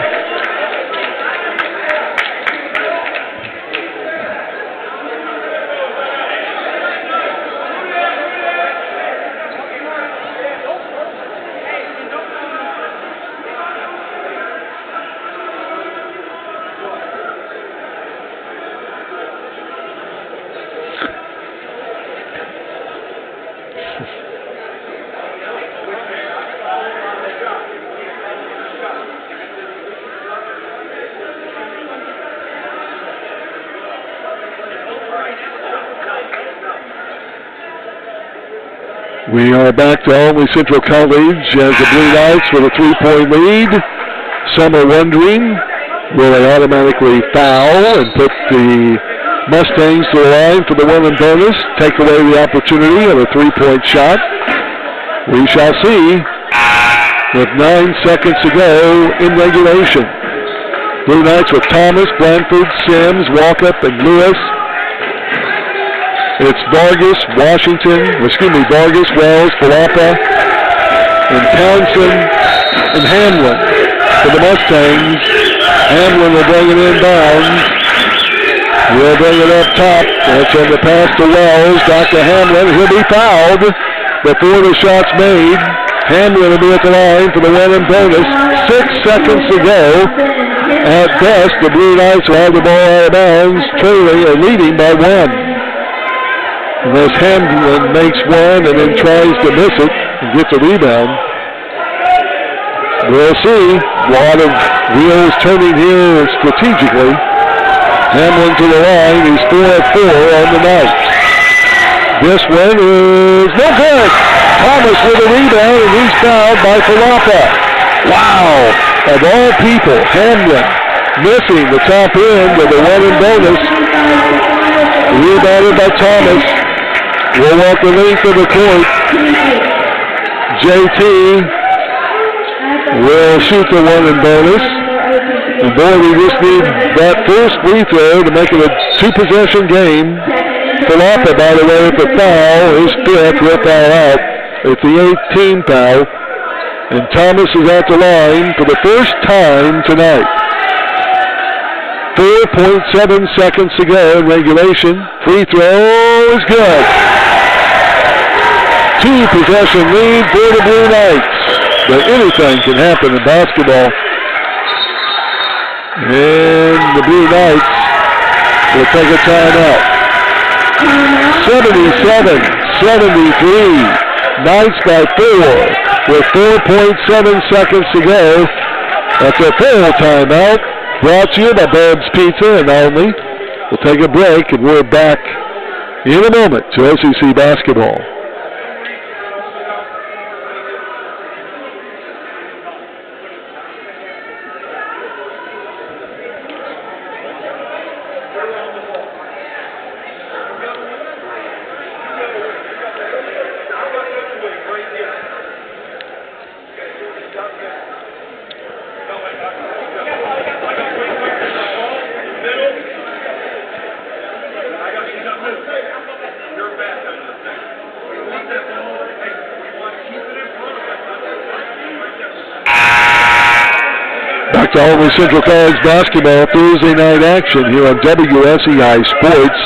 We are back to Alney Central College as the Blue Knights with a 3-point lead. Some are wondering, will they automatically foul and put the Mustangs to the line for the one and bonus, take away the opportunity of a 3-point shot? We shall see. With 9 seconds to go in regulation. Blue Knights with Thomas, Blanford, Sims, Walkup, and Lewis. It's Vargas, Wells, Palapa, and Townsend, and Hamlin for the Mustangs. Hamlin will bring it inbounds. We'll bring it up top. That's on the pass to Wells. Back to Hamlin. He'll be fouled before the shot's made. Hamlin will be at the line for the one and bonus. 6 seconds to go. At best, the Blue Knights will have the ball out of bounds, trailing or leading by 1. Unless Hamlin makes one and then tries to miss it and gets a rebound. We'll see. A lot of wheels turning here strategically. Hamlin to the line. He's 4 of 4 on the night. This one is no good. Thomas with a rebound, and he's fouled by Falapa. Wow. Of all people, Hamlin missing the top end with a 1 in bonus. Rebounded by Thomas. Will walk the length of the court. JT will shoot the 1 in bonus. And boy, we just need that first free throw to make it a 2-possession game. Falapa, by the way, with the foul, his 5th, will foul out. It's the 18th foul. And Thomas is at the line for the first time tonight. 4.7 seconds to go in regulation. Free throw is good. 2-possession lead for the Blue Knights. But anything can happen in basketball. And the Blue Knights will take a timeout. 77-73. Knights by 4 with 4.7 seconds to go. That's a full timeout. Brought to you by Bob's Pizza and Alney. We'll take a break and we're back in a moment to OCC basketball. Back to Albany Central College basketball Thursday night action here on WSEI Sports.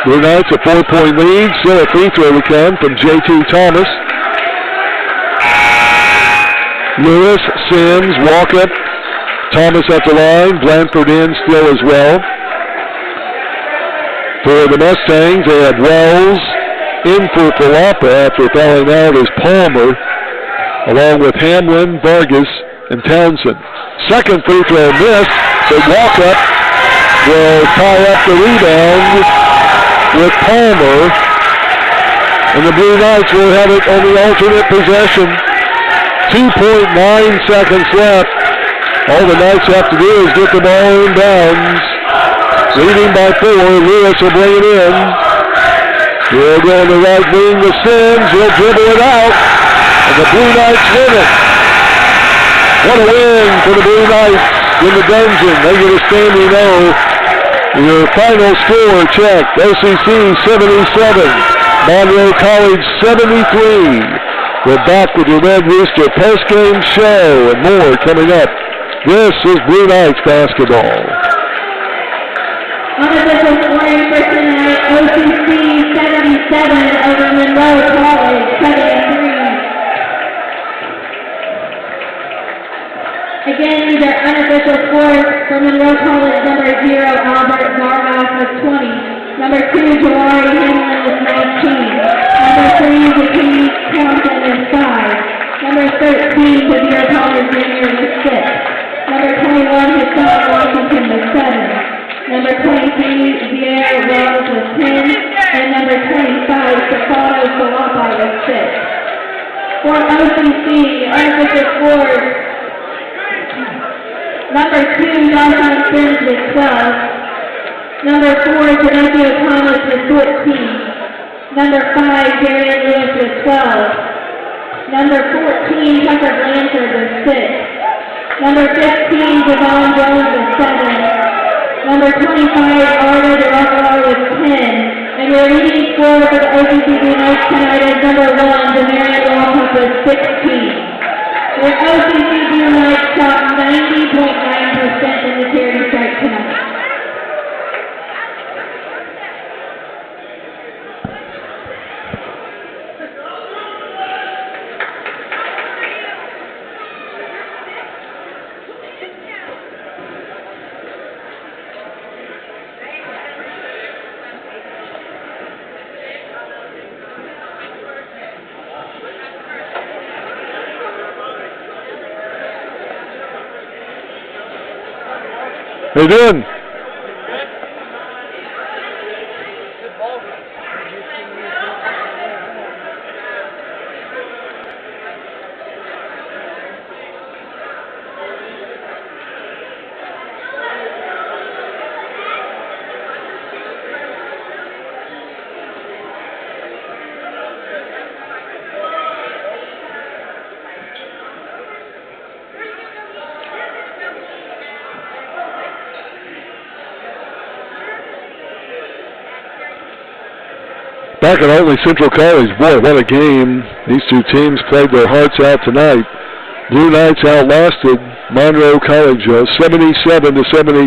Blue Knights a 4-point lead. Still a free throw to come from JT Thomas. Lewis, Sims, walk up. Thomas at the line. Blanford in still as well. For the Mustangs, they have Wells in for Falapa after fouling out as Palmer, along with Hamlin, Vargas, and Townsend. Second free throw missed, but walk-up will tie up the rebound with Palmer. And the Blue Knights will have it on the alternate possession. 2.9 seconds left. All the Knights have to do is get the ball in bounds. Leading by 4, Lewis will bring it in. He'll go on the right wing to Sims. He'll dribble it out. And the Blue Knights win it. What a win for the Blue Knights in the dungeon. They get a standing O. Your final score check, OCC 77, Monroe College 73. We're back with your Red Rooster post-game show and more coming up. This is Blue Knights basketball. Unofficial scoring for tonight, OCC 77 over Monroe College 73. Again, these are unofficial scores for Monroe College. Number 0, Albert Vargas with 20. Number 2, Jawari Hamlin with 19. Number 3, Zakini Townsend with 5. Number 13, Xavier Palmer Jr. with 6. Number 21, Hassan Washington with 7. Number 23, Vieira Wells with 10. And number 25, Stefano Falapa with 6. For OCC, unofficial scores. Number 2, Johnson Sims with 12. Number 4, Genethio Thomas with 14. Number 5, Darian Lewis with 12. Number 14, Tucker Blanchard with 6. Number 15, Devon Jones with 7. Number 25, Arda DeRocca with 10. And your leading scorer for the OCC Blue Knights tonight is number 1, Demarion Walkup with 16. The OCC Blue Knights shot 90.9% in the charity strike tonight. How you doing? Back at Artley Central College, boy, what a game. These two teams played their hearts out tonight. Blue Knights outlasted Monroe College 77-73.